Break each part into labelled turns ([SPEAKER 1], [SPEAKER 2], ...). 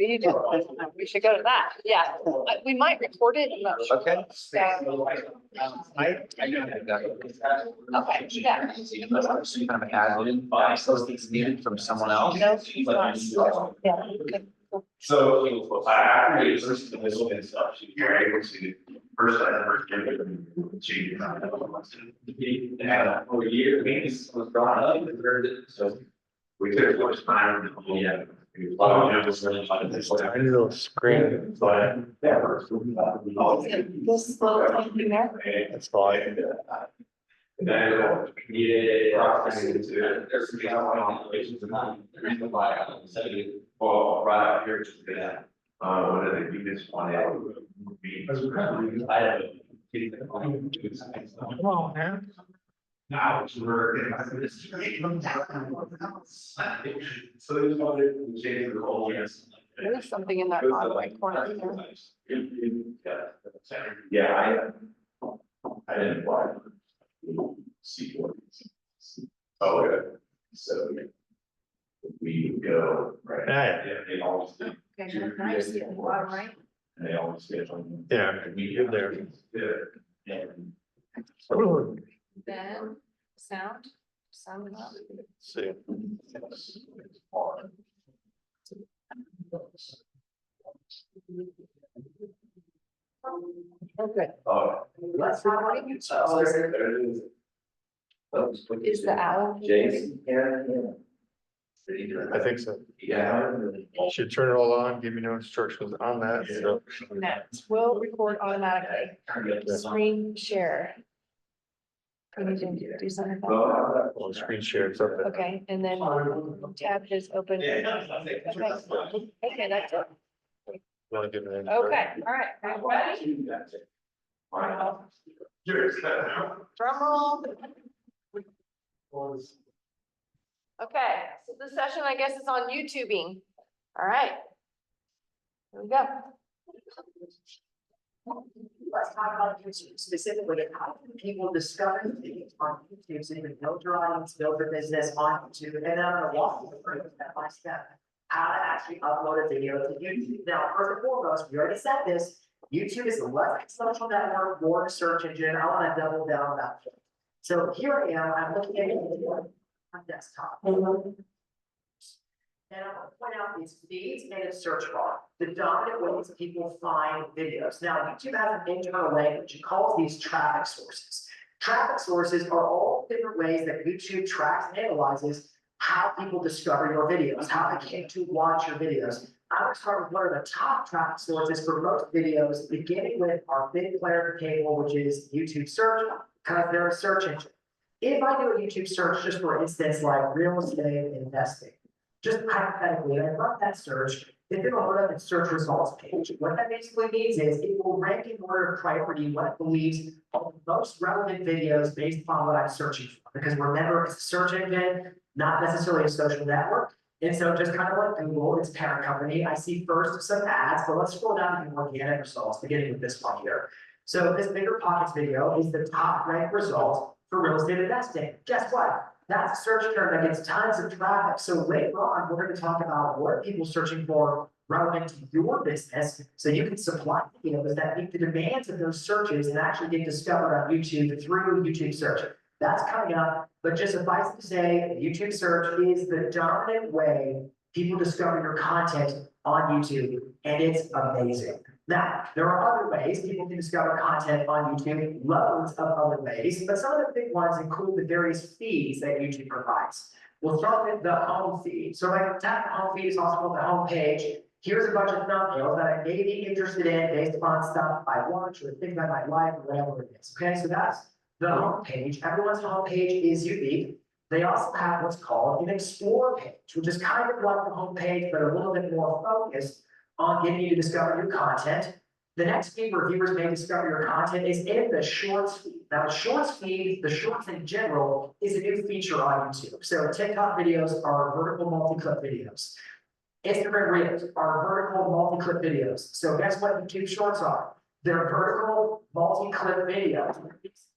[SPEAKER 1] you do? We should go to that. Yeah, we might record it. I'm not sure.
[SPEAKER 2] Okay.
[SPEAKER 1] Okay, yeah.
[SPEAKER 2] Some kind of admin access that's needed from someone else.
[SPEAKER 1] Yeah. Okay.
[SPEAKER 3] So after you listen to this and stuff, you're able to first change. And for a year, meetings was brought up, so we took much time. Yeah.
[SPEAKER 2] Tiny little screen.
[SPEAKER 3] But that works.
[SPEAKER 1] This little thing there.
[SPEAKER 2] That's fine.
[SPEAKER 3] And then needed processing to there's some operations and not the reason why I said it, well, right out here to that. What are the biggest one? Would be. I have.
[SPEAKER 2] Come on, man.
[SPEAKER 3] Now we're. So there's one that changes the whole. Yes.
[SPEAKER 1] There's something in that bottom right corner there.
[SPEAKER 3] Yeah, I didn't want. See what. Oh, yeah. So. We go, right?
[SPEAKER 2] Right.
[SPEAKER 3] Yeah, they always do.
[SPEAKER 1] Okay, now you see it in the bottom right.
[SPEAKER 3] And they always get.
[SPEAKER 2] Yeah,
[SPEAKER 3] We
[SPEAKER 2] good there.
[SPEAKER 3] Yeah. And.
[SPEAKER 1] Then sound up.
[SPEAKER 2] See.
[SPEAKER 1] Okay.
[SPEAKER 3] Oh.
[SPEAKER 1] That's recording. Is the owl?
[SPEAKER 3] Jason.
[SPEAKER 2] I think so.
[SPEAKER 3] Yeah.
[SPEAKER 2] Should turn it all on, give me no instructions on that, so.
[SPEAKER 1] Next, will record automatically. Screen share. We need to do something.
[SPEAKER 2] Oh, screen share, it's up there.
[SPEAKER 1] Okay, and then tab is open. Okay, that's it.
[SPEAKER 2] Wanna give it an
[SPEAKER 1] Okay, all right, ready? Drum roll. Okay, so this session, I guess, is on YouTubing. All right. Here we go.
[SPEAKER 4] Let's talk about YouTube specifically and how people discover things on YouTube so you can build your audience, build your business on YouTube. And then I'm gonna walk you through step by step how to actually upload a video to YouTube. Now, first and foremost, we already said this, YouTube is the left social network or search engine. I want to double down on that. So here I am, I'm looking at it on desktop. And I'm going to point out these feeds and a search bar, the dominant ways people find videos. Now, YouTube has an internal language. It calls these traffic sources. Traffic sources are all different ways that YouTube tracks and analyzes how people discover your videos, how they came to watch your videos. I'm going to start with what are the top traffic sources for most videos, beginning with our big player table, which is YouTube search, because they're a search engine. If I do a YouTube search, just for instance, like real estate investing, just hypothetically, I run that search, it's going to load up its search results page. What that basically means is it will rank in order of priority what it believes are the most relevant videos based upon what I'm searching for. Because remember, it's a search engine, not necessarily a social network. And so just kind of like Google, its parent company, I see first some ads, but let's scroll down to the organic results, beginning with this one here. So this Bigger Pockets video is the top ranked result for real estate investing. Guess what? That's a search term that gets tons of traffic. So later on, we're going to talk about what are people searching for relevant to your business, so you can supply videos that meet the demands of those searches and actually get discovered on YouTube through YouTube search. That's coming up, but just suffice it to say, YouTube search is the dominant way people discover your content on YouTube, and it's amazing. Now, there are other ways people can discover content on YouTube, loads of other ways, but some of the big ones include the various feeds that YouTube provides. We'll start with the home feed. So if I tap the home feed, it's also called the home page. Here's a bunch of thumbnails that I may be interested in based upon stuff I watch or things I might like or whatever it is. Okay, so that's the home page. Everyone's home page is unique. They also have what's called an explore page, which is kind of like the home page, but a little bit more focused on getting you to discover your content. The next feed where viewers may discover your content is in the shorts feed. Now, the shorts feed, the shorts in general, is a new feature on YouTube. So TikTok videos are vertical multi-clip videos. Instagram Reels are vertical multi-clip videos. So guess what YouTube Shorts are? They're vertical multi-clip videos.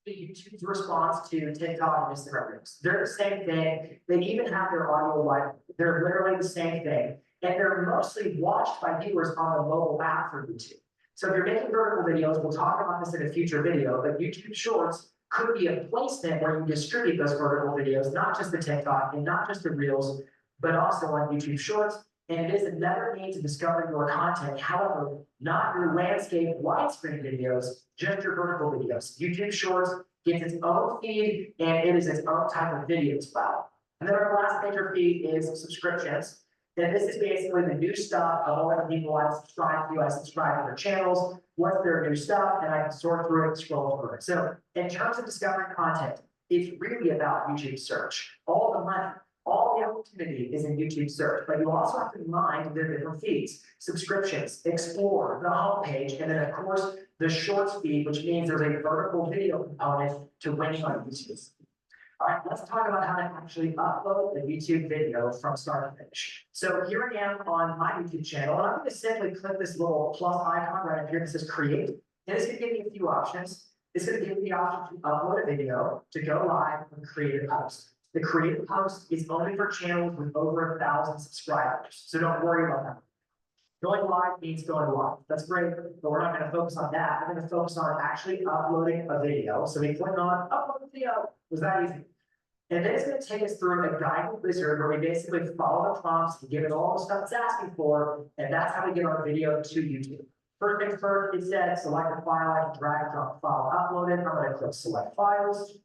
[SPEAKER 4] YouTube's response to TikTok and Instagram Reels. They're the same thing. They even have their audio live. They're literally the same thing. And they're mostly watched by viewers on the mobile app for YouTube. So if you're making vertical videos, we'll talk about this in a future video, but YouTube Shorts could be a placement where you distribute those vertical videos, not just the TikTok and not just the Reels, but also on YouTube Shorts. And it is another means of discovering your content. However, not your landscape widescreen videos, just your vertical videos. YouTube Shorts gets its own feed and it is its own type of video as well. And then our last major feed is subscriptions. And this is basically the new stuff of all the people I subscribe to. I subscribe to their channels, what's their new stuff, and I can sort through it and scroll through it. So in terms of discovering content, it's really about YouTube search. All the money, all the opportunity is in YouTube search, but you also have to mind their different feeds, subscriptions, explore, the homepage, and then of course, the shorts feed, which means there's a vertical video component to winning on YouTube. All right, let's talk about how to actually upload a YouTube video from start to finish. So here I am on my YouTube channel, and I'm going to simply click this little plus icon right up here that says create. And it's going to give me a few options. It's going to give me the option to upload a video, to go live, and create a post. The create a post is only for channels with over 1,000 subscribers, so don't worry about that. Going live means going live. That's great, but we're not going to focus on that. We're going to focus on actually uploading a video. So we click on upload video. Was that easy? And then it's going to take us through a guided wizard where we basically follow the prompts and give it all the stuff it's asking for, and that's how we get our video to YouTube. First things first, it said select a file. I can drag and drop the file, upload it. I'm going to click select files.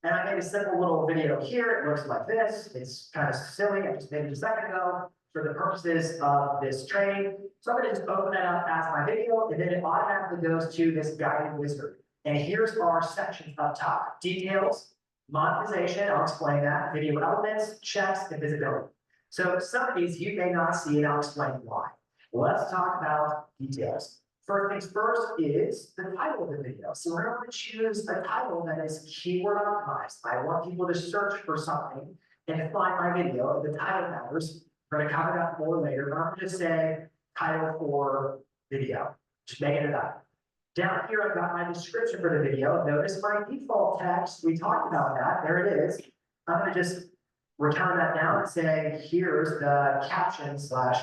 [SPEAKER 4] And I made a simple little video here. It looks like this. It's kind of silly. I just made it a second ago for the purposes of this training. So I'm going to just open that up as my video, and then it automatically goes to this guided wizard. And here's our sections up top: details, monetization, I'll explain that, video elements, checks, and visibility. So some of these you may not see, and I'll explain why. Let's talk about details. First things first is the title of the video. So we're going to choose a title that is keyword optimized. I want people to search for something and to find my video. The title matters. We're going to cover that more later, but I'm going to just say title for video, just making it up. Down here, I've got my description for the video. Notice my default text. We talked about that. There it is. I'm going to just return that down and say, here's the caption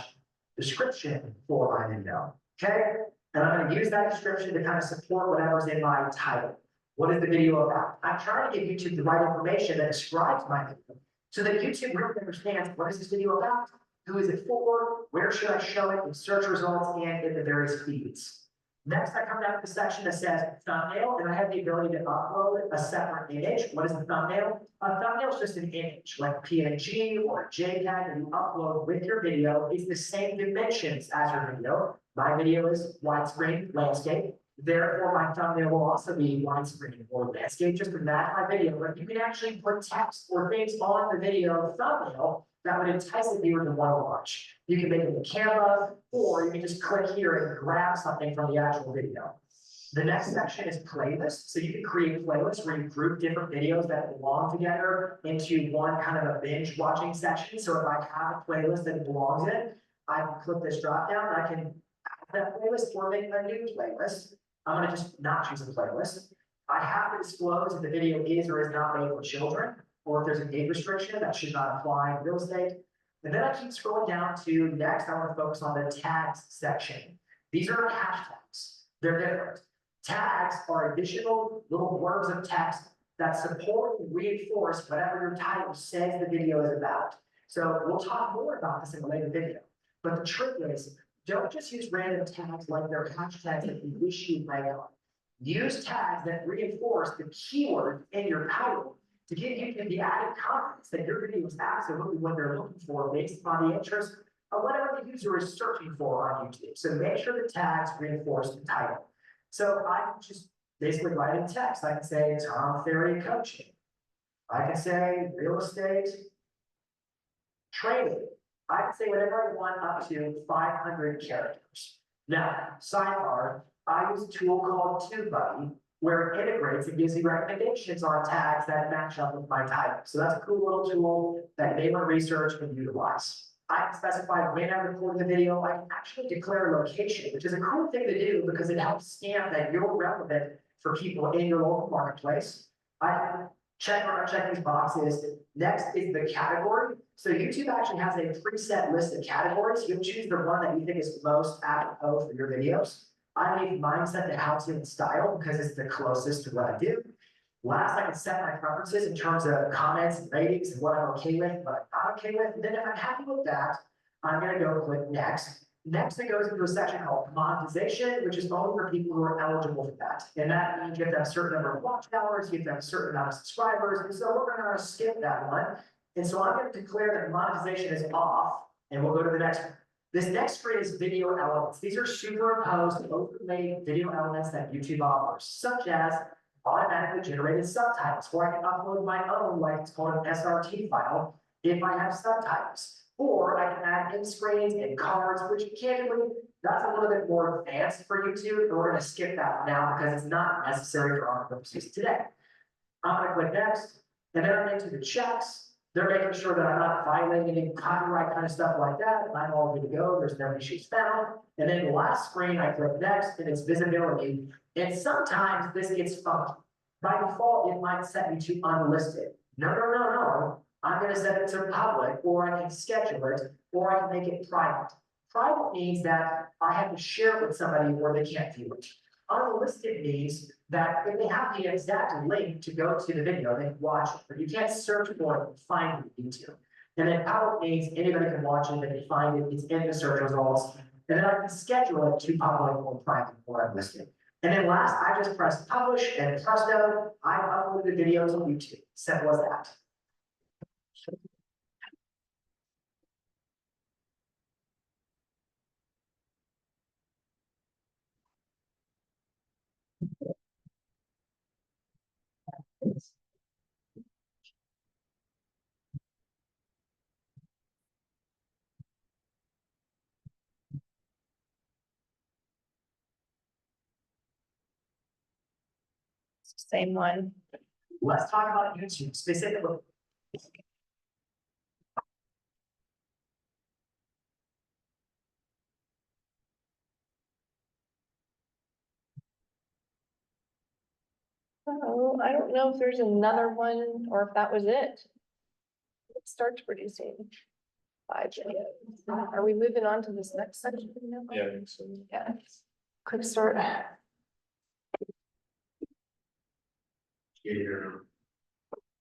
[SPEAKER 4] / description for my video. Okay. And I'm going to use that description to kind of support whatever's in my title. What is the video about? I'm trying to give YouTube the right information that describes my video so that YouTube really understands what is this video about, who is it for, where should I show it in search results and in the various feeds. Next, I come down to the section that says thumbnail, and I have the ability to upload a separate image. What is a thumbnail? A thumbnail is just an image, like PNG or JPEG that you upload with your video. It's the same dimensions as your video. My video is widescreen landscape. Therefore, my thumbnail will also be widescreen or landscape, just to match my video. But you can actually put text or things on the video thumbnail that would entice the viewer to want to watch. You can make it in Canva, or you can just click here and grab something from the actual video. The next section is playlists. So you can create playlists where you group different videos that belong together into one kind of a binge watching section. So if I have a playlist that it belongs in, I can click this drop down, and I can add that playlist or make a new playlist. I'm going to just not choose a playlist. I have to disclose if the video is or is not made for children, or if there's an age restriction that should not apply in real estate. And then I keep scrolling down to next, I want to focus on the tags section. These are hashtags. They're different. Tags are additional little words of text that support and reinforce whatever your title says the video is about. So we'll talk more about this in a later video. But the trick is, don't just use random tags like they're hashtags that you wish you'd like on. Use tags that reinforce the keyword in your title to give you the added confidence that your video is absolutely what they're looking for based upon the interest of whatever the user is searching for on YouTube. So make sure the tags reinforce the title. So I can just basically write in text. I can say Tom Ferry coaching. I can say real estate trading. I can say whatever I want up to 500 characters. Now, sidebar, I use a tool called TubeBuddy, where it integrates and gives you recommendations on tags that match up with my title. So that's a cool little tool that they want to research and utilize. I can specify when I'm recording the video. I can actually declare a location, which is a cool thing to do because it helps stamp that you're relevant for people in your local marketplace. I can check or uncheck these boxes. Next is the category. So YouTube actually has a preset list of categories. You can choose the one that you think is most apropos for your videos. I leave mine set to how to and style because it's the closest to what I do. Last, I can set my preferences in terms of comments and ratings and what I'm okay with, what I'm not okay with. And then if I'm happy with that, I'm gonna go click next. Next, it goes into a section called monetization, which is only for people who are eligible for that. And that means you have to have a certain number of watch hours, you have to have a certain amount of subscribers. And so we're gonna skip that one. And so I'm gonna declare that monetization is off, and we'll go to the next one. This next screen is video elements. These are superimposed, overlaid video elements that YouTube offers, such as automatically generated subtitles, or I can upload my own, like it's called an SRT file, if I have subtitles. Or I can add in screens and cards, which candidly, that's a little bit more advanced for YouTube, and we're gonna skip that now because it's not necessary for our purposes today. I'm gonna click next, and then I'm into the checks. They're making sure that I'm not violating any copyright kind of stuff like that. I'm all good to go. There's no issues found. And then the last screen, I click next, and it's visibility. And sometimes this gets funky. By default, it might set me to unlisted. No. I'm gonna set it to public, or I can schedule it, or I can make it private. Private means that I have to share it with somebody where they can't view it. Unlisted means that if they have the exact link to go to the video, they can watch it, but you can't search for it and find it in YouTube. And then public means anybody can watch it, they can find it, it's in the search results. And then I can schedule it to public or private or unlisted. And then last, I just press publish, and presto, I uploaded the video to YouTube. Simple as that.
[SPEAKER 1] Same one.
[SPEAKER 4] Let's talk about YouTube specifically.
[SPEAKER 1] Oh, I don't know if there's another one or if that was it. It starts producing 5 videos. Are we moving on to this next section?
[SPEAKER 3] Yeah, I think so.
[SPEAKER 1] Yeah. Quick start.
[SPEAKER 3] That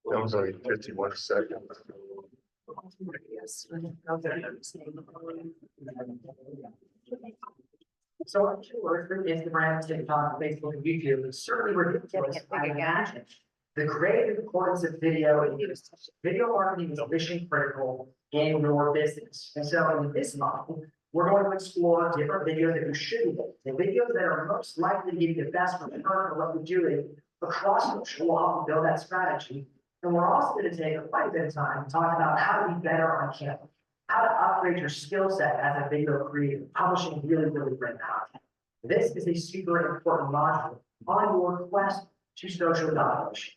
[SPEAKER 3] was only 51 seconds.
[SPEAKER 1] Yes.
[SPEAKER 4] So I'm sure through Instagram, TikTok, Facebook, and YouTube, it's certainly ridiculous, I imagine. The great importance of video, video marketing is mission critical in your business. And so in this model, we're going to explore different videos that you should be doing. The videos that are most likely to give you the best return for what you're doing across social will help you build that strategy. And we're also going to take quite a bit of time to talk about how to be better on camera, how to upgrade your skill set as a video creator, publishing really great content. This is a super important module on your quest to social domination.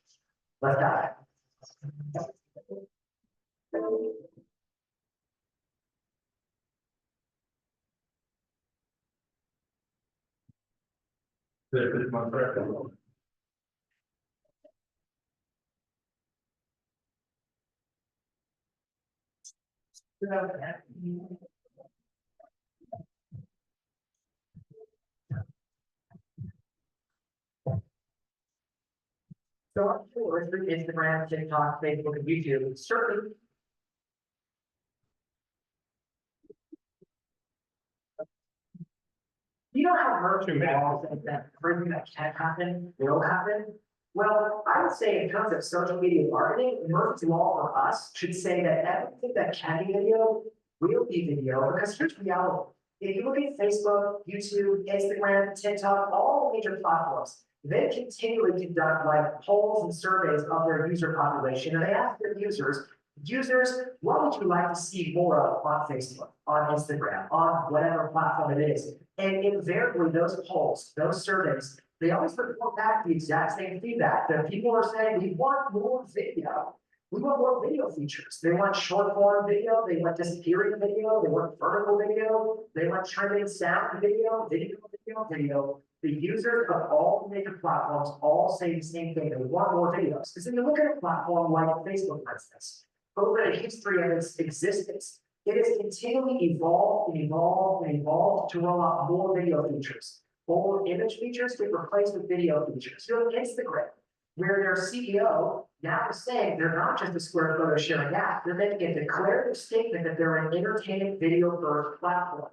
[SPEAKER 4] Let's dive in. So I'm sure through Instagram, TikTok, Facebook, and YouTube, certainly. You know how merchant laws that everything that can happen will happen? Well, I would say in terms of social media marketing, Murphy's Law for us should say that everything that can be video will be video, because here's the reality. If you look at Facebook, YouTube, Instagram, TikTok, all major platforms, they continually conduct like polls and surveys of their user population, and they ask their users, what would you like to see more of on Facebook, on Instagram, on whatever platform it is? And invariably, those polls, those surveys, they always report back the exact same feedback. That people are saying, we want more video. We want more video features. They want short form video. They want disappearing video. They want vertical video. They want trending sound video. The users of all the major platforms all say the same thing. They want more videos. Because if you look at a platform like Facebook, for instance, over the history of its existence, it has continually evolved and evolved and evolved to roll out more video features. Old image features get replaced with video features. You have Instagram, where their CEO now is saying they're not just a square photo sharing app, they're making a declarative statement that they're an entertainment video first platform.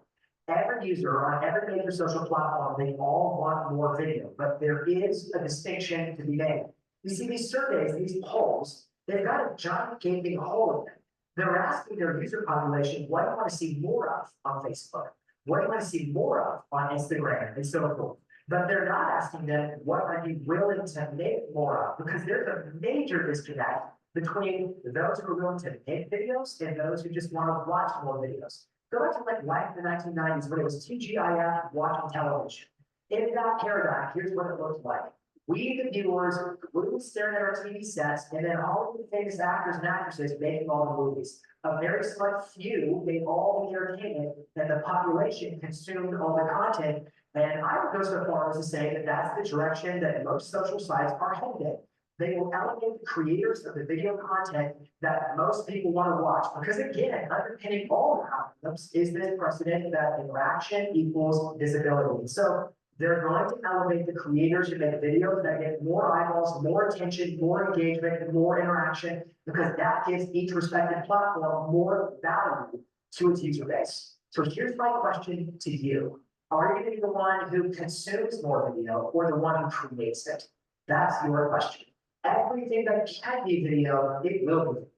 [SPEAKER 4] Every user on every major social platform, they all want more video, but there is a distinction to be made. You see these surveys, these polls, they've got a giant gaping hole in them. They're asking their user population, what do you want to see more of on Facebook? What do you want to see more of on Instagram and so forth? But they're not asking them, what are you willing to make more of? Because there's a major disconnect between those who are willing to make videos and those who just want to watch more videos. Go back to like life in the 1990s when it was TGIF watching television. In that paradigm, here's what it looked like. We, the viewers, glued staring at our TV sets, and then all of the famous actors and actresses making all the movies. A very select few made all the entertainment, and the population consumed all the content. And I would go so far as to say that that's the direction that most social sites are headed in. They will elevate the creators of the video content that most people want to watch. Because again, underpinning all the algorithms is this precedent that interaction equals visibility. And so they're going to elevate the creators who make videos that get more eyeballs, more attention, more engagement, more interaction, because that gives each respective platform more value to its user base. So here's my question to you. Are you going to be the one who consumes more video or the one who creates it? That's your question. Everything that can be video, it will be video.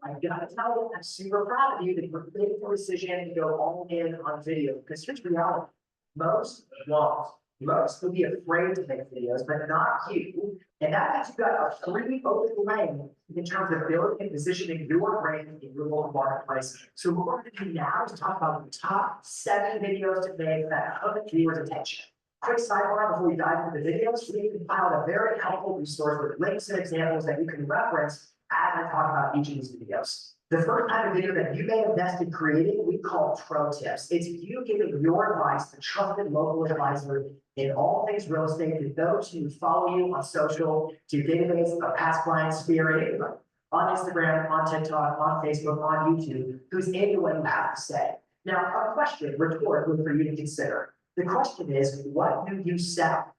[SPEAKER 4] I gotta tell you, I'm super proud of you that you made the decision to go all in on video, because here's reality. Most won't. Most will be afraid to make videos, but not you. And that means you've got a free open lane in terms of building and positioning your brand in your local marketplace. So what we're gonna do now is talk about the top 7 videos to make that hook viewers' attention. Quick sidebar before we dive into the videos, we compiled a very helpful resource with links and examples that you can reference as I talk about each of these videos. The first type of video that you may invest in creating, we call pro tips. It's you giving your advice to trusted local advisor in all things real estate to those who follow you on social, to your database of past clients, Ferry, anybody on Instagram, on TikTok, on Facebook, on YouTube, who's into what you have to say. Now, a question rhetorically for you to consider. The question is, what do you sell?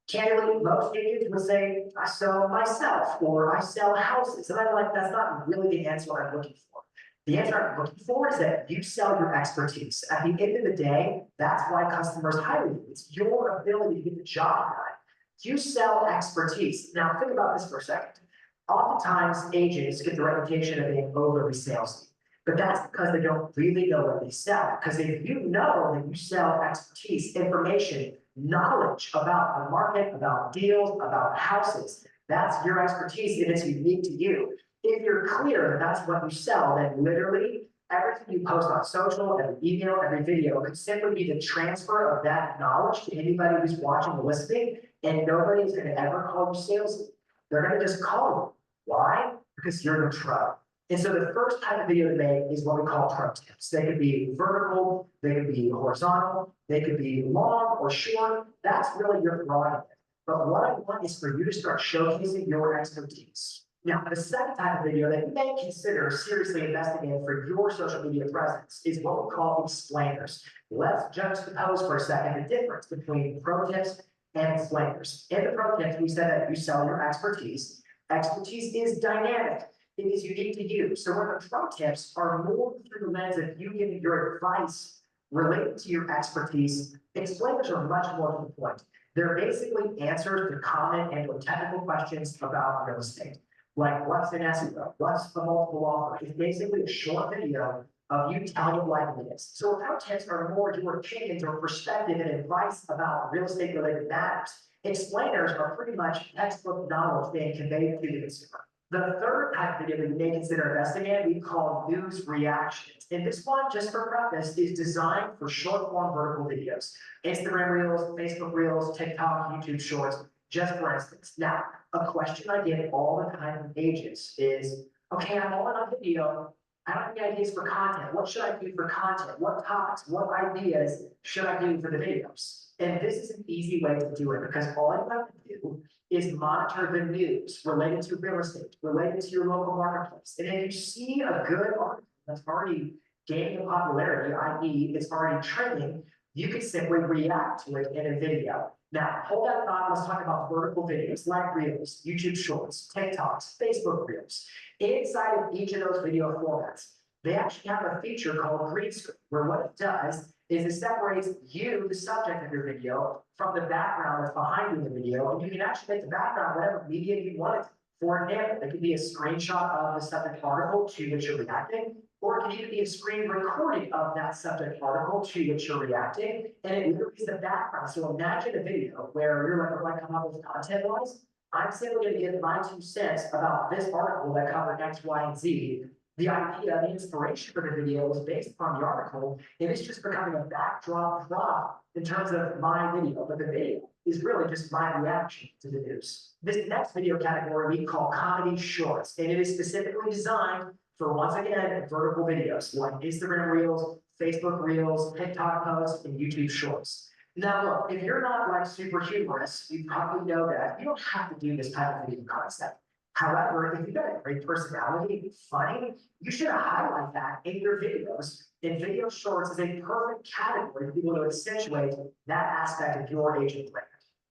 [SPEAKER 4] Candidly, most agents would say, I sell myself, or I sell houses. And I'm like, that's not really the answer I'm looking for. The answer I'm looking for is that you sell your expertise. At the end of the day, that's why customers hire you. It's your ability to get the job done. You sell expertise. Now, think about this for a second. Oftentimes, agents get the reputation of being overly salesy. But that's because they don't really know what they sell. Because if you know that you sell expertise, information, knowledge about the market, about deals, about houses, that's your expertise and it's unique to you. If you're clear that that's what you sell, then literally everything you post on social, every email, every video could simply be the transfer of that knowledge to anybody who's watching or listening, and nobody's going to ever call you salesy. They're going to just call you. Why? Because you're the pro. And so the first type of video to make is what we call pro tips. They could be vertical, they could be horizontal, they could be long or short. That's really your prerogative. But what I want is for you to start showcasing your expertise. Now, the second type of video that you may consider seriously investing in for your social media presence is what we call explainers. Let's juxtapose for a second the difference between pro tips and explainers. In the pro tips, we said that you sell your expertise. Expertise is dynamic. It is unique to you. So when the pro tips are more through the lens of you giving your advice related to your expertise, explainers are much more to the point. They're basically answers to common and or technical questions about real estate. Like what's an escrow? What's the multiple offer? It's basically a short video of you telling it like it is. So pro tips are more your opinions or perspective and advice about real estate related matters. Explainers are pretty much textbook knowledge being conveyed to the consumer. The third type of video that you may consider investing in, we call news reactions. And this one, just for preface, is designed for short form vertical videos. Instagram Reels, Facebook Reels, TikTok, YouTube Shorts, just for instance. Now, a question I get all the time from agents is, okay, I'm all in on video. I don't have any ideas for content. What should I do for content? What topics, what ideas should I do for the videos? And this is an easy way to do it because all you have to do is monitor the news related to real estate, related to your local marketplace. And if you see a good article that's already gaining popularity, i.e. it's already trending, you can simply react to it in a video. Now, hold that thought, let's talk about vertical videos like Reels, YouTube Shorts, TikToks, Facebook Reels. Inside of each of those video formats, they actually have a feature called green screen, where what it does is it separates you, the subject of your video, from the background that's behind you in the video, and you can actually make the background whatever media you want it to. For example, it could be a screenshot of the subject article to which you're reacting, or it can even be a screen recording of that subject article to which you're reacting, and it literally is the background. So imagine a video where you're like, what come up with content-wise? I'm simply going to give my 2 cents about this article that covered X, Y, and Z. The idea, the inspiration for the video is based upon the article, and it's just becoming a backdrop drop in terms of my video, but the video is really just my reaction to the news. This next video category we call comedy shorts, and it is specifically designed for, once again, vertical videos like Instagram Reels, Facebook Reels, TikTok posts, and YouTube Shorts. Now, look, if you're not like super humorous, you probably know that you don't have to do this type of video concept. However, if you've got a great personality, funny, you should highlight that in your videos. And video shorts is a perfect category for people to accentuate that aspect of your agent brand.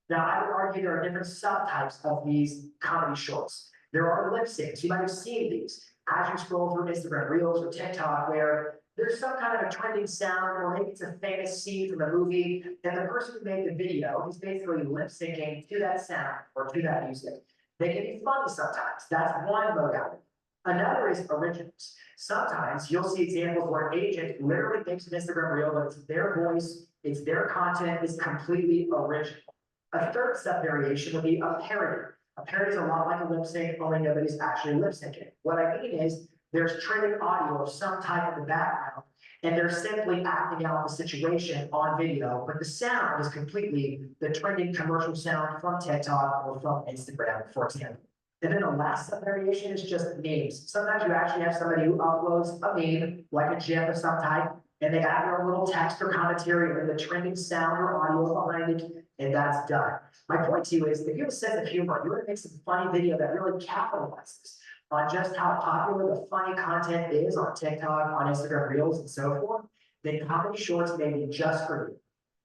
[SPEAKER 4] Now, I would argue there are different subtypes of these comedy shorts. There are lip syncs. You might have seen these as you scroll through Instagram Reels or TikTok, where there's some kind of a trending sound, or maybe it's a famous scene from a movie, and the person who made the video is basically lip syncing to that sound or to that music. They can be funny sometimes. That's one modality. Another is originals. Sometimes you'll see examples where an agent literally makes an Instagram reel, but it's their voice, it's their content, it's completely original. A third sub variation would be a parody. A parody is a lot like a lip sync, only nobody's actually lip syncing. What I mean is there's trending audio of some type in the background, and they're simply acting out the situation on video, but the sound is completely the trending commercial sound from TikTok or from Instagram, for example. And then the last variation is just memes. Sometimes you actually have somebody who uploads a meme, like a GIF of some type, and they add their little text or commentary and the trending sound or audio behind it, and that's done. My point to you is, if you have a sense of humor, you want to make some funny video that really capitalizes on just how popular the funny content is on TikTok, on Instagram Reels, and so forth, then comedy shorts may be just for you.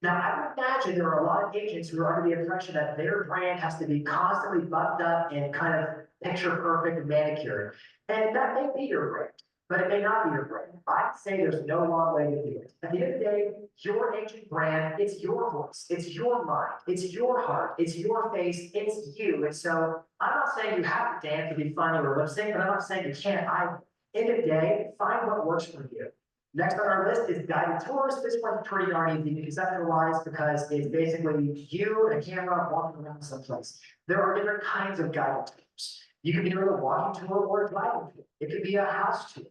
[SPEAKER 4] Now, I would imagine there are a lot of agents who are under the impression that their brand has to be constantly buttoned up and kind of picture perfect and manicured. And that may be your brand, but it may not be your brand. I'd say there's no wrong way to do it. At the end of the day, your agent brand, it's your voice, it's your mind, it's your heart, it's your face, it's you. And so I'm not saying you have to dance to be funny or lip sync, but I'm not saying you can't. End of the day, find what works for you. Next on our list is guided tours. This one's pretty darn easy to conceptualize because it's basically you and a camera walking around someplace. There are different kinds of guided tours. You could be doing a walking tour or a driving tour. It could be a house tour.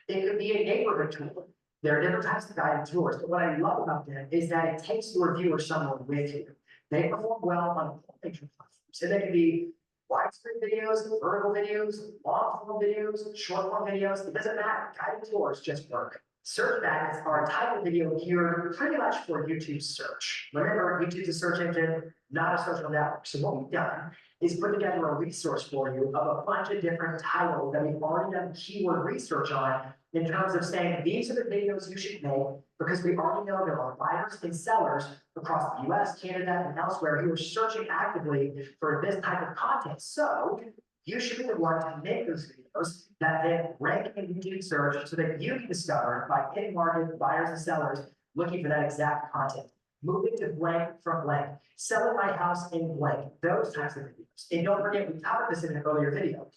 [SPEAKER 4] It could be a neighborhood tour. There are different types of guided tours, but what I love about them is that it takes your viewer somewhere with you. They perform well on all major platforms. And they can be widescreen videos, vertical videos, long form videos, short form videos. It doesn't matter. Guided tours just work. Search magnets are a type of video geared pretty much for YouTube search. Remember, YouTube's a search engine, not a social network. So what we've done is put together a resource for you of a bunch of different titles that we've already done keyword research on in terms of saying these are the videos you should make, because we already know there are buyers and sellers across the US, Canada, and elsewhere who are searching actively for this type of content. So you should be the one to make those videos that then rank in YouTube search so that you can discover by hitting market buyers and sellers looking for that exact content. Moving to blank from blank, selling my house in blank, those types of videos. And don't forget, we covered this in an earlier video.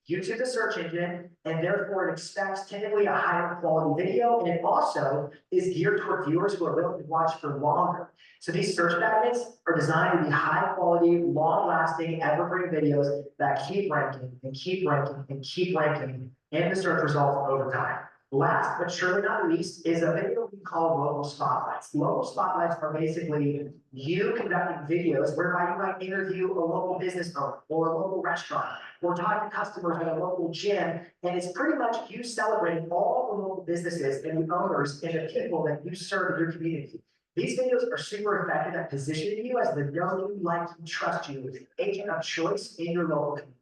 [SPEAKER 4] YouTube the search engine, and therefore it expects typically a higher quality video, and it also is geared toward viewers who are willing to watch for longer. So these search magnets are designed to be high quality, long lasting, evergreen videos that keep ranking and keep ranking and keep ranking in the search results over time. Last but surely not least is a video we call local spotlights. Local spotlights are basically you conducting videos whereby you might interview a local business owner or a local restaurant or talk to customers at a local gym. And it's pretty much you celebrating all the local businesses and the owners and the people that you serve in your community. These videos are super effective at positioning you as the know you, like, and trust you agent of choice in your local community.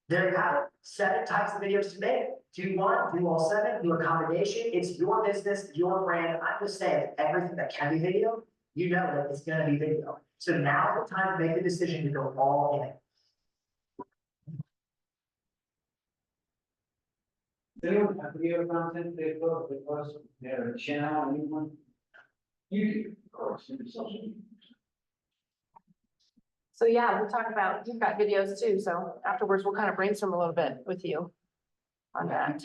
[SPEAKER 4] There you have it, 7 types of videos to make. Do one, do all 7, do a combination. It's your business, your brand. I'm just saying, everything that can be video, you know that it's gonna be video. So now's the time to make the decision to go all in.
[SPEAKER 5] They don't have video content, they put because their channel, anyone. YouTube, of course, and social media.
[SPEAKER 1] So yeah, we'll talk about, you've got videos too, so afterwards we'll kind of brainstorm a little bit with you on that.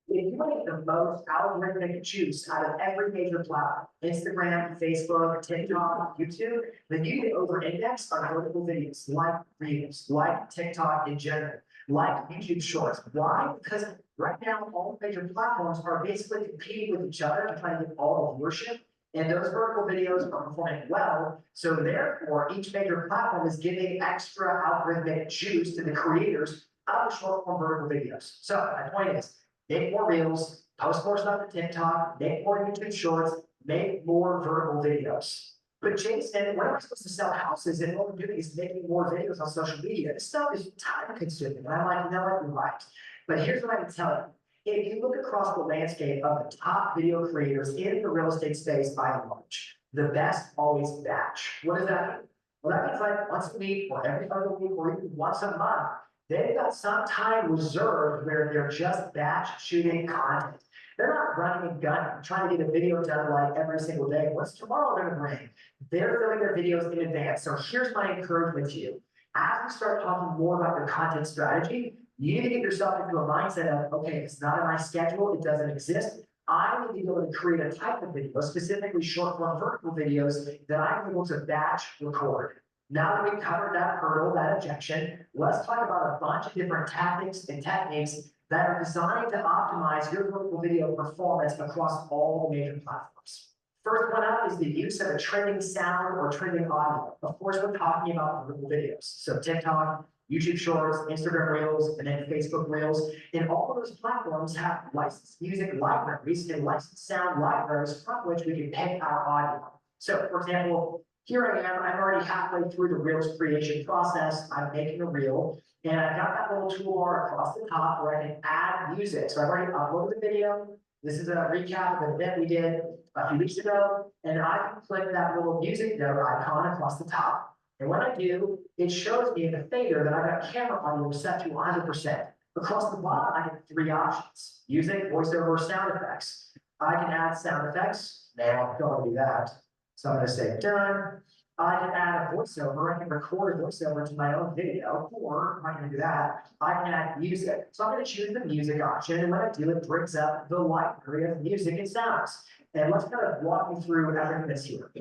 [SPEAKER 4] If you want to get the most algorithmic juice out of every major platform, Instagram, Facebook, TikTok, YouTube, then you get over index on vertical videos like Reels, like TikTok in general, like YouTube Shorts. Why? Because right now, all major platforms are basically competing with each other to try to get all the viewership. And those vertical videos are performing well. So therefore, each major platform is giving extra algorithmic juice to the creators of the short form vertical videos. So my point is, make more reels, post more stuff to TikTok, make more YouTube shorts, make more vertical videos. But Jason, when am I supposed to sell houses and all I'm doing is making more videos on social media? This stuff is time consuming. And I'm like, you know what, you're right. But here's what I can tell you. If you look across the landscape of the top video creators in the real estate space by and large, the best always batch. What does that mean? Well, that means like once a week or every other week or even once a month, they've got some time reserved where they're just batch shooting content. They're not running a gun, trying to get a video done like every single day. What's tomorrow going to bring? They're filming their videos in advance. So here's my encouragement to you. As we start talking more about your content strategy, you need to get yourself into a mindset of, okay, it's not in my schedule, it doesn't exist. I need to be able to create a type of video, specifically short form vertical videos that I'm able to batch record. Now that we've covered that hurdle, that objection, let's talk about a bunch of different tactics and techniques that are designed to optimize your vertical video performance across all the major platforms. First one up is the use of a trending sound or trending audio. Of course, we're talking about vertical videos. So TikTok, YouTube Shorts, Instagram Reels, and then Facebook Reels. And all of those platforms have licensed music libraries and licensed sound libraries from which we can pick our audio. So for example, here I am, I'm already halfway through the Reels creation process. I'm making a Reel, and I've got that little toolbar across the top where I can add music. So I've already uploaded the video. This is a recap of an event we did a few weeks ago, and I can click that little music note icon across the top. And when I do, it shows me in the fader that I've got camera audio set to 100%. Across the bottom, I get 3 options: music, voiceover, sound effects. I can add sound effects. Now I don't want to do that. So I'm going to say done. I can add a voiceover. I can record a voiceover to my own video, or if I'm going to do that, I can add music. So I'm going to choose the music option, and when I do, it brings up the library of music and sounds. And let's kind of walk me through everything that's here.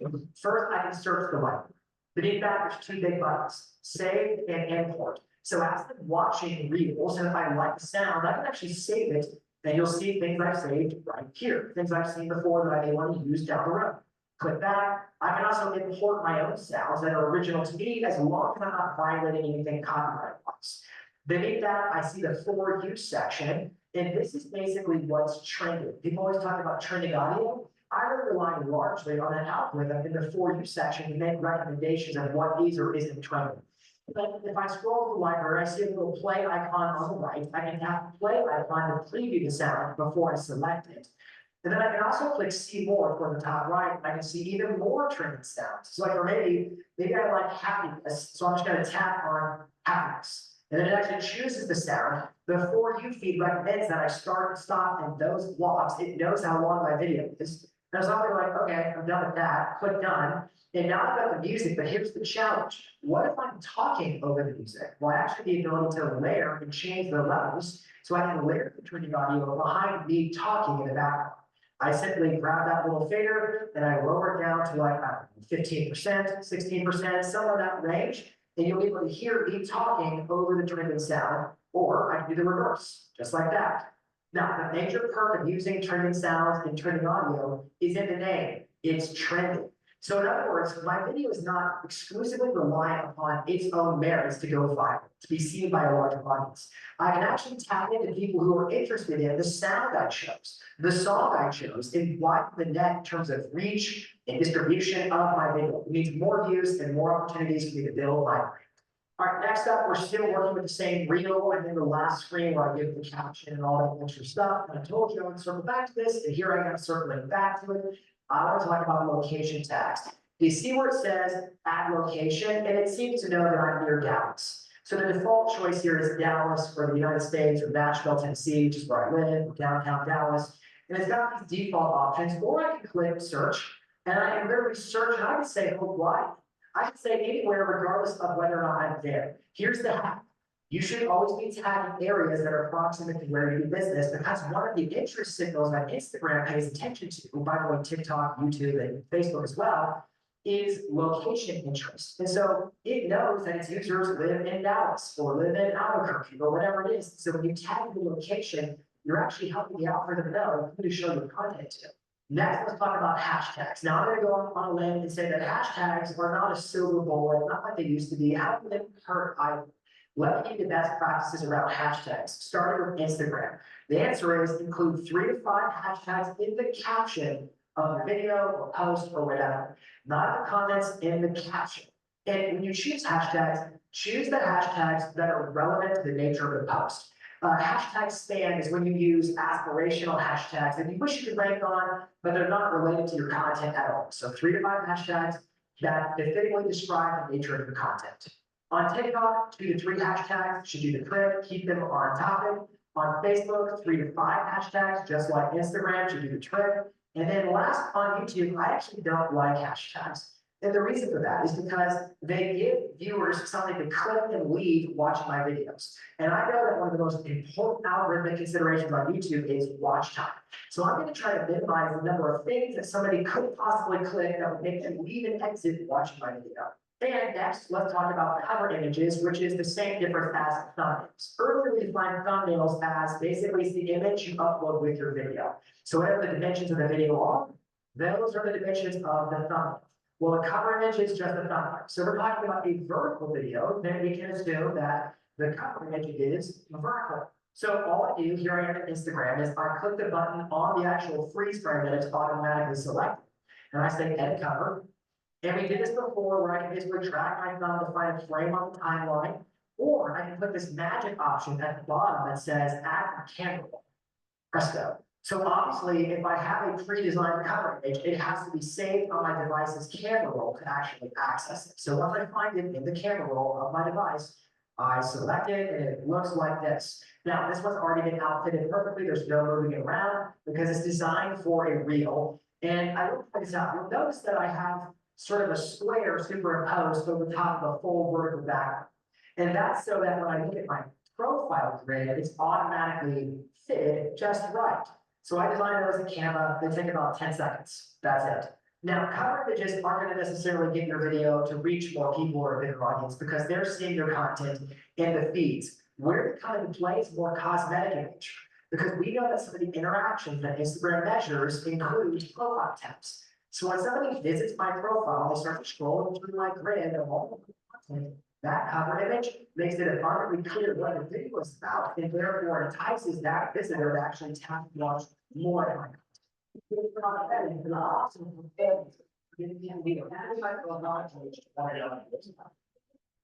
[SPEAKER 4] First, I can search the library. Beneath that, there's 2 big buttons: save and import. So as I'm watching Reels, and if I like the sound, I can actually save it, and you'll see things I've saved right here, things I've seen before that I may want to use down the road. Click that. I can also import my own sounds that are original to me, as long as I'm not violating anything copyright-wise. Beneath that, I see the for you section, and this is basically what's trending. People always talk about trending audio. I rely largely on an algorithm in the for you section to make recommendations of what is or isn't trending. But if I scroll through the library, I see a little play icon on the right. I can tap the play icon to preview the sound before I select it. And then I can also click see more from the top right. I can see even more trending sounds. So like, or maybe I like happiness. So I'm just going to tap on happiness. And then it actually chooses the sound. The for you feed recommends that I start and stop in those blocks. It knows how long my video is. And so I'm like, okay, I'm done with that, click done. And now I've got the music, but here's the challenge. What if I'm talking over the music? Well, I actually the ability to layer and change the levels so I can layer the trending audio behind me talking in the background. I simply grab that little fader and I lower it down to like 15%, 16%, somewhere in that range. And you'll be able to hear me talking over the trending sound, or I can do the reverse, just like that. Now, the major perk of using trending sounds and trending audio is in the name. It's trending. So in other words, my video is not exclusively reliant upon its own merits to go viral, to be seen by a larger audience. I can actually tap into people who are interested in the sound I chose, the song I chose, and widen the net in terms of reach and distribution of my video. It means more views and more opportunities for me to build my brand. All right, next up, we're still working with the same reel. And then the last screen where I give the caption and all that extra stuff. And I told you I would circle back to this, and here I am circling back to it. I want to talk about location tags. You see where it says add location, and it seems to know that I'm near Dallas. So the default choice here is Dallas or the United States or Nashville, Tennessee, which is where I live, or downtown Dallas. And it's got these default options, or I can click search, and I can literally search, and I can say, oh, why? I can say anywhere regardless of whether or not I'm there. Here's the hack. You should always be tagging areas that are proximate to where you do business, because one of the interest signals that Instagram pays attention to, by the way, TikTok, YouTube, and Facebook as well, is location interest. And so it knows that its users live in Dallas or live in Albuquerque or whatever it is. So when you tag the location, you're actually helping the algorithm know who to show your content to. Next, let's talk about hashtags. Now, I'm going to go on a limb and say that hashtags are not a silver bullet, not like they used to be. How can they hurt either? Let me give you the best practices around hashtags, starting with Instagram. The answer is include 3 to 5 hashtags in the caption of your video or post or whatever, not the comments in the caption. And when you choose hashtags, choose the hashtags that are relevant to the nature of the post. Hashtag spam is when you use aspirational hashtags that you wish you could rank on, but they're not related to your content at all. So 3 to 5 hashtags that definitively describe the nature of your content. On TikTok, 2 to 3 hashtags should do the trick, keep them on topic. On Facebook, 3 to 5 hashtags, just like Instagram, should do the trick. And then last, on YouTube, I actually don't like hashtags. And the reason for that is because they give viewers something to click and leave watching my videos. And I know that one of the most important algorithmic considerations on YouTube is watch time. So I'm going to try to minimize the number of things that somebody could possibly click that would make them leave and exit watching my video. And next, let's talk about cover images, which is the same difference as thumbnails. Earlier, we defined thumbnails as basically the image you upload with your video. So whatever the dimensions of the video are, those are the dimensions of the thumbnail. Well, the cover image is just a thumbnail. So we're talking about a vertical video, then we can assume that the cover image is vertical. So all I do here on Instagram is I click the button on the actual freeze frame that it's automatically selected. And I say edit cover. And we did this before where I can basically track my thumb to find a frame on the timeline, or I can put this magic option at the bottom that says add from camera roll. Presto. So obviously, if I have a pre-designed cover image, it has to be saved on my device's camera roll to actually access it. So once I find it in the camera roll of my device, I select it and it looks like this. Now, this one's already been outfitted perfectly. There's no moving it around because it's designed for a reel. And I will point this out. You'll notice that I have sort of a square superimposed over the top of a full vertical background. And that's so that when I look at my profile grid, it's automatically fitted just right. So I designed those in Canva. They take about 10 seconds. That's it. Now, cover images aren't going to necessarily get your video to reach more people or a bigger audience because they're seeing your content in the feeds. Where it kind of plays more cosmetic in nature, because we know that some of the interactions that Instagram measures include profile taps. So when somebody visits my profile, they start scrolling through my grid of all the content. That cover image makes it abundantly clear what the video is about, and therefore entices that visitor to actually tap and watch more of my content.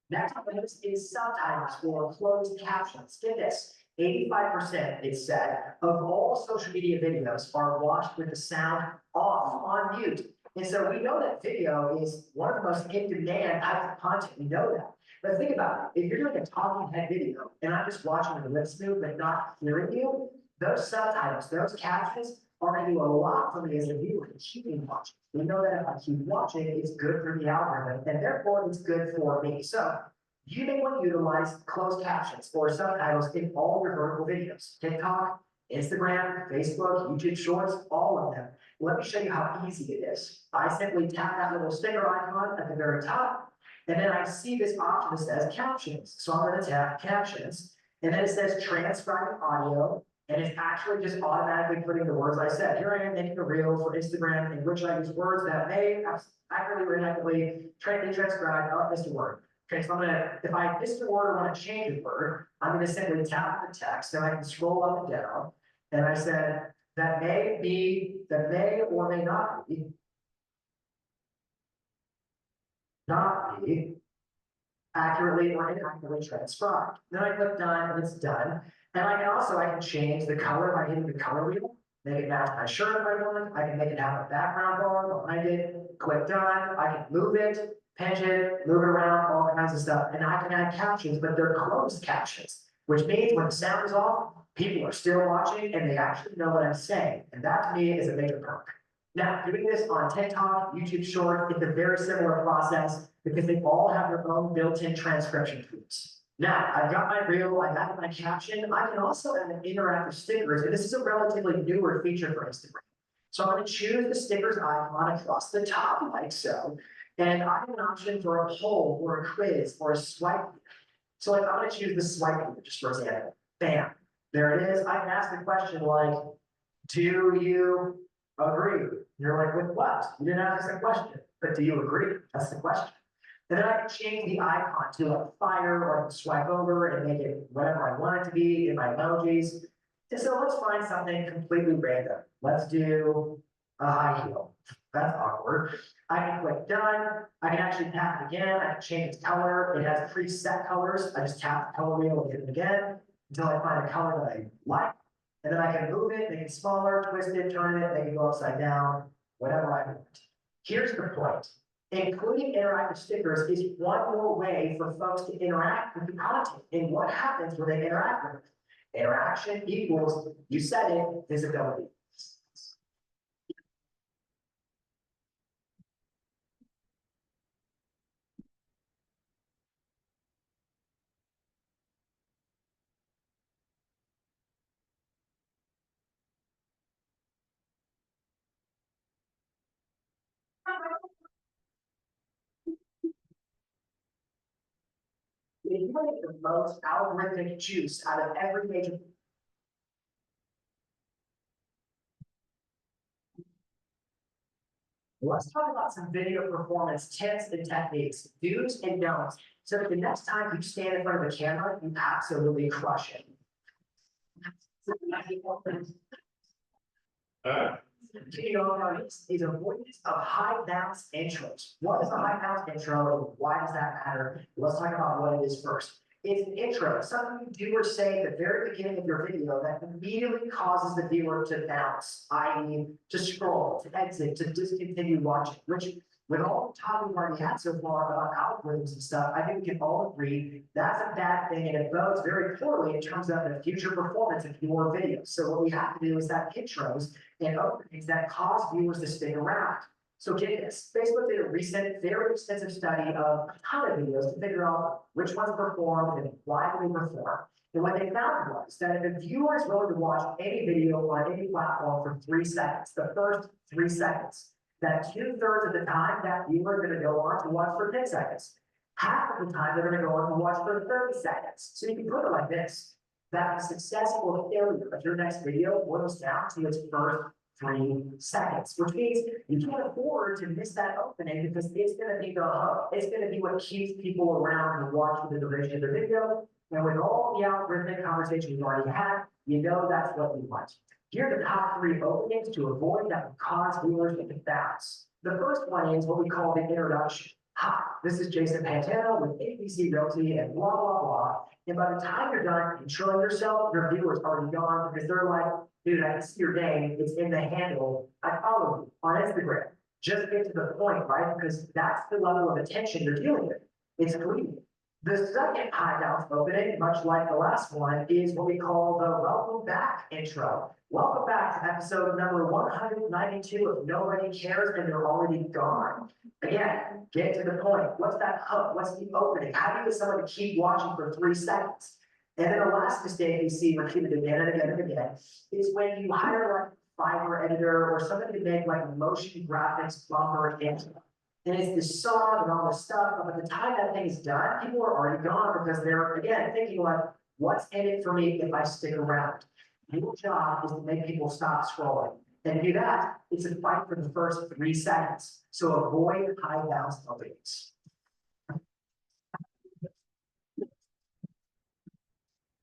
[SPEAKER 4] Next up on this is subtitles for closed captions. Get this, 85%, it said, of all social media videos are watched with the sound off on mute. And so we know that video is one of the most in-demand types of content. We know that. But think about it. If you're doing a talking head video and I'm just watching the lips move but not hearing you, those subtitles, those captions are gonna do a lot for me as a viewer to keep me watching. We know that if I keep watching, it's good for the algorithm, and therefore it's good for me. So you may want to utilize closed captions or subtitles in all your vertical videos, TikTok, Instagram, Facebook, YouTube Shorts, all of them. Let me show you how easy it is. I simply tap that little sticker icon at the very top, and then I see this option that says captions. So I'm gonna tap captions, and then it says transcribe audio, and it's actually just automatically putting the words I said. Here I am making a reel for Instagram in which I use words that may accurately or inaccurately be transcribed. Oh, missed a word. Okay, so I'm gonna, if I missed a word or want to change a word, I'm gonna simply tap the text and I can scroll up and down. And I said, that may or may not be accurately or inaccurately transcribed. Then I click done and it's done. And I can change the color by hitting the color wheel, make it match my shirt if I want. I can make it have a background bar behind it, click done. I can move it, pinch it, move it around, all kinds of stuff. And I can add captions, but they're closed captions, which means when the sound is off, people are still watching and they actually know what I'm saying. And that to me is a major perk. Now, doing this on TikTok, YouTube Short, it's a very similar process because they all have their own built-in transcription tools. Now, I've got my reel, I've added my caption, I can also add interactive stickers, and this is a relatively newer feature for Instagram. So I'm going to choose the stickers icon across the top like so, and I have an option for a poll or a quiz or a swipe. So like I'm going to choose the swipe just for example. Bam, there it is. I can ask the question like, do you agree? You're like, with what? You didn't ask the question, but do you agree? That's the question. And then I can change the icon to like fire, or I can swipe over and make it whatever I want it to be in my emojis. And so let's find something completely random. Let's do a high heel. That's awkward. I can click done. I can actually tap it again. I can change its color. It has preset colors. I just tap the color wheel and hit it again until I find a color that I like. And then I can move it, make it smaller, twist it, turn it, make it go upside down, whatever I want. Here's the point. Including interactive stickers is one more way for folks to interact with the content. And what happens when they interact with it? Interaction equals, you said it, visibility. If you want to get the most algorithmic juice out of every major. Let's talk about some video performance tips and techniques, do's and don'ts, so that the next time you stand in front of a camera, you absolutely crush it. Is avoidance of high bounce intros. What is a high bounce intro? Why does that matter? Let's talk about what it is first. It's an intro, something you do or say at the very beginning of your video that immediately causes the viewer to bounce, i.e. to scroll, to exit, to discontinue watching, which with all the talk we've already had so far about algorithms and stuff, I think we can all agree that's a bad thing and it bodes very poorly in terms of the future performance of your videos. So what we have to do is have intros and openings that cause viewers to stick around. So get this, Facebook did a recent, very extensive study of a ton of videos to figure out which ones performed and why they perform. And what they found was that if a viewer is willing to watch any video on any platform for 3 seconds, the first 3 seconds, that 2/3 of the time that viewer is going to go on to watch for 10 seconds. Half of the time they're going to go on to watch for 30 seconds. So you can put it like this, that the success or failure of your next video boils down to its first 3 seconds, which means you can't afford to miss that opening because it's going to be the hub. It's going to be what keeps people around to watch for the duration of the video. And with all the algorithmic conversations you've already had, you know that's what you want. Here are the top 3 openings to avoid that would cause viewers to bounce. The first one is what we call the introduction. Hi, this is Jason Pantanta with ABC Realty and blah, blah, blah. And by the time you're done introing yourself, your viewer's already gone because they're like, dude, I can see your name. It's in the handle. I follow you on Instagram. Just get to the point, right? Because that's the level of attention you're dealing with. It's fleeting. The second hideout opening, much like the last one, is what we call the welcome back intro. Welcome back to episode number 192 of Nobody Cares and They're Already Gone. Again, get to the point. What's that hook? What's the opening? How do you get someone to keep watching for 3 seconds? And then the last mistake you see repeated again and again and again is when you hire like a Fiverr editor or somebody to make like a motion graphics bumper intro. And it's the song and all this stuff, but by the time that thing is done, people are already gone because they're, again, thinking like, what's in it for me if I stick around? Your job is to make people stop scrolling. And to do that, it's a fight for the first 3 seconds. So avoid high bounce openings.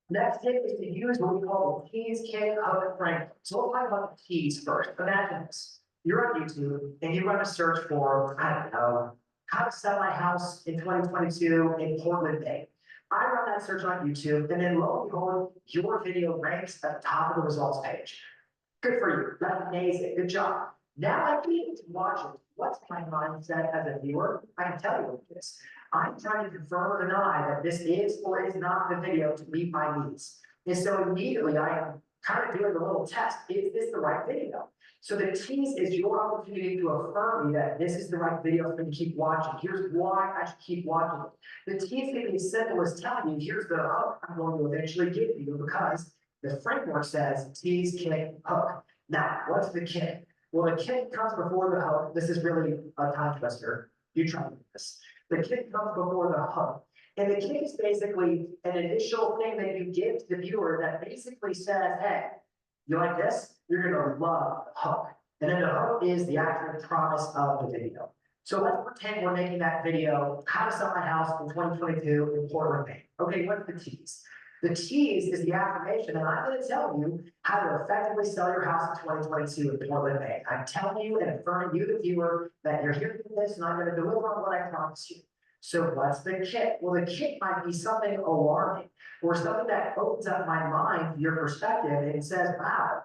[SPEAKER 4] Next tip is to use what we call the tease kit hook framework. So we'll talk about the tease first. Imagine this. You're on YouTube and you run a search for, I don't know, how to sell my house in 2022 in Portland, Maine. I run that search on YouTube and then lo and behold, your video ranks at the top of the results page. Good for you. That's amazing. Good job. Now I need to watch it. What's my mindset as a viewer? I can tell you what it is. I'm trying to confirm or deny that this is or is not the video to meet my needs. And so immediately I am kind of doing a little test. Is this the right video? So the tease is your opportunity to affirm me that this is the right video for me to keep watching. Here's why I should keep watching it. The tease can be as simple as telling you, here's the hook I'm going to eventually give you because the framework says tease, kick, hook. Now, what's the kick? Well, the kick comes before the hook. This is really a tongue twister. You try this. The kick comes before the hook. And the kick is basically an initial thing that you give to the viewer that basically says, hey, you like this? You're gonna love the hook. And then the hook is the actual promise of the video. So let's pretend we're making that video, how to sell my house in 2022 in Portland, Maine. Okay, what's the tease? The tease is the affirmation, and I'm gonna tell you how to effectively sell your house in 2022 in Portland, Maine. I'm telling you and affirming you, the viewer, that you're hearing this and I'm gonna deliver on what I promise you. So what's the kick? Well, the kick might be something alarming or something that opens up my mind to your perspective and says, wow,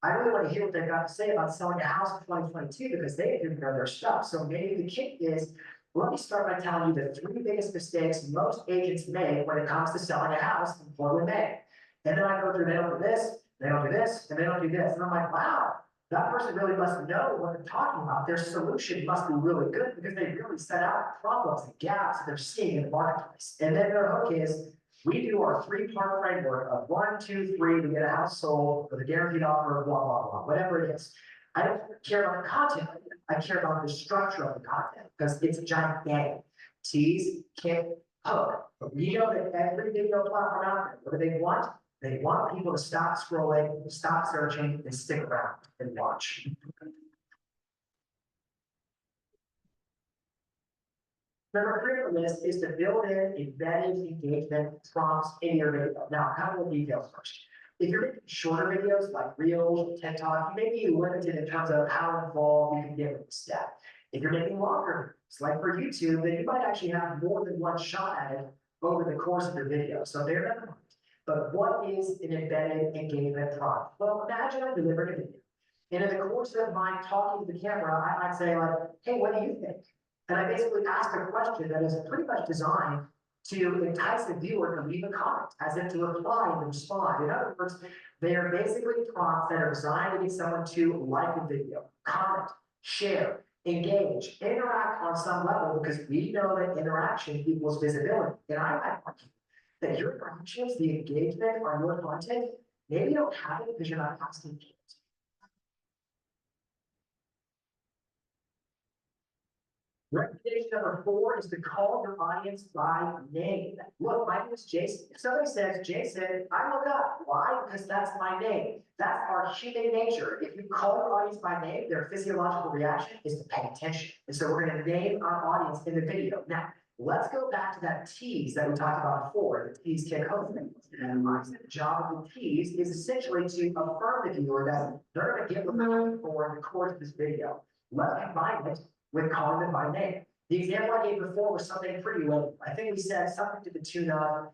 [SPEAKER 4] I really want to hear what they've got to say about selling a house in 2022 because they didn't know their stuff. So maybe the kick is, let me start by telling you the 3 biggest mistakes most agents make when it comes to selling a house in Portland, Maine. And then I go through, they don't do this, they don't do this, and they don't do this. And I'm like, wow, that person really must know what they're talking about. Their solution must be really good because they really set out problems and gaps that they're seeing in the marketplace. And then their hook is, we do our 3-part framework of 1, 2, 3 to get a house sold for the guaranteed offer of blah, blah, blah, whatever it is. I don't care about the content. I care about the structure of the content because it's a giant game. Tease, kick, hook. But we know that every video platform out there, what do they want? They want people to stop scrolling, stop searching, and stick around and watch. Number 3 on the list is to build in embedded engagement prompts in your video. Now, a couple of details first. If you're making shorter videos like Reels, TikTok, you may be limited in terms of how involved you can get with the step. If you're making longer videos, like for YouTube, then you might actually have more than one shot at it over the course of your video. So bear that in mind. But what is an embedded engagement prompt? Well, imagine I'm delivering a video. And in the course of my talking to the camera, I might say like, hey, what do you think? And I basically ask a question that is pretty much designed to entice the viewer to leave a comment, as if to reply and respond. In other words, they are basically prompts that are designed to get someone to like a video, comment, share, engage, interact on some level, because we know that interaction equals visibility. And I might argue that your interactions, the engagement on your content, maybe you don't have it because you're not asking people. Recommendation number 4 is to call your audience by name. Look, my name is Jason. If somebody says Jason, I look up. Why? Because that's my name. That's our human nature. If you call your audience by name, their physiological reaction is to pay attention. And so we're going to name our audience in the video. Now, let's go back to that tease that we talked about before, the tease kick hook thing. And the job of the tease is essentially to affirm the viewer that they're going to get what they're looking for in the course of this video. Let's combine it with calling them by name. The example I gave before was something pretty low. I think we said something to the tune of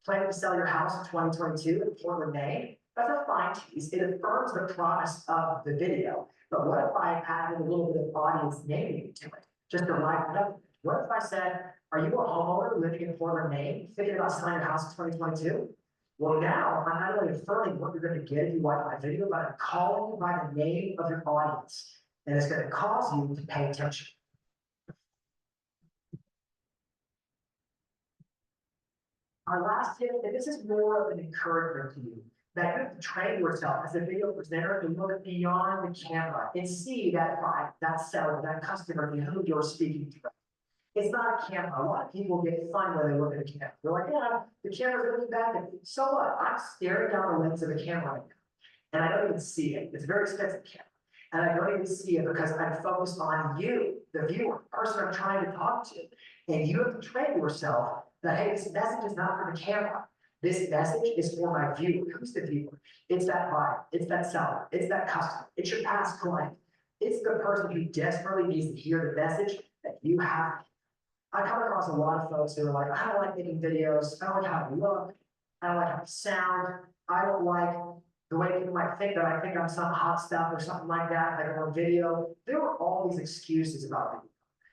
[SPEAKER 4] planning to sell your house in 2022 in Portland, Maine. That's a fine tease. It affirms the promise of the video. But what if I added a little bit of audience naming to it, just to liven it up? What if I said, Are you a homeowner living in Portland, Maine, thinking about selling your house in 2022? Well, now I'm not only affirming what you're going to get if you watch my video, but I'm calling you by the name of your audience. And it's going to cause you to pay attention. Our last tip, and this is more of an encouragement to you, that you have to train yourself as a video presenter to look beyond the camera and see that vibe, that seller, that customer who you're speaking to. It's not a camera. A lot of people get fun when they look at a camera. They're like, yeah, the camera's really bad. So what? I'm staring down the lens of the camera right now, and I don't even see it. It's a very expensive camera. And I don't even see it because I'm focused on you, the viewer, the person I'm trying to talk to. And you have to train yourself that, hey, this message is not for the camera. This message is for my viewer. Who's the viewer? It's that buyer. It's that seller. It's that customer. It's your past client. It's the person who desperately needs to hear the message that you have. I come across a lot of folks who are like, I don't like making videos. I don't like how I look. I don't like how I sound. I don't like the way people might think that I think I'm some hot stuff or something like that, like on video. There were all these excuses about video.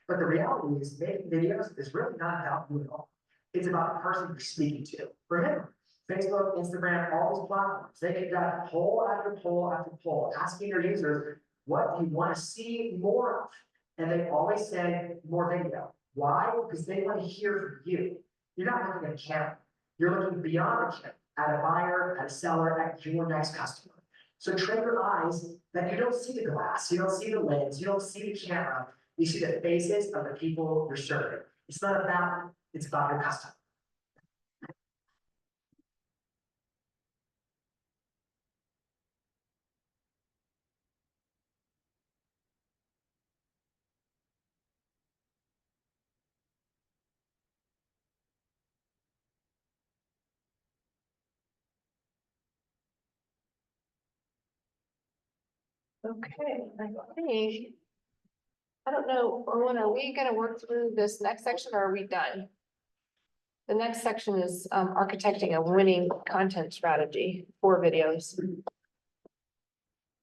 [SPEAKER 4] But the reality is making videos is really not about you at all. It's about the person you're speaking to. Remember, Facebook, Instagram, all these platforms, they can got poll after poll after poll, asking their users, what do you want to see more of? And they always say more video. Why? Because they want to hear from you. You're not looking at a camera. You're looking beyond the camera, at a buyer, at a seller, at your next customer. So train your eyes that you don't see the glass, you don't see the lens, you don't see the camera. You see the faces of the people you're serving. It's not about, it's about your customer.
[SPEAKER 1] Okay, I don't know, Erwin, are we gonna work through this next section or are we done? The next section is architecting a winning content strategy for videos.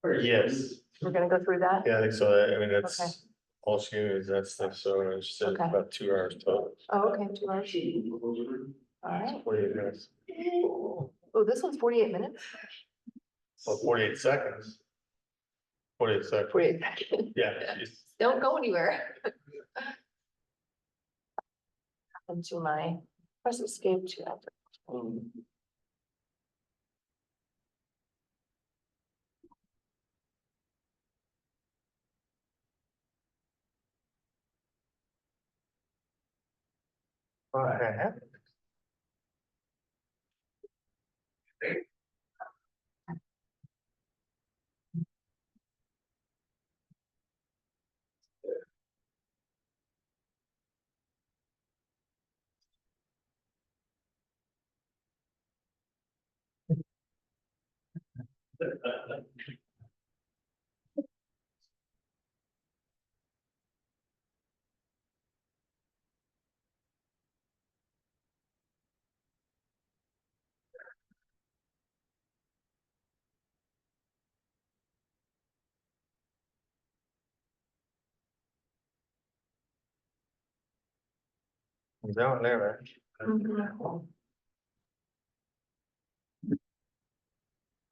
[SPEAKER 6] Yes,
[SPEAKER 1] We're gonna go through that?
[SPEAKER 6] yeah, I think so. I mean,
[SPEAKER 1] Okay.
[SPEAKER 6] that's all she is that stuff. So it's
[SPEAKER 1] Okay.
[SPEAKER 6] about 2 hours total.
[SPEAKER 1] Oh, okay, 2 hours. All right.
[SPEAKER 6] 48 minutes.
[SPEAKER 1] Oh, this one's 48 minutes?
[SPEAKER 6] Well, 48 seconds. 48 seconds.
[SPEAKER 1] 48 seconds.
[SPEAKER 6] Yeah. Jeez.
[SPEAKER 1] Don't go anywhere. Into my press escape to enter.
[SPEAKER 6] Okay. Down there, right?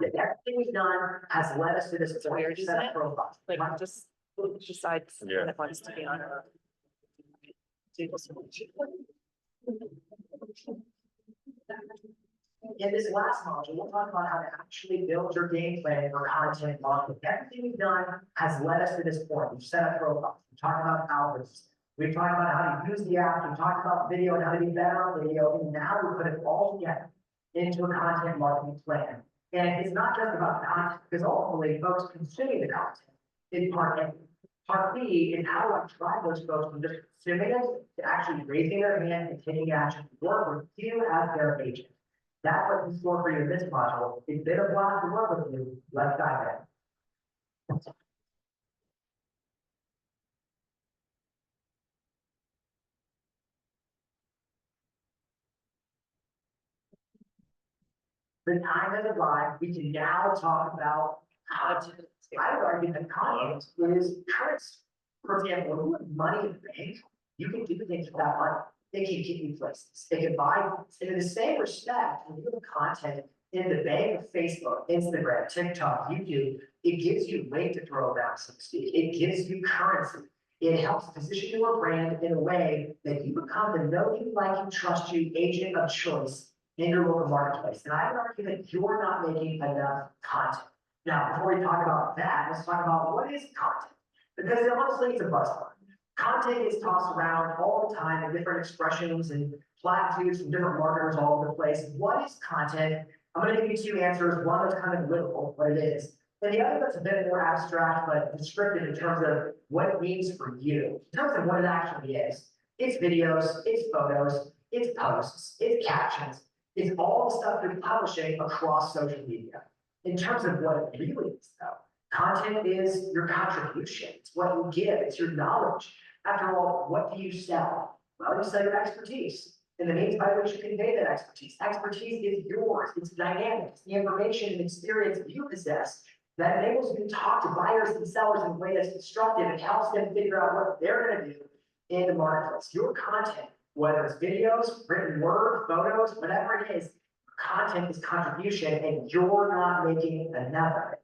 [SPEAKER 4] Everything we've done has led us to this
[SPEAKER 1] Weird, isn't it?
[SPEAKER 4] profile.
[SPEAKER 1] Like, just decides
[SPEAKER 6] Yeah.
[SPEAKER 1] when it wants to be on.
[SPEAKER 4] In this last module, we'll talk about how to actually build your game plan for content marketing. Everything we've done has led us to this point. We've set up profiles. We talked about algorithms. We talked about how to use the app. We talked about video and how to be better on video. And now we put it all together into a content marketing plan. And it's not just about the content, because ultimately folks consuming the content is part A. Part B is how do I drive those folks from just consuming it to actually raising their hand and taking action to work with you as their agent. That's what's in store for you in this module. It's been a blast to work with you. Let's dive in. The time has arrived. We can now talk about content. I would argue that content is currency. For example, when you have money in the bank, you can do things with that money. it can get you places, it can buy, and in the same respect, when you have content in the bank of Facebook, Instagram, TikTok, YouTube, it gives you weight to throw around, so to speak, it gives you currency. It helps position your brand in a way that you become the know you, like you, trust you agent of choice in your local marketplace. And I would argue that you're not making enough content. Now, before we talk about that, let's talk about what is content. Because honestly, it's a buzzword. Content is tossed around all the time in different expressions and platitudes from different marketers all over the place. What is content? I'm going to give you two answers. One that's kind of literal, what it is. And the other that's a bit more abstract, but descriptive in terms of what it means for you, in terms of what it actually is. It's videos, it's photos, it's posts, it's captions, it's all the stuff you're publishing across social media. In terms of what it really is, though, content is your contribution. It's what you give, it's your knowledge. After all, what do you sell? Well, you sell your expertise and the means by which you convey that expertise. Expertise is yours, it's dynamic, it's the information and experience you possess that enables you to talk to buyers and sellers in a way that's constructive and helps them figure out what they're going to do in the marketplace. Your content, whether it's videos, written word, photos, whatever it is, content is contribution and you're not making enough of it.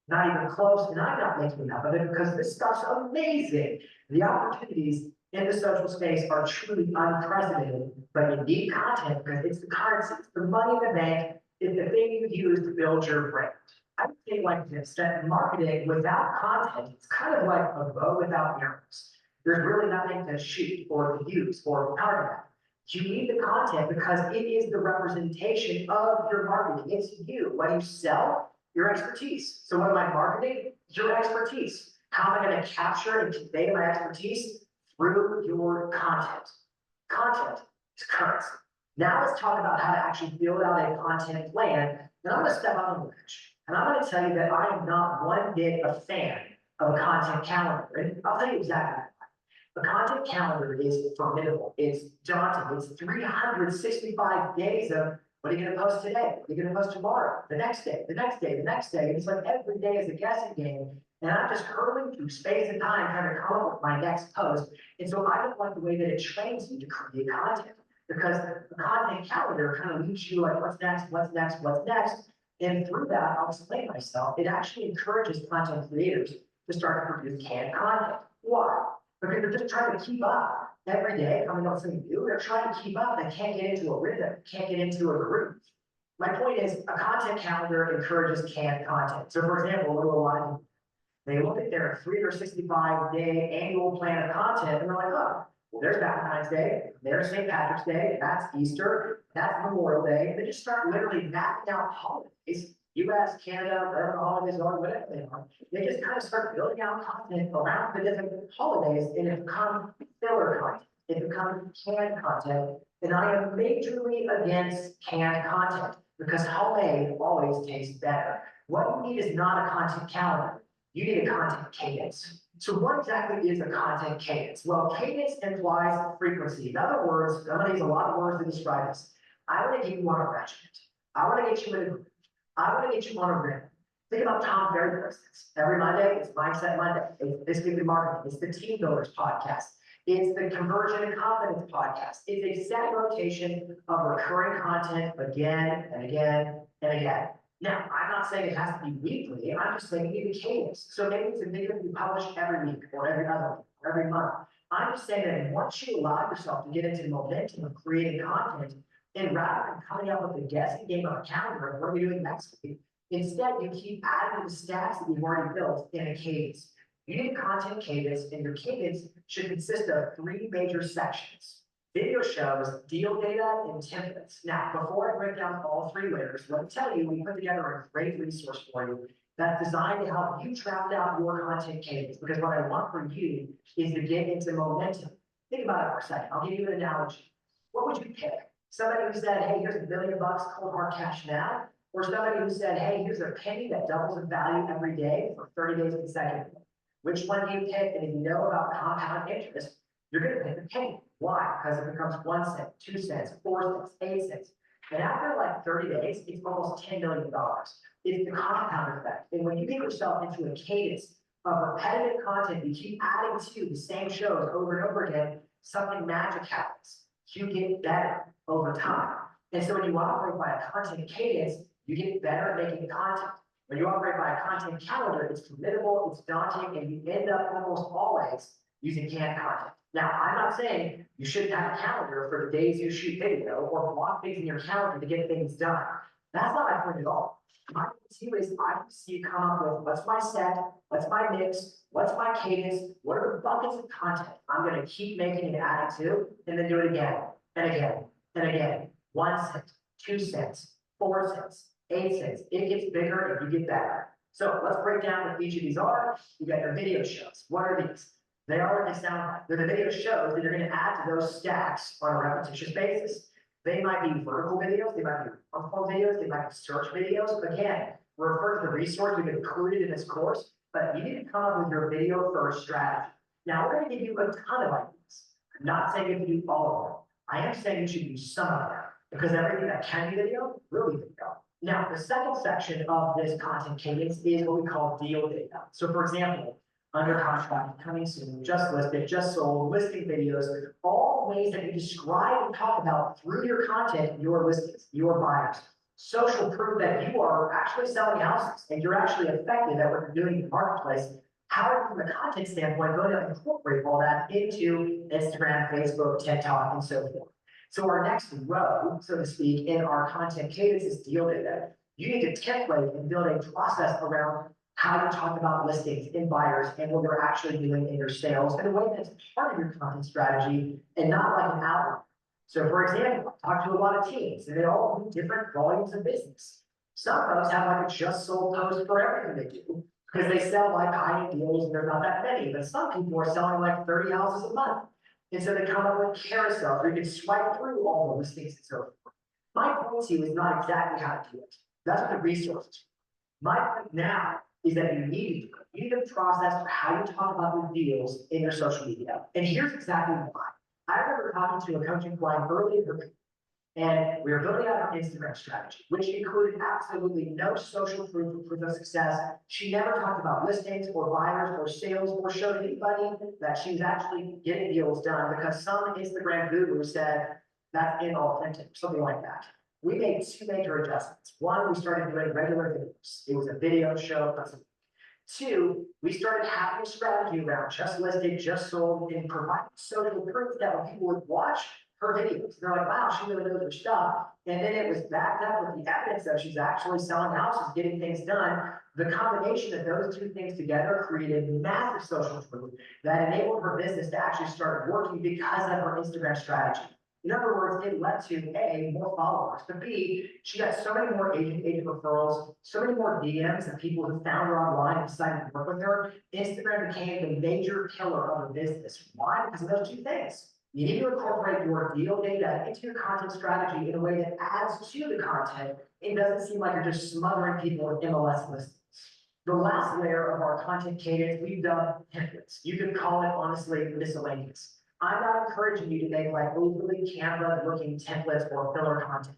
[SPEAKER 4] Not even close, and I'm not making enough of it because this stuff's amazing. The opportunities in the social space are truly unprecedented, but you need content because it's the currency, it's the money in the bank, it's the thing you use to build your brand. I would say like this, that marketing without content, it's kind of like a bow without arrows. There's really nothing to shoot or to use or to target. You need the content because it is the representation of your marketing. It's you. What you sell, your expertise. So what am I marketing? Your expertise. How am I going to capture and convey my expertise? Through your content. Content is currency. Now let's talk about how to actually build out a content plan. And I'm going to step out on the ledge. And I'm going to tell you that I am not one bit a fan of a content calendar. And I'll tell you exactly why. The content calendar is formidable. It's daunting. It's 365 days of what are you going to post today? What are you going to post tomorrow? The next day, the next day, the next day. And it's like every day is a guessing game. And I'm just hurtling through space and time trying to come up with my next post. And so I don't like the way that it trains you to create content because the content calendar kind of leaves you like, what's next, what's next, what's next. And through that, I'll explain myself. It actually encourages content creators to start to produce canned content. Why? Because they're just trying to keep up every day, coming up with something new. They're trying to keep up. They can't get into a rhythm, can't get into a groove. My point is, a content calendar encourages canned content. So, for example, what do a lot of people, they look at their 365-day annual plan of content and they're like, oh, well, there's Valentine's Day, there's St. Patrick's Day, that's Easter, that's Memorial Day. They just start literally mapping out holidays, US, Canada, wherever the holidays are, whatever they are. They just kind of start building out content around the different holidays and it becomes filler content. It becomes canned content. And I am majorly against canned content because homemade always tastes better. What you need is not a content calendar. You need a content cadence. So what exactly is a content cadence? Well, cadence implies frequency. In other words, I'm going to use a lot of words to describe this. I want to get you on a regiment. I want to get you in a group. I want to get you on a rhythm. Think about Tom Ferry, for instance. Every Monday, it's Mindset Monday. It's Weekly Marketing. It's the Team Builders podcast. It's the Conversion and Confidence podcast. It's a set rotation of recurring content again and again and again. Now, I'm not saying it has to be weekly. I'm just saying you need a cadence. So maybe it's a video you publish every week or every other week or every month. I'm just saying that once you allow yourself to get into momentum of creating content, and rather than coming up with a guessing game on a calendar of what are we doing next week, instead you keep adding to the stats that you've already built in a cadence. You need a content cadence, and your cadence should consist of 3 major sections. Video shows, deal data, and templates. Now, before I break down all 3 layers, let me tell you, we put together a great resource for you that's designed to help you draft out your content cadence. Because what I want from you is to get into momentum. Think about it for a second. I'll give you an analogy. What would you pick? Somebody who said, hey, here's $1 billion cold hard cash now, or somebody who said, hey, here's a penny that doubles in value every day for 30 days consecutively. Which one do you pick? And if you know about compound interest, you're going to pick the penny. Why? Because it becomes 1 cent, 2 cents, 4 cents, 8 cents. And after like 30 days, it's almost $10 million. It's the compound effect. And when you get yourself into a cadence of repetitive content, you keep adding to the same shows over and over again, something magic happens. you get better over time. And so when you operate by a content cadence, you get better at making content. When you operate by a content calendar, it's formidable, it's daunting, and you end up almost always using canned content. Now, I'm not saying you shouldn't have a calendar for the days you shoot video or block things in your calendar to get things done. That's not my point at all. My point to you is I want to see you come up with what's my set, what's my mix, what's my cadence, what are the buckets of content I'm going to keep making and adding to, and then do it again and again and again. 1 cent, 2 cents, 4 cents, 8 cents. It gets bigger if you get better. So let's break down what each of these are. You got your video shows. What are these? They are what they sound like. They're the video shows that you're going to add to those stacks on a repetitious basis. They might be vertical videos, they might be horizontal videos, they might be search videos. Again, refer to the resource we've included in this course, but you need to come up with your video first strategy. Now, we're going to give you a ton of ideas. I'm not saying you can do all of them. I am saying you should do some of them because everything that can be video will be video. Now, the second section of this content cadence is what we call deal data. So for example, under contract, coming soon, just listed, just sold, listing videos, all ways that you describe and talk about through your content, your listings, your buyers. Social proof that you are actually selling houses and you're actually effective at what you're doing in the marketplace. How are you, from a content standpoint, going to incorporate all that into Instagram, Facebook, TikTok, and so forth? So our next row, so to speak, in our content cadence is deal data. You need to template and build a process around how you talk about listings in buyers and what you're actually doing in your sales in a way that's part of your content strategy and not like an outline. So for example, I talk to a lot of teams and they all do different volumes of business. Some folks have like a just sold post for everything they do because they sell like high-end deals and there's not that many, but some people are selling like 30 houses a month. And so they come up with carousels where you can swipe through all the listings and so forth. My point to you is not exactly how to do it. That's what the resources. My point now is that you need a process for how you talk about your deals in your social media. And here's exactly why. I remember talking to a coaching client early in her career, and we were building out our Instagram strategy, which included absolutely no social proof of success. She never talked about listings or buyers or sales or showed anybody that she was actually getting deals done because some Instagram guru said that's inauthentic, something like that. We made 2 major adjustments. One, we started doing regular videos. It was a video show. 2, we started having a strategy around just listed, just sold, and providing social proof that when people would watch her videos, they're like, wow, she really knows her stuff. And then it was backed up with the evidence that she's actually selling houses, getting things done. The combination of those 2 things together created massive social proof that enabled her business to actually start working because of her Instagram strategy. In other words, it led to A, more followers, but B, she got so many more agent referrals, so many more DMs and people who found her online and decided to work with her. Instagram became the major pillar of her business. Why? Because of those 2 things. You need to incorporate your deal data into your content strategy in a way that adds to the content. It doesn't seem like you're just smothering people with MLS listings. The last layer of our content cadence, we've done templates. You could call it, honestly, miscellaneous. I'm not encouraging you to make like overly Canva looking templates or filler content.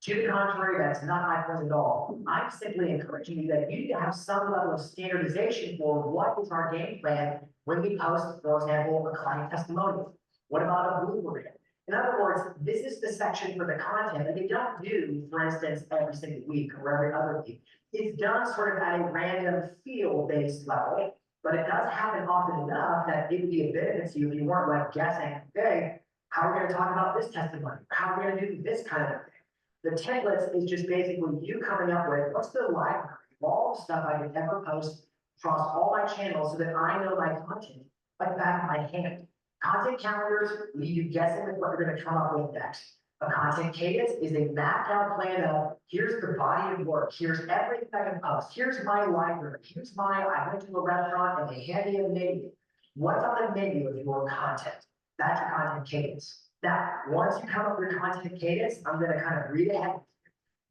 [SPEAKER 4] To the contrary, that's not my point at all. I'm simply encouraging you that you need to have some level of standardization for what is our game plan when we post, for example, a client testimonial. What about a blooper? In other words, this is the section for the content that they don't do, for instance, every single week or every other week. It's done sort of at a random field-based level. But it does happen often enough that it would be a benefit to you if you weren't like guessing, hey, how are we going to talk about this testimony? How are we going to do this kind of thing? The templates is just basically you coming up with what's the library of all the stuff I could ever post across all my channels so that I know my content like the back of my hand. Content calendars leave you guessing with what you're going to come up with next. A content cadence is a mapped out plan of here's the body of work, here's everything I can post, here's my library, here's I went to a restaurant and they handed me a menu. What's on the menu of your content? That's your content cadence. Now, once you come up with your content cadence, I'm going to kind of read ahead.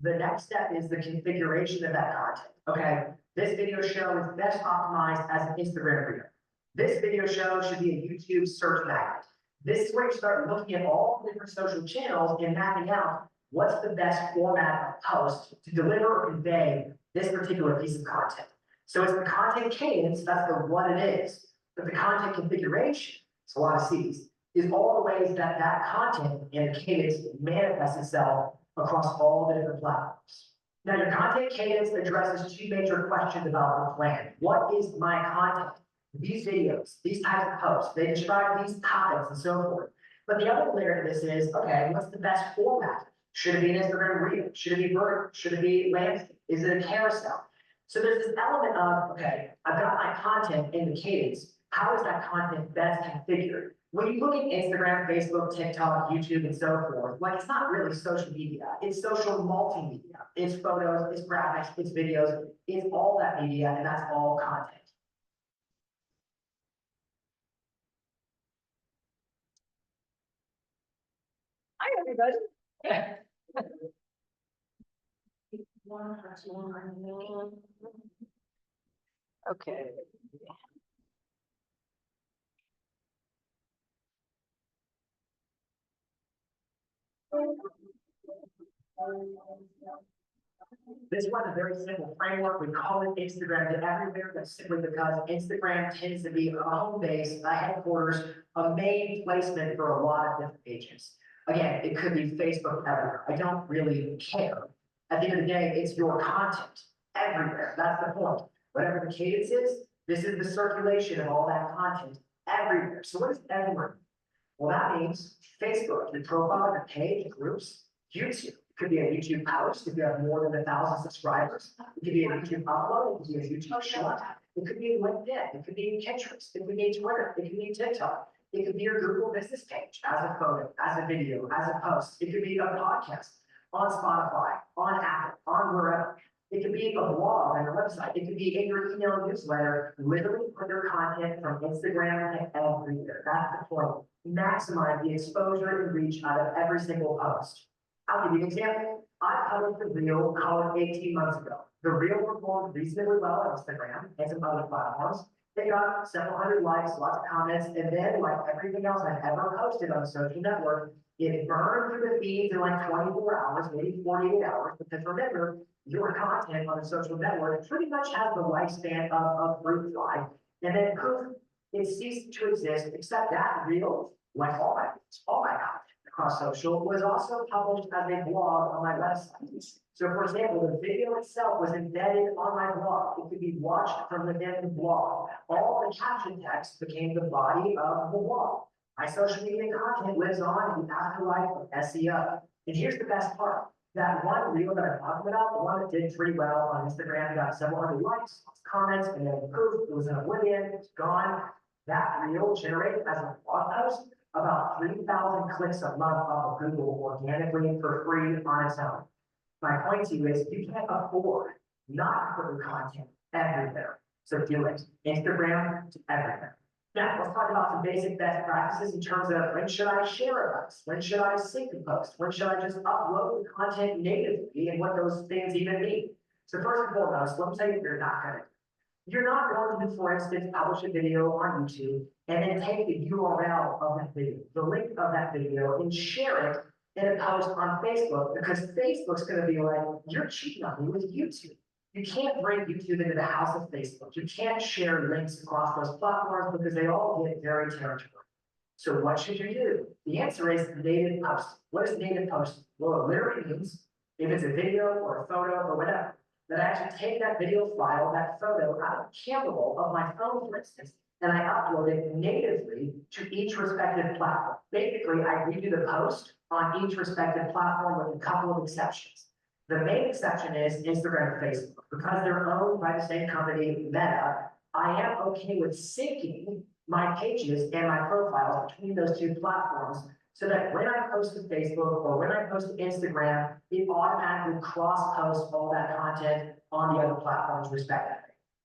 [SPEAKER 4] The next step is the configuration of that content. Okay, this video show is best optimized as an Instagram video. This video show should be a YouTube search magnet. This is where you start looking at all the different social channels and mapping out what's the best format of post to deliver or convey this particular piece of content. So it's the content cadence, that's the what it is. But the content configuration, it's a lot of C's, is all the ways that that content and cadence manifests itself across all the different platforms. Now, your content cadence addresses two major questions about the plan. What is my content? These videos, these types of posts, they describe these topics and so forth. But the other layer to this is, okay, what's the best format? Should it be an Instagram reel? Should it be vertical? Should it be landscape? Is it a carousel? So there's this element of, okay, I've got my content in the cadence. How is that content best configured? When you look at Instagram, Facebook, TikTok, YouTube, and so forth, like it's not really social media. It's social multimedia. It's photos, it's graphics, it's videos, it's all that media, and that's all content.
[SPEAKER 1] Hi, everybody. Okay.
[SPEAKER 4] This one is a very simple framework. We call it Instagram to everywhere. That's simply because Instagram tends to be a home base, a headquarters, a main placement for a lot of different pages. Again, it could be Facebook everywhere. I don't really care. At the end of the day, it's your content everywhere. That's the point. Whatever the cadence is, this is the circulation of all that content everywhere. So what is everywhere? Well, that means Facebook, your profile, your page, groups, YouTube. It could be a YouTube post if you have more than 1,000 subscribers. It could be a YouTube upload. It could be a YouTube short. It could be LinkedIn. It could be Pinterest. It could be Twitter. It could be TikTok. It could be your Google business page as a photo, as a video, as a post. It could be a podcast on Spotify, on Apple, on wherever. It could be a blog on your website. It could be in your email newsletter. Literally put your content from Instagram to everywhere. That's the point. Maximize the exposure and reach out of every single post. I'll give you an example. I published a reel called 18 months ago. The reel performed reasonably well on Instagram and some other platforms. They got several hundred likes, lots of comments, and then like everything else I've ever posted on a social network, it burned through the feeds in like 24 hours, maybe 48 hours, because remember, your content on a social network pretty much has the lifespan of fruit fly, and then poof, it ceased to exist, except that reel, like all my content across social, was also published as a blog on my website. So for example, the video itself was embedded on my blog. It could be watched from within the blog. All the caption text became the body of the blog. My social media content lives on in the afterlife of SEO. And here's the best part. That one reel that I'm talking about, the one that did pretty well on Instagram, got several hundred likes, comments, and then poof, it was in oblivion, it's gone. That reel generated as a blog post about 3,000 clicks a month off of Google organically for free on its own. My point to you is you can't afford not to put your content everywhere. So do it. Instagram to everywhere. Now, let's talk about some basic best practices in terms of when should I share a post? When should I sync a post? When should I just upload the content natively and what those things even mean? So first and foremost, let me tell you you're not going to. You're not going to, for instance, publish a video on YouTube and then take the URL of that video, the link of that video, and share it in a post on Facebook, because Facebook's going to be like, you're cheating on me with YouTube. You can't bring YouTube into the house of Facebook. You can't share links across those platforms because they all get very territorial. So what should you do? The answer is native post. What is native post? Well, it literally means if it's a video or a photo or whatever, that I actually take that video file, that photo out of the camera roll of my phone, for instance, and I upload it natively to each respective platform. Basically, I redo the post on each respective platform with a couple of exceptions. The main exception is Instagram and Facebook. Because they're owned by the same company, Meta, I am okay with syncing my pages and my profiles between those two platforms so that when I post to Facebook or when I post to Instagram, it automatically cross-posts all that content on the other platforms respectively.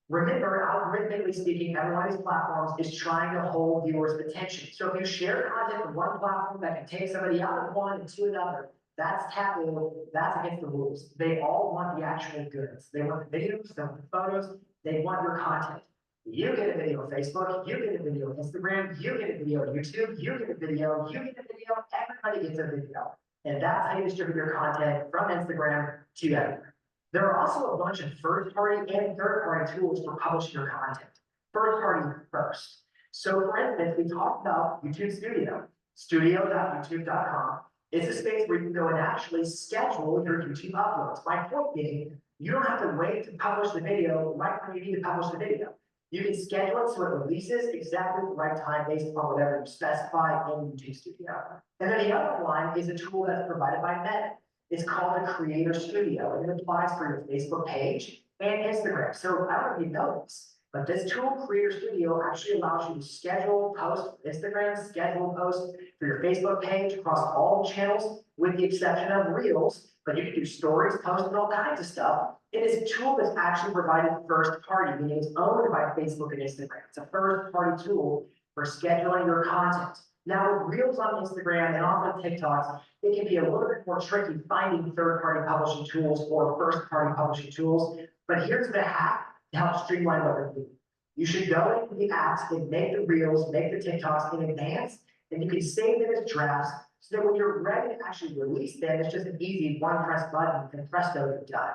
[SPEAKER 4] Remember, algorithmically speaking, every one of these platforms is trying to hold viewers' attention. So if you share content from one platform that can take somebody out of one and to another, that's taboo, that's against the rules. They all want the actual goods. They want the videos, they want the photos, they want your content. You get a video on Facebook, you get a video on Instagram, you get a video on YouTube, you get a video, you get a video, everybody gets a video. And that's how you distribute your content from Instagram to everywhere. There are also a bunch of first-party and third-party tools for publishing your content. First-party first. So for instance, we talked about YouTube Studio. studio.youtube.com. It's a space where you can go and actually schedule your YouTube uploads. My point being, you don't have to wait to publish the video right when you need to publish the video. You can schedule it so it releases exactly at the right time based upon whatever you specify in YouTube Studio. And then the other one is a tool that's provided by Meta. It's called the Creator Studio, and it applies for your Facebook page and Instagram. So I don't know if you know this, but this tool, Creator Studio, actually allows you to schedule posts for Instagram, schedule posts for your Facebook page across all channels, with the exception of Reels, but you can do stories, posts, and all kinds of stuff. It is a tool that's actually provided first party, meaning it's owned by Facebook and Instagram. It's a first party tool for scheduling your content. Now, with Reels on Instagram and also TikToks, it can be a little bit more tricky finding third-party publishing tools or first-party publishing tools. But here's the hack to help streamline what we're doing. You should go into the apps and make the Reels, make the TikToks in advance, and you can save them as drafts so that when you're ready to actually release them, it's just an easy one press button and presto, you're done.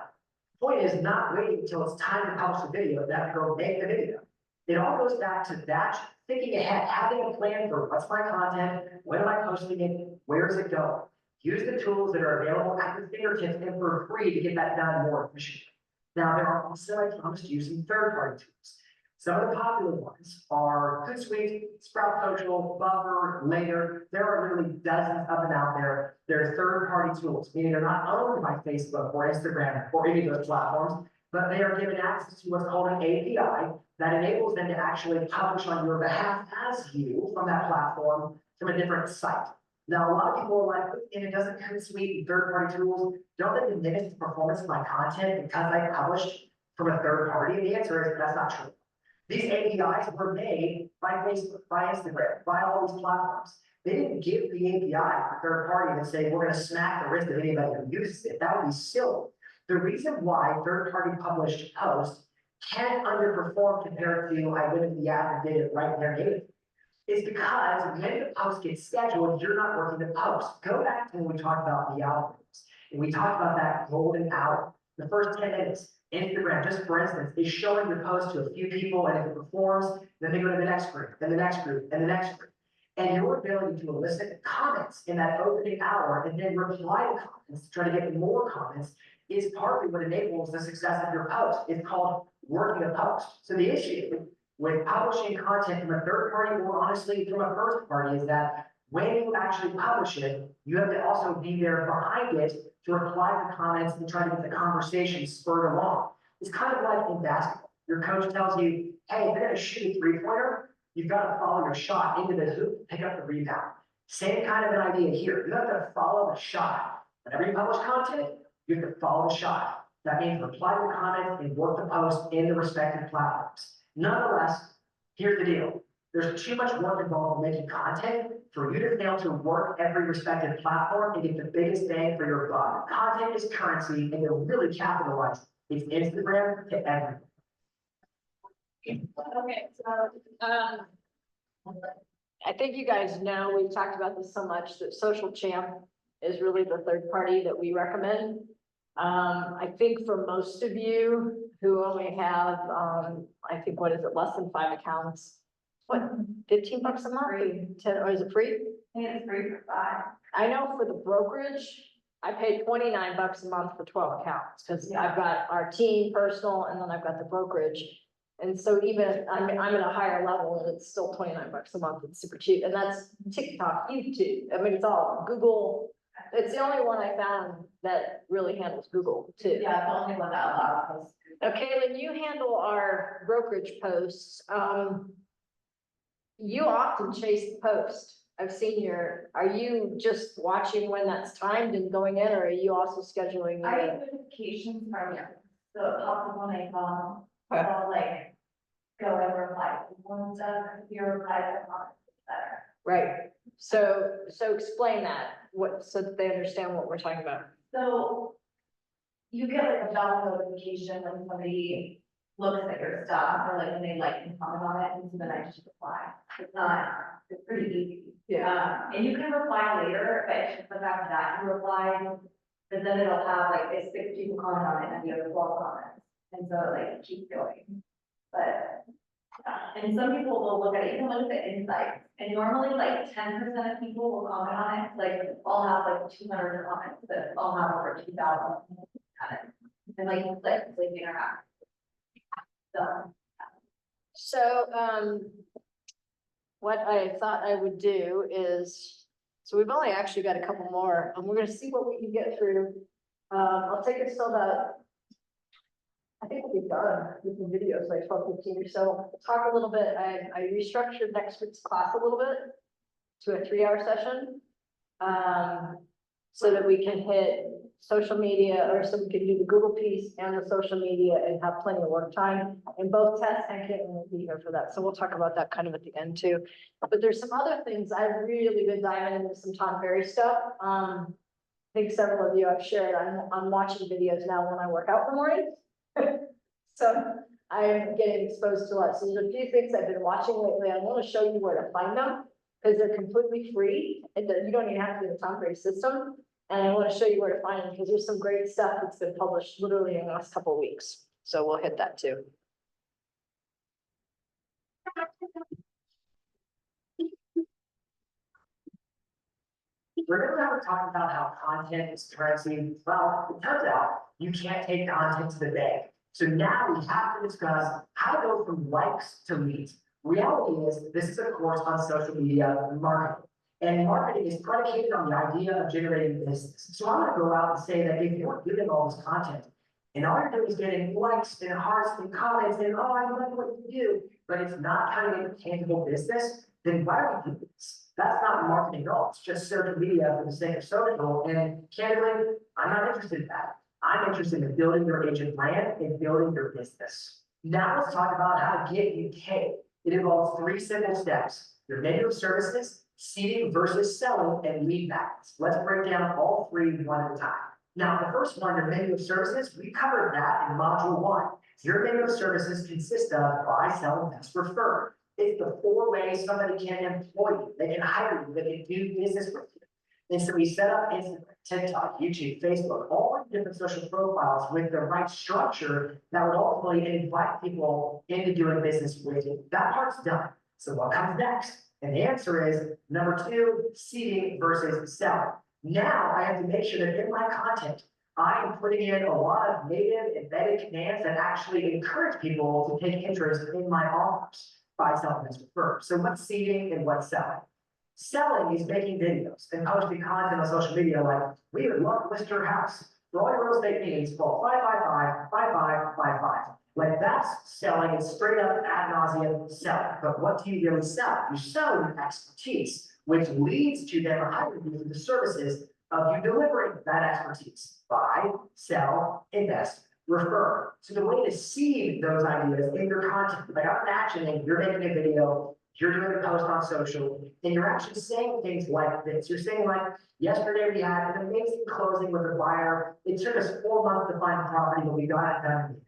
[SPEAKER 4] The point is not waiting until it's time to publish the video, then go make the video. It all goes back to that, thinking ahead, having a plan for what's my content, when am I posting it, where is it going? Use the tools that are available at your fingertips and for free to get that done more efficiently. Now, there are also, I promised you, some third-party tools. Some of the popular ones are Hootsuite, Sprout Social, Buffer, Later. There are literally dozens of them out there. They're third-party tools, meaning they're not owned by Facebook or Instagram or any of those platforms, but they are given access to what's called an API that enables them to actually publish on your behalf as you from that platform from a different site. Now, a lot of people are like, and it doesn't Hootsuite and third-party tools, don't let them diminish the performance of my content because I published from a third party? And the answer is that's not true. These APIs were made by Facebook, by Instagram, by all these platforms. They didn't give the API to third party and say, we're going to smack the wrist of anybody who uses it. That would be silly. The reason why third party published posts can underperform compared to I went into the app and did it right there native is because when the post gets scheduled, you're not working the post. Go back to when we talked about the algorithms and we talked about that golden hour, the first 10 minutes. Instagram, just for instance, is showing your post to a few people, and if it performs, then they go to the next group, then the next group, and the next group. And your ability to elicit comments in that opening hour and then reply to comments to try to get more comments is partly what enables the success of your post. It's called working a post. So the issue with publishing content from a third party or honestly from a first party is that when you actually publish it, you have to also be there behind it to reply to comments and try to get the conversation spurred along. It's kind of like in basketball. Your coach tells you, hey, if you're going to shoot a three-pointer, you've got to follow your shot into the hoop, pick up the rebound. Same kind of an idea here. You have to follow the shot. Whenever you publish content, you have to follow the shot. That means reply to the comments and work the post in the respective platforms. Nonetheless, here's the deal. There's too much work involved in making content for you to fail to work every respective platform and get the biggest bang for your buck. Content is currency, and to really capitalize, it's Instagram to everything.
[SPEAKER 1] Okay, so, I think you guys know, we've talked about this so much, that Social Champ is really the third party that we recommend. I think for most of you who only have, I think, what is it, less than 5 accounts? What, $15 a month? 10, or is it free?
[SPEAKER 7] I think it's free for 5.
[SPEAKER 1] I know for the brokerage, I pay $29 a month for 12 accounts, because I've got our team personal and then I've got the brokerage. And so even I'm at a higher level and it's still $29 a month. It's super cheap. And that's TikTok, YouTube. I mean, it's all Google. It's the only one I found that really handles Google too.
[SPEAKER 7] Yeah, the only one that allows us.
[SPEAKER 1] Okay, Kaylin, you handle our brokerage posts. You often chase the post. I've seen are you just watching when that's timed and going in, or are you also scheduling?
[SPEAKER 7] I get notifications from you, so it pops up when I call. I'll like go and reply. Once your reply is better.
[SPEAKER 1] Right. So explain that, so that they understand what we're talking about.
[SPEAKER 7] So you get like a job notification when somebody looks at your stuff, or like when they like and comment on it, and so then I just reply. It's pretty easy.
[SPEAKER 1] Yeah.
[SPEAKER 7] And you can reply later, but if you after that, you reply, but then it'll have like, if 6 people comment on it, and you have 12 comments. And so like, it keeps going. But And some people will look at it, you can look at the insights, and normally like 10% of people will comment on it, like, I'll have like 200 comments, but I'll have over 2,000. And like, click, interact.
[SPEAKER 1] So, what I thought I would do is, so we've only actually got a couple more, and we're gonna see what we can get through. I'll take us till about, I think we'll be done with the videos, like 12:15 or so. Talk a little bit, I restructured next week's class a little bit to a 3-hour session. So that we can hit social media, or so we can do the Google piece and the social media and have plenty of work time. And both Tess and Caitlin will be here for that, so we'll talk about that kind of at the end too. But there's some other things, I've really been diving into some Tom Ferry stuff. I think several of you I've shared, I'm watching videos now when I work out in the morning. So I'm getting exposed to a lot. So there's a few things I've been watching lately. I want to show you where to find them because they're completely free and you don't even have to do the Tom Ferry system. And I want to show you where to find them because there's some great stuff that's been published literally in the last couple of weeks. So we'll hit that too.
[SPEAKER 4] We're gonna talk about how content is currency. Well, it turns out you can't take content to the bank. So now we have to discuss how to go from likes to leads. Reality is, this is a course on social media marketing. And marketing is predicated on the idea of generating business. So I'm gonna go out and say that if you're doing all this content, and all you're doing is getting likes and hearts and comments and, oh, I love what you do, but it's not turning into tangible business, then why are we doing this? That's not marketing at all. It's just social media for the sake of social. And candidly, I'm not interested in that. I'm interested in building your agent brand and building your business. Now let's talk about how to get you paid. It involves 3 simple steps: your menu of services, seeding versus selling, and lead magnets. Let's break down all 3 one at a time. Now, the first one, your menu of services, we covered that in module 1. Your menu of services consists of buy, sell, invest, refer. It's the 4 ways somebody can employ you. They can hire you. They can do business with you. And so we set up Instagram, TikTok, YouTube, Facebook, all the different social profiles with the right structure that would ultimately invite people into doing business with you. That part's done. So what comes next? And the answer is number 2, seeding versus selling. Now I have to make sure that in my content, I am putting in a lot of native embedded commands that actually encourage people to take interest in my offers. Buy, sell, invest, refer. So what's seeding and what's selling? Selling is making videos and posting content on social media like, we would love to list your house. For all your real estate needs, call 555-5555. Like that's selling. It's straight up ad nauseum selling. But what do you really sell? You sell your expertise, which leads to them hiring you for the services of you delivering that expertise. Buy, sell, invest, refer. So the way to seed those ideas in your content, like I'm imagining you're making a video, you're doing a post on social, and you're actually saying things like this. You're saying like, yesterday we had an amazing closing with a buyer. It took us 4 months to find the property, but we got it done.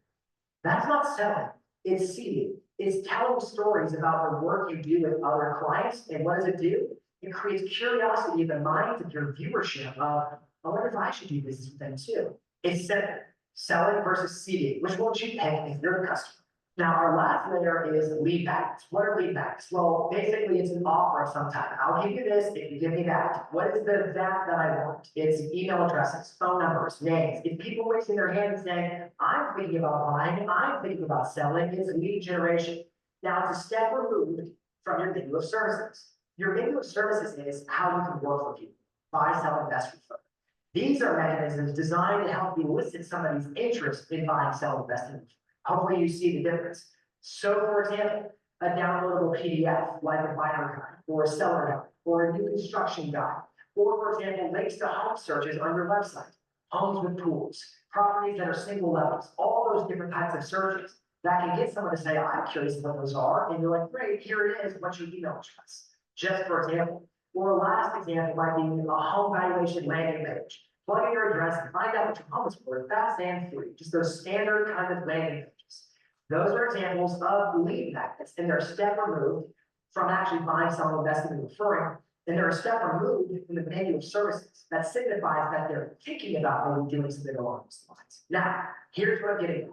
[SPEAKER 4] That's not selling, it's seeding. It's telling stories about the work you do with other clients. And what does it do? It creates curiosity in the minds of your viewership of, I wonder if I should do business with them too. It's simple. Selling versus seeding. Which one should you pick if you're the customer? Now, our last layer is lead magnets. What are lead magnets? Well, basically, it's an offer of some type. I'll give you this if you give me that. What is the that I want? It's email addresses, phone numbers, names. It's people raising their hand and saying, I'm thinking about buying, I'm thinking about selling. It's lead generation. Now, it's a step removed from your menu of services. Your menu of services is how you can work for people. Buy, sell, invest, refer. These are mechanisms designed to help elicit somebody's interest in buying, selling, investing. Hopefully you see the difference. So for example, a downloadable PDF like a buyer guide or a seller guide or a new construction guide, or for example, links to home searches on your website, homes with pools, properties that are single levels, all those different types of searches that can get someone to say, I'm curious what those are. And you're like, great, here it is. What's your email address? Just for example. Or a last example might be a home valuation landing page. Plug in your address and find out what your home is worth, fast and free. Just those standard kind of landing pages. Those are examples of lead magnets, and they're a step removed from actually buying, selling, investing, and referring. And they're a step removed from the menu of services. That signifies that they're thinking about maybe doing something along those lines. Now, here's what I'm getting at.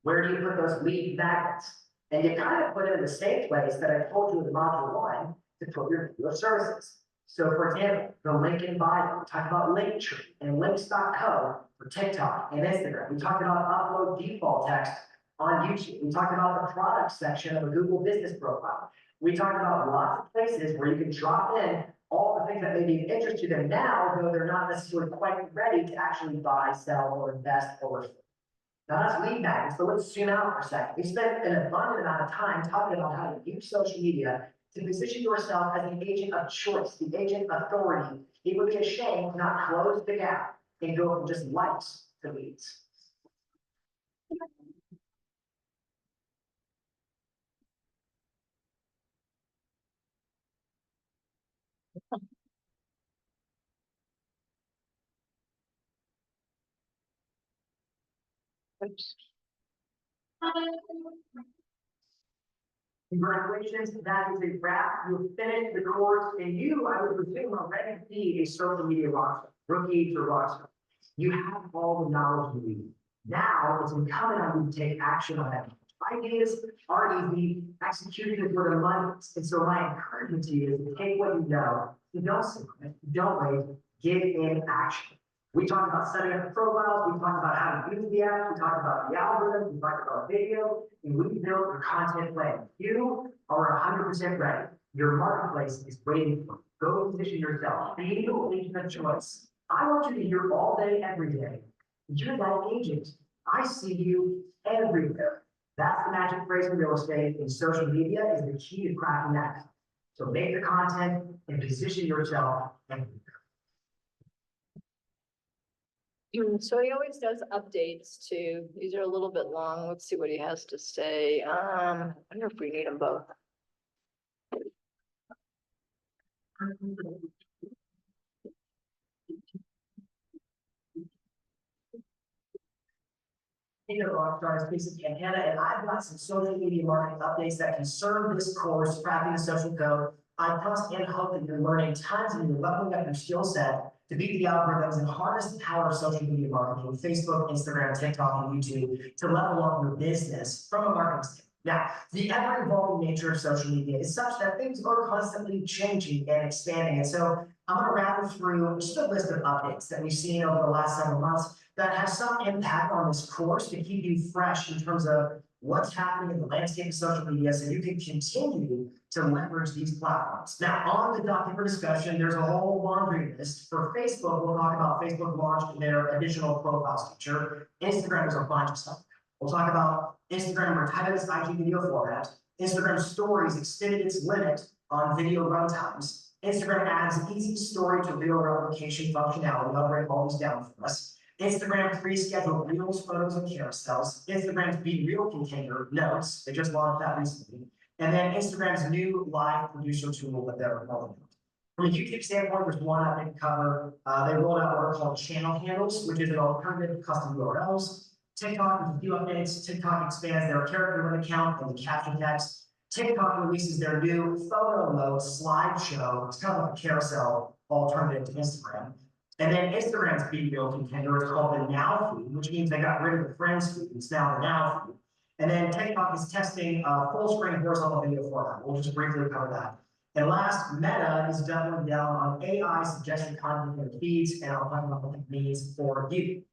[SPEAKER 4] Where do you put those lead magnets? And you kind of put it in the same place that I told you in module 1 to put your services. So for example, the link in bio, we talked about Linktree and links.co for TikTok and Instagram. We talked about upload default text on YouTube. We talked about the product section of a Google business profile. We talked about lots of places where you can drop in all the things that may be of interest to them now, though they're not necessarily quite ready to actually buy, sell, or invest or. Now that's lead magnets, but let's zoom out for a second. We spent an abundant amount of time talking about how to use social media to position yourself as the agent of choice, the agent of authority. It would be a shame to not close the gap and go from just likes to leads. Congratulations, that is a wrap. You've finished the course, and you, I would presume, are ready to be a social media rockstar, rookie to rockstar. You have all the knowledge you need. Now it's incumbent on you to take action on that. Ideas are easy, executing is where the money is. And so my encouragement to you is to take what you know, you don't sit on it, don't wait, get in action. We talked about setting up profiles, we talked about how to use the app, we talked about the algorithm, we talked about video, and we built your content plan. You are 100% ready. Your marketplace is waiting for you. Go position yourself, be the agent of choice. I want you to hear all day, every day. You're that agent. I see you everywhere. That's the magic phrase in real estate, and social media is the key to cracking that. So make the content and position yourself everywhere.
[SPEAKER 1] So he always does updates too. These are a little bit long. Let's see what he has to say. I wonder if we need them both.
[SPEAKER 4] Hey there, Rockstars, Casey Pantanta, and I've got some social media marketing updates that can serve this course, cracking the social code. I trust and hope that you're learning tons and you're leveling up your skill set to beat the algorithms and harness the power of social media marketing, Facebook, Instagram, TikTok, and YouTube to level up your business from a marketing standpoint. Now, the ever-evolving nature of social media is such that things are constantly changing and expanding. And so I'm going to rattle through just a list of updates that we've seen over the last several months that have some impact on this course to keep you fresh in terms of what's happening in the landscape of social media so you can continue to leverage these platforms. Now, on the docket for discussion, there's a whole laundry list. For Facebook, we'll talk about Facebook launched their additional profiles feature. Instagram is a bunch of stuff. We'll talk about Instagram retired its IG video format. Instagram stories extended its limit on video runtimes. Instagram adds easy story to reel replication functionality. I'll break all these down for us. Instagram pre-scheduled reels, photos, and carousels. Instagram's Be Real container notes. They just launched that recently. And then Instagram's new live producer tool that they're rolling out. From a YouTube standpoint, there's one I think cover. They rolled out what are called channel handles, which is an alternative to custom URLs. TikTok, with a few updates, TikTok expands their character limit count and the caption text. TikTok releases their new photo mode slideshow. It's kind of like a carousel alternative to Instagram. And then Instagram's Be Real contender is called the Now feed, which means they got rid of the Friends feed. It's now the Now feed. And then TikTok is testing full screen horizontal video format. We'll just briefly cover that. And last, Meta is doubling down on AI suggested content in their feeds, and I'll talk about what that means for you.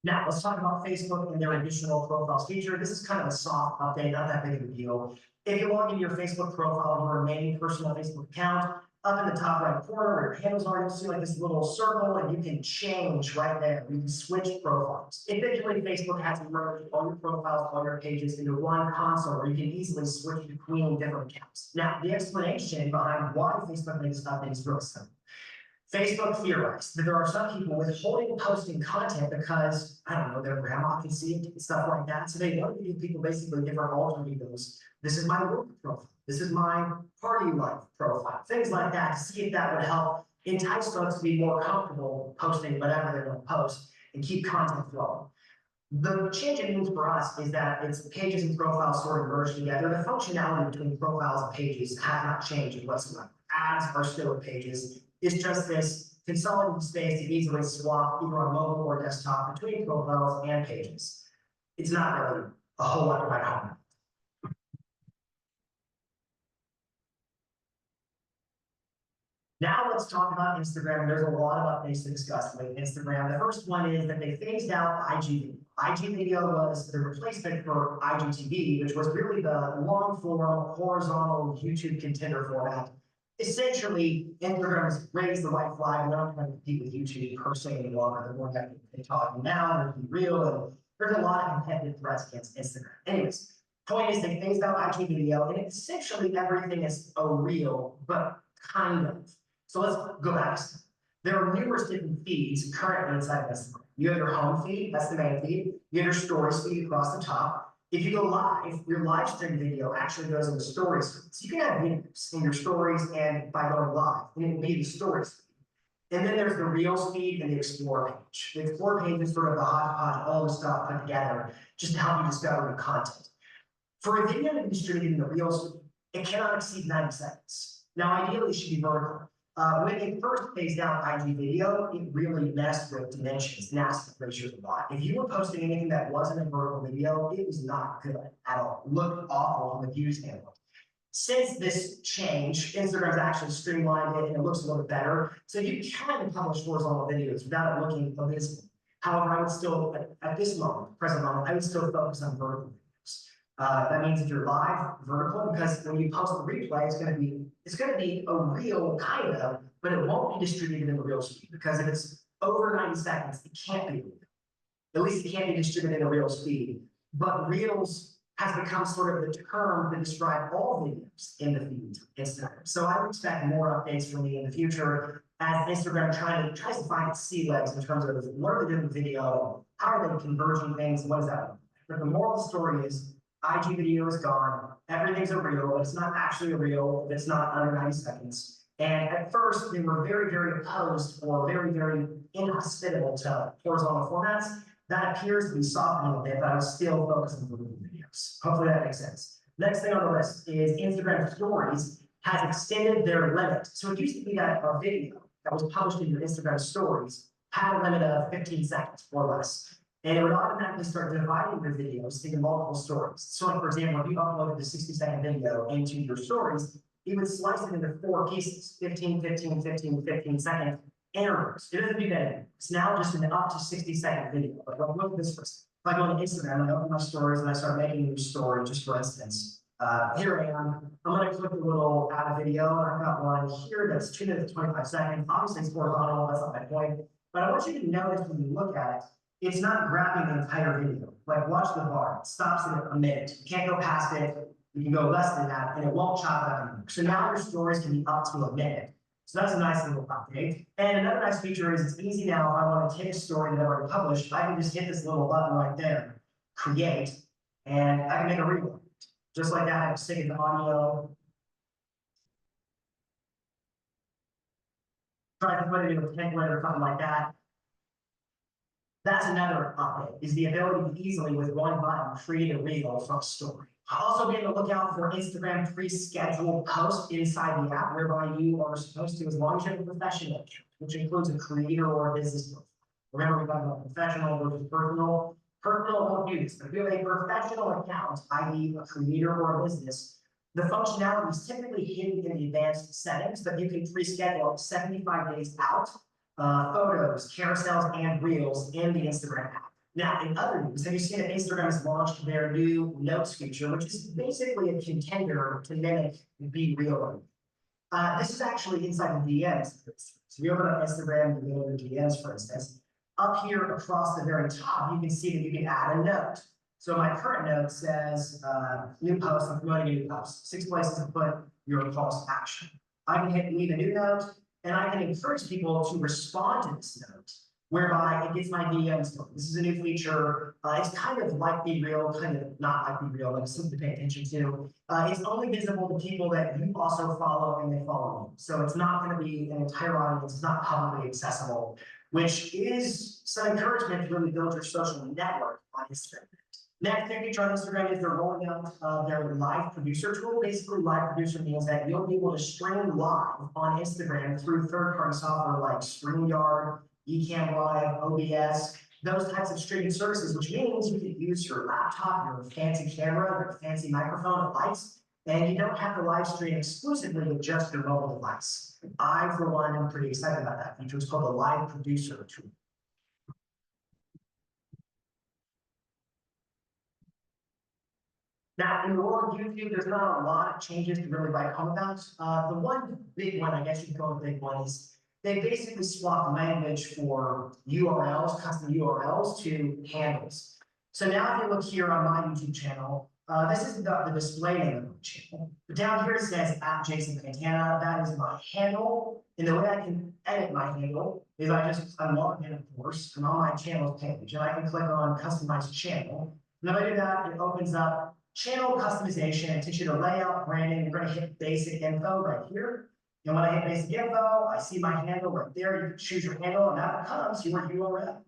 [SPEAKER 4] Now, let's talk about Facebook and their additional profiles feature. This is kind of a soft update, not that big of a deal. If you log into your Facebook profile, your main personal Facebook account, up in the top right corner where your handles are, you'll see like this little circle, and you can change right there. You can switch profiles. Eventually, Facebook has merged all your profiles, all your pages into one console where you can easily switch between different accounts. Now, the explanation behind why Facebook made this update is really simple. Facebook theorized that there are some people withholding posting content because, I don't know, their grandma can see it, stuff like that. So they want to give people basically different alter egos. This is my work profile. This is my party life profile. Things like that to see if that would help entice folks to be more comfortable posting whatever they're going to post and keep content flowing. The change it means for us is that it's pages and profiles sort of merged together. The functionality between profiles and pages has not changed whatsoever. Ads are still with pages. It's just this
[SPEAKER 8] consolidating space to easily swap either on mobile or desktop between profiles and pages. It's not really a whole lot to write home. Now let's talk about Instagram. There's a lot of updates to discuss with Instagram. The first one is that they phased out IG video. IG video was the replacement for IGTV, which was really the long form, horizontal YouTube contender format. Essentially, Instagram has raised the white flag. They're not trying to compete with YouTube per se any longer. They're more like they talk now, they're real, and there's a lot of competitive threats against Instagram. Anyways, point is they phased out IG video, and essentially everything is a reel, but kind of. So let's go back. There are numerous different feeds currently inside of Instagram. You have your home feed, that's the main feed. You have your stories feed across the top. If you go live, your live stream video actually goes in the stories feed. So you can have videos in your stories and by going live, and it will be the stories feed. And then there's the Reels feed and the Explore page. The Explore page is sort of the hodgepodge, all the stuff put together just to help you discover new content. For a video to be distributed in the Reels feed, it cannot exceed 90 seconds. Now, ideally, it should be vertical. When they first phased out IG video, it really messed with dimensions and aspect ratios a lot. If you were posting anything that wasn't a vertical video, it was not good at all. It looked awful from the view standpoint. Since this change, Instagram's actually streamlined it and it looks a little bit better. So you can publish horizontal videos without it looking abysmal. However, I would still, at this moment, present moment, I would still focus on vertical videos. That means if you're live, vertical, because when you post the replay, it's going to be a reel kind of, but it won't be distributed in the real speed because if it's over 90 seconds, it can't be real. At least it can't be distributed in a real speed. But reels has become sort of the term to describe all videos in the feed Instagram. So I would expect more updates from me in the future as Instagram tries to find its sea legs in terms of what are they doing with video, how are they converging things, what does that look like? But the moral of the story is IG video is gone. Everything's a reel, but it's not actually a reel. It's not under 90 seconds. And at first, they were very, very opposed or very, very inhospitable to horizontal formats. That appears to be softening a bit, but I was still focused on vertical videos. Hopefully that makes sense. Next thing on the list is Instagram Stories has extended their limit. So it used to be that a video that was published in your Instagram Stories had a limit of 15 seconds or less. And it would automatically start dividing your videos into multiple stories. So like, for example, if you uploaded a 60-second video into your stories, it would slice it into 4 pieces, 15, 15, 15, 15 second intervals. It doesn't do that anymore. It's now just an up to 60-second video. But look at this first. If I go on Instagram and I open my stories and I start making a new story, just for instance, here I am. I'm going to click a little add a video. I've got one here that's 2 minutes, 25 seconds. Obviously, it's horizontal. That's not my point. But I want you to notice when you look at it, it's not grabbing the entire video. Like watch the bar, it stops at a minute. You can't go past it. You can go less than that and it won't chop it up anymore. So now your stories can be up to a minute. So that's a nice little update. And another nice feature is it's easy now if I want to take a story that I've already published, I can just hit this little button right there, create, and I can make a reel. Just like that, I can stick it in audio. Try to put it in a template or something like that. That's another update, is the ability to easily, with one button, create a reel from a story. Also be on the lookout for Instagram pre-scheduled posts inside the app, whereby you are supposed to, as long as you have a professional account, which includes a creator or a business profile. Remember, we talked about professional versus personal. Personal won't do this, but if you have a professional account, i.e. a creator or a business, the functionality is typically hidden in the advanced settings, but you can pre-schedule 75 days out. Photos, carousels, and reels in the Instagram app. Now, in other news, have you seen that Instagram has launched their new Notes feature, which is basically a contender to mimic Be Real? This is actually inside the DMs. So you open up Instagram, you go to the DMs, for instance. Up here across the very top, you can see that you can add a note. So my current note says, new post, I'm promoting a new post. 6 places to put your call to action. I can hit leave a new note, and I can encourage people to respond to this note, whereby it gets my DMs going. This is a new feature. It's kind of like Be Real, kind of not like Be Real, but it's something to pay attention to. It's only visible to people that you also follow and they follow you. So it's not going to be an entire audience. It's not publicly accessible, which is some encouragement to really build your social network on Instagram. Next thing feature on Instagram is they're rolling out their live producer tool. Basically, live producer means that you'll be able to stream live on Instagram through third-party software like StreamYard, Ecamm Live, OBS, those types of streaming services, which means you can use your laptop, your fancy camera, your fancy microphone and lights, and you don't have to live stream exclusively with just your mobile device. I, for one, am pretty excited about that feature. It's called the live producer tool. Now, in the world of YouTube, there's not a lot of changes to really write home about. The one big one, I guess you could call it a big one, is they basically swapped language for URLs, custom URLs to handles. So now if you look here on my YouTube channel, this is the display name of my channel. But down here it says @JasonPantanta. That is my handle. And the way I can edit my handle is I'm logged in, of course, and on my channel's page, and I can click on customize channel. And if I do that, it opens up channel customization. It takes you to layout, branding. We're going to hit basic info right here. And when I hit basic info, I see my handle right there. You can choose your handle, and that becomes your URL.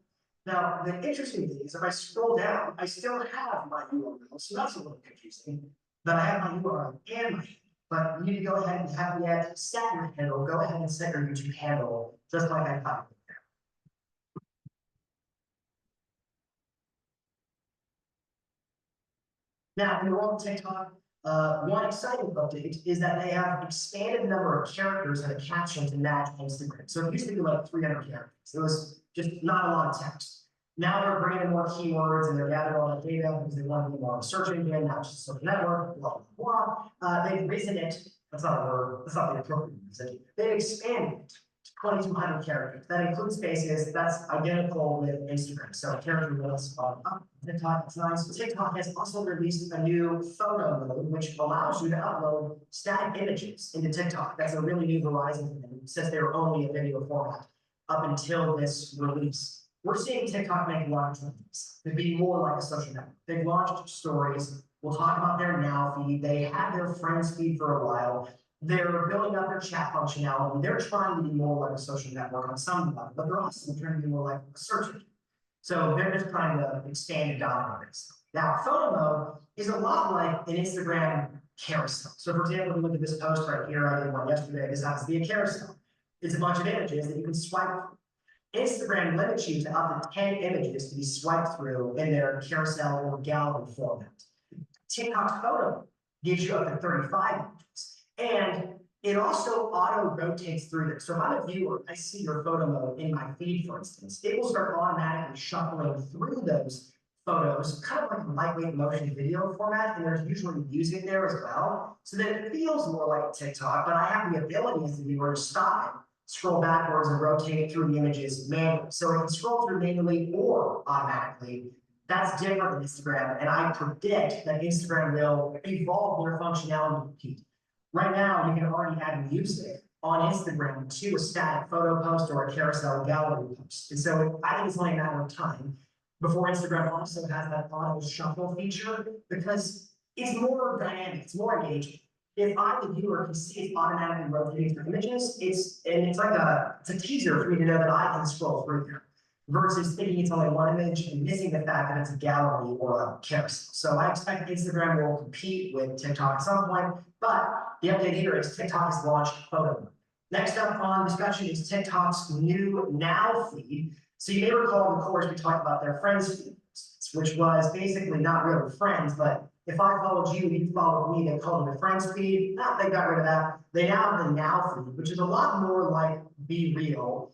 [SPEAKER 8] Now, the interesting thing is if I scroll down, I still have my URL. So that's a little confusing. But I have my URL and my handle. But you need to go ahead and have yet set your handle. Go ahead and set your YouTube handle, just like I copied. Now, in the world of TikTok, one exciting update is that they have expanded the number of characters in a caption to match Instagram. So it used to be like 300 characters. It was just not a lot of text. Now they're bringing in more keywords and they're gathering all that data because they want to be more of a search engine, not just a social network, blah, blah, blah. They've risen it. That's not a word. That's not the appropriate word. They've expanded it to 2,200 characters. That includes spaces. That's identical with Instagram. So character lists are up. TikTok is nice. TikTok has also released a new photo mode, which allows you to upload static images into TikTok. That's a really new Verizon thing, since they were only a video format up until this release. We're seeing TikTok make a lot of changes to be more like a social network. They've launched stories. We'll talk about their now feed. They had their friends feed for a while. They're building up their chat functionality. They're trying to be more like a social network on some level, but they're also trying to be more like a search engine. So they're just trying to expand and dominate this. Now, photo mode is a lot like an Instagram carousel. So for example, if you look at this post right here, I did one yesterday, this happens to be a carousel. It's a bunch of images that you can swipe through. Instagram limits you to up to 10 images to be swiped through in their carousel or gallery format. TikTok's photo gives you up to 35 images. And it also auto rotates through this. So if I'm a viewer, I see your photo mode in my feed, for instance, it will start automatically shuffling through those photos, kind of like a lightweight motion video format. And there's usually music there as well. So that it feels more like TikTok, but I have the ability as the viewer to stop it, scroll backwards and rotate it through the images manually. So it can scroll through manually or automatically. That's different than Instagram. And I predict that Instagram will evolve their functionality to compete. Right now, you can already add music on Instagram to a static photo post or a carousel gallery post. And so I think it's only a matter of time before Instagram also has that auto shuffle feature, because it's more dynamic, it's more engaging. If I, the viewer, can see it automatically rotating through images, it's a teaser for me to know that I can scroll through there, versus thinking it's only one image and missing the fact that it's a gallery or a carousel. So I expect Instagram will compete with TikTok at some point, but the update here is TikTok has launched photo mode. Next up on discussion is TikTok's new Now feed. So you may recall in the course we talked about their friends feed, which was basically not really friends, but if I followed you, you followed me, they called it a friends feed. They got rid of that. They now have the Now feed, which is a lot more like Be Real.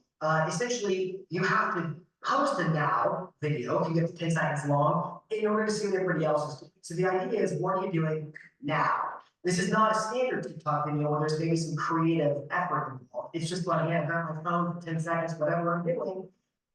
[SPEAKER 8] Essentially, you have to post a Now video, if you get to 10 seconds long, in order to see what everybody else is doing. So the idea is, what are you doing now? This is not a standard TikTok video where there's maybe some creative effort involved. It's just like, yeah, I got my phone for 10 seconds, whatever I'm doing.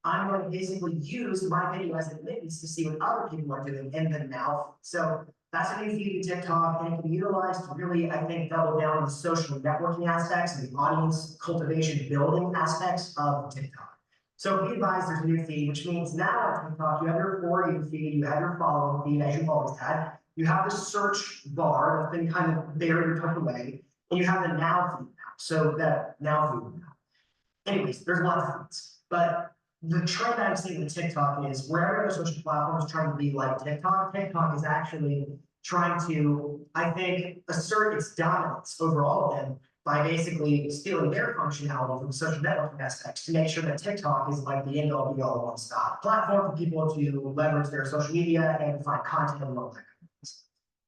[SPEAKER 8] I'm going to basically use my video as admittance to see what other people are doing in the Now. So that's a new feed in TikTok, and it can be utilized to really, I think, double down on the social networking aspects and the audience cultivation building aspects of TikTok. So be advised, there's a new feed, which means now on TikTok, you have your For You feed, you have your following feed, as you've always had. You have the search bar that's been kind of buried or tucked away, and you have the Now feed now. So that Now feed now. Anyways, there's lots of feeds, but the trend I'm seeing with TikTok is wherever the social platform is trying to be like TikTok, TikTok is actually trying to, I think, assert its dominance over all of them by basically stealing their functionality from social networking aspects to make sure that TikTok is like the end all be all one stop platform for people to leverage their social media and find content and all that.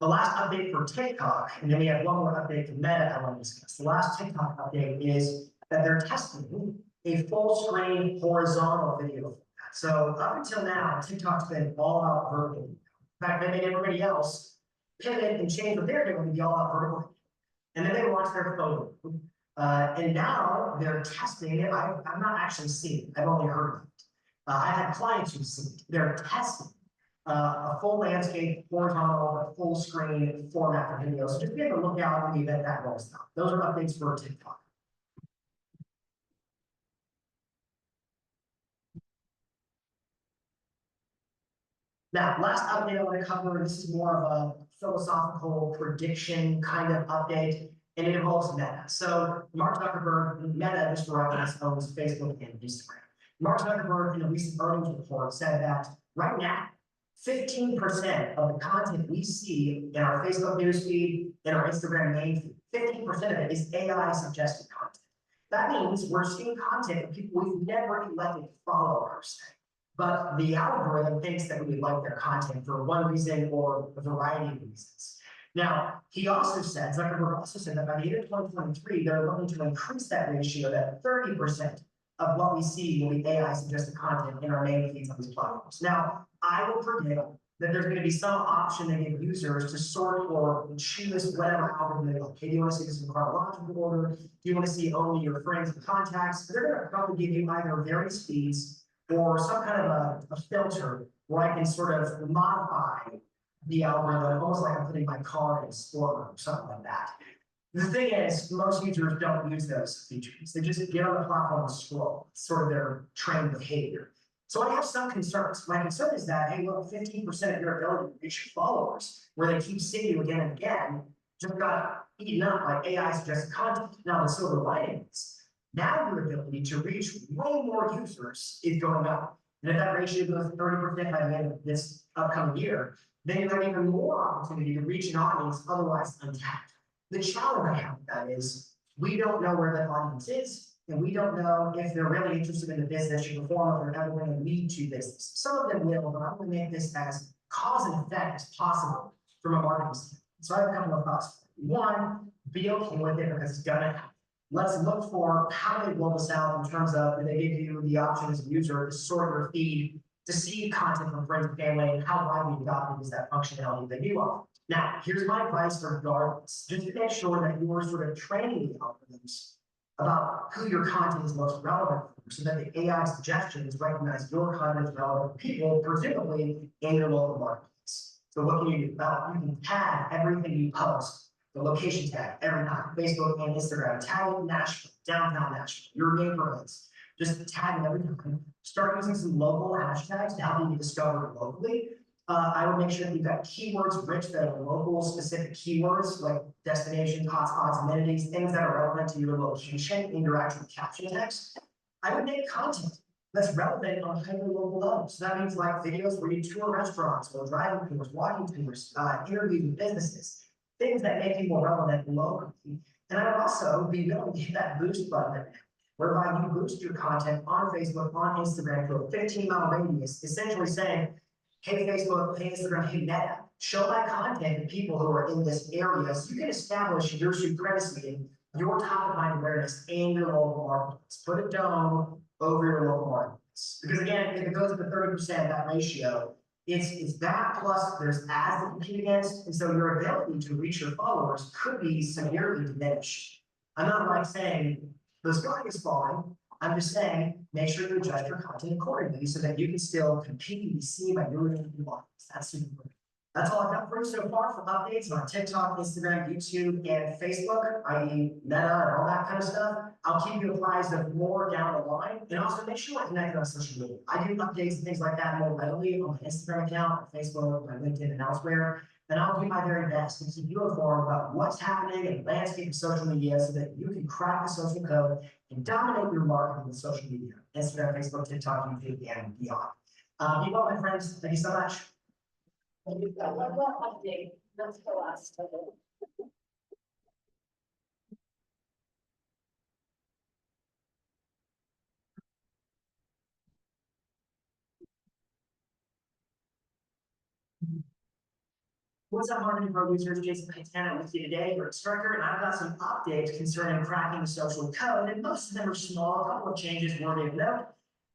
[SPEAKER 8] The last update for TikTok, and then we have one more update for Meta I want to discuss. The last TikTok update is that they're testing a full screen horizontal video format. So up until now, TikTok's been all about vertical. In fact, they made everybody else pivot and change what they're doing to be all about vertical. And then they launched their photo. And now they're testing it. I've not actually seen it. I've only heard of it. I had clients who've seen it. They're testing a full landscape, horizontal, full screen format for video. So just be able to look out in the event that rolls out. Those are updates for TikTok. Now, last update I want to cover, this is more of a philosophical prediction kind of update, and it involves Meta. So Mark Zuckerberg, Meta, just for reference, owns Facebook and Instagram. Mark Zuckerberg in a recent earnings report said that right now, 15% of the content we see in our Facebook newsfeed, in our Instagram main feed, 15% of it is AI suggested content. That means we're seeing content of people we've never elected to follow per se. But the algorithm thinks that we would like their content for one reason or a variety of reasons. Now, he also said, Zuckerberg also said that by the year 2023, they're looking to increase that ratio, that 30% of what we see will be AI suggested content in our main feeds on these platforms. Now, I will predict that there's going to be some option they give users to sort or choose whatever algorithm they like. Hey, do you want to see this in chronological order? Do you want to see only your friends and contacts? They're going to probably give you either various feeds or some kind of a filter where I can sort of modify the algorithm, almost like I'm putting my car in a sport mode or something like that. The thing is, most users don't use those features. They just get on the platform and scroll. It's sort of their trained behavior. So I have some concerns. My concern is that, hey, look, 15% of your ability to reach your followers, where they keep seeing you again and again, just got eaten up by AI suggested content. Now, the silver lining is, now your ability to reach way more users is going up. And if that ratio goes to 30% by the end of this upcoming year, then you have even more opportunity to reach an audience otherwise untapped. The challenge I have with that is we don't know where that audience is, and we don't know if they're really interested in the business, shape, or form, or they're ever going to lead to business. Some of them will, but I'm going to make this as cause and effect as possible from a marketing standpoint. So I have a couple of thoughts. One, be okay with it because it's gonna happen. Let's look for how they roll this out in terms of, do they give you the option as a user to sort your feed, to see content from friends and family, and how widely adopted is that functionality that you offer. Now, here's my advice regardless, just to make sure that you are sort of training the algorithms about who your content is most relevant for, so that the AI suggestions recognize your content as relevant for people, presumably in your local marketplace. So what can you do? Well, you can tag everything you post, the location tag every time, Facebook and Instagram, tag Nashville, downtown Nashville, your neighborhoods, just tag them every time. Start using some local hashtags to help you be discovered locally. I would make sure that you've got keywords rich that are local specific keywords like destinations, hotspots, amenities, things that are relevant to your location in your actual caption text. I would make content that's relevant on a hyper local level. So that means like videos where you tour restaurants or driving tours, walking tours, interviews with businesses. Things that make you more relevant locally. And I would also be willing to hit that boost button, whereby you boost your content on Facebook, on Instagram to a 15-mile radius, essentially saying, hey, Facebook, hey, Instagram, hey, Meta, show my content to people who are in this area so you can establish your supremacy, your top of mind awareness in your local marketplace. Put a dome over your local marketplace. Because again, if it goes up to 30%, that ratio, it's that plus there's ads to compete against, and so your ability to reach your followers could be severely diminished. I'm not like saying the sky is falling. I'm just saying make sure you adjust your content accordingly so that you can still compete and be seen by your audience. That's super important. That's all I've got for you so far for updates on TikTok, Instagram, YouTube, and Facebook, i.e. Meta and all that kind of stuff. I'll keep you apprised of more down the line, and also make sure we're connected on social media. I do updates and things like that more readily on my Instagram account, my Facebook, my LinkedIn, and elsewhere. And I'll do my very best to keep you informed about what's happening in the landscape of social media so that you can crack the social code and dominate your marketing with social media, Instagram, Facebook, TikTok, YouTube, and beyond. Be well, my friends. Thank you so much.
[SPEAKER 1] You've got one more update, that's the last of it.
[SPEAKER 8] What's up, marketing pro users? Jason Pantanta with you today, your instructor, and I've got some updates concerning cracking the social code, and most of them are small, a couple of changes worthy of note.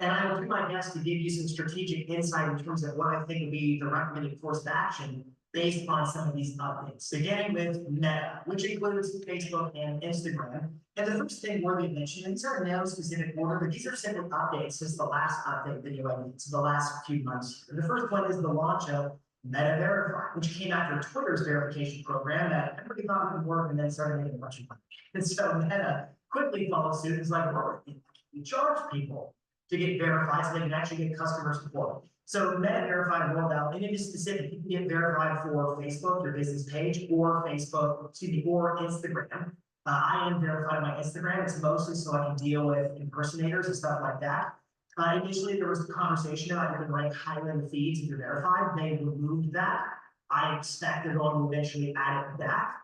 [SPEAKER 8] And I will do my best to give you some strategic insight in terms of what I think would be the recommended course of action based on some of these updates, beginning with Meta, which includes Facebook and Instagram. And the first thing worthy of mention, and these are in no specific order, but these are simple updates since the last update video I did, so the last few months. And the first one is the launch of Meta Verify, which came after Twitter's verification program that everybody thought would work and then started making a bunch of money. And so Meta quickly followed suit and was like, well, we charge people to get verified so they can actually get customer support. So Meta Verify rolled out, and it is specific. You can get verified for Facebook, your business page, or Facebook, excuse me, or Instagram. I am verified on my Instagram. It's mostly so I can deal with impersonators and stuff like that. Initially, there was a conversation about you can rank higher in the feeds if you're verified. They removed that. I expect they're going to eventually add it back.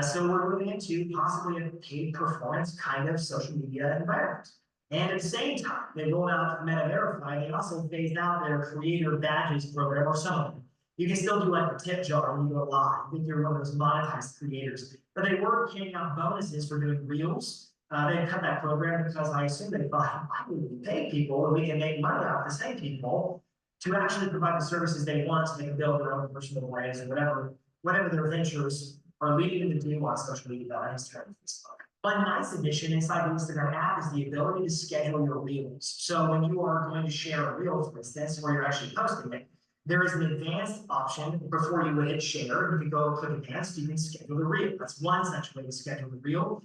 [SPEAKER 8] So we're moving into possibly a paid performance kind of social media environment. And at the same time, they rolled out Meta Verify. They also phased out their creator badges program, or some of them. You can still do like a tip jar when you go live if you're one of those monetized creators. But they were handing out bonuses for doing reels. They cut that program because I assume they thought, why would we pay people and we can make money off the same people to actually provide the services they want so they can build their own personal brands or whatever their ventures are leading them to do on social media, on Instagram and Facebook. One nice addition inside the Instagram app is the ability to schedule your reels. So when you are going to share a reel, for instance, where you're actually posting it, there is an advanced option before you would hit share. If you go click advanced, you can schedule the reel. That's one such way to schedule the reel.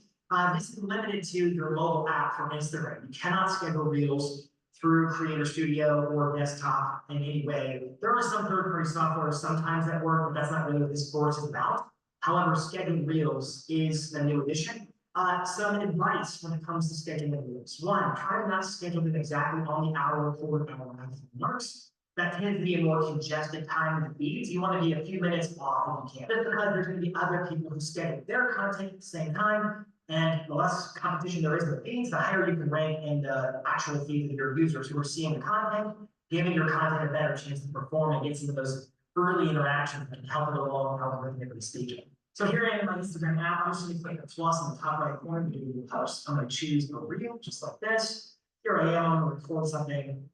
[SPEAKER 8] This is limited to your mobile app for Instagram. You cannot schedule reels through Creator Studio or desktop in any way. There are some third-party software sometimes that work, but that's not really what this course is about. However, scheduling reels is a new addition. Some advice when it comes to scheduling reels. One, try to not schedule them exactly on the hour or hour marks. That tends to be a more congested time in the feeds. You want to be a few minutes off if you can. Just because there's going to be other people who schedule their content at the same time. And the less competition there is in the feeds, the higher you can rank in the actual feeds of your users who are seeing the content, giving your content a better chance to perform and get some of those early interactions that can help it along algorithmically speaking. So here I am in my Instagram app. I'm just going to click the plus in the top right corner to do a post. I'm going to choose a reel just like this. Here I am. I'm going to record something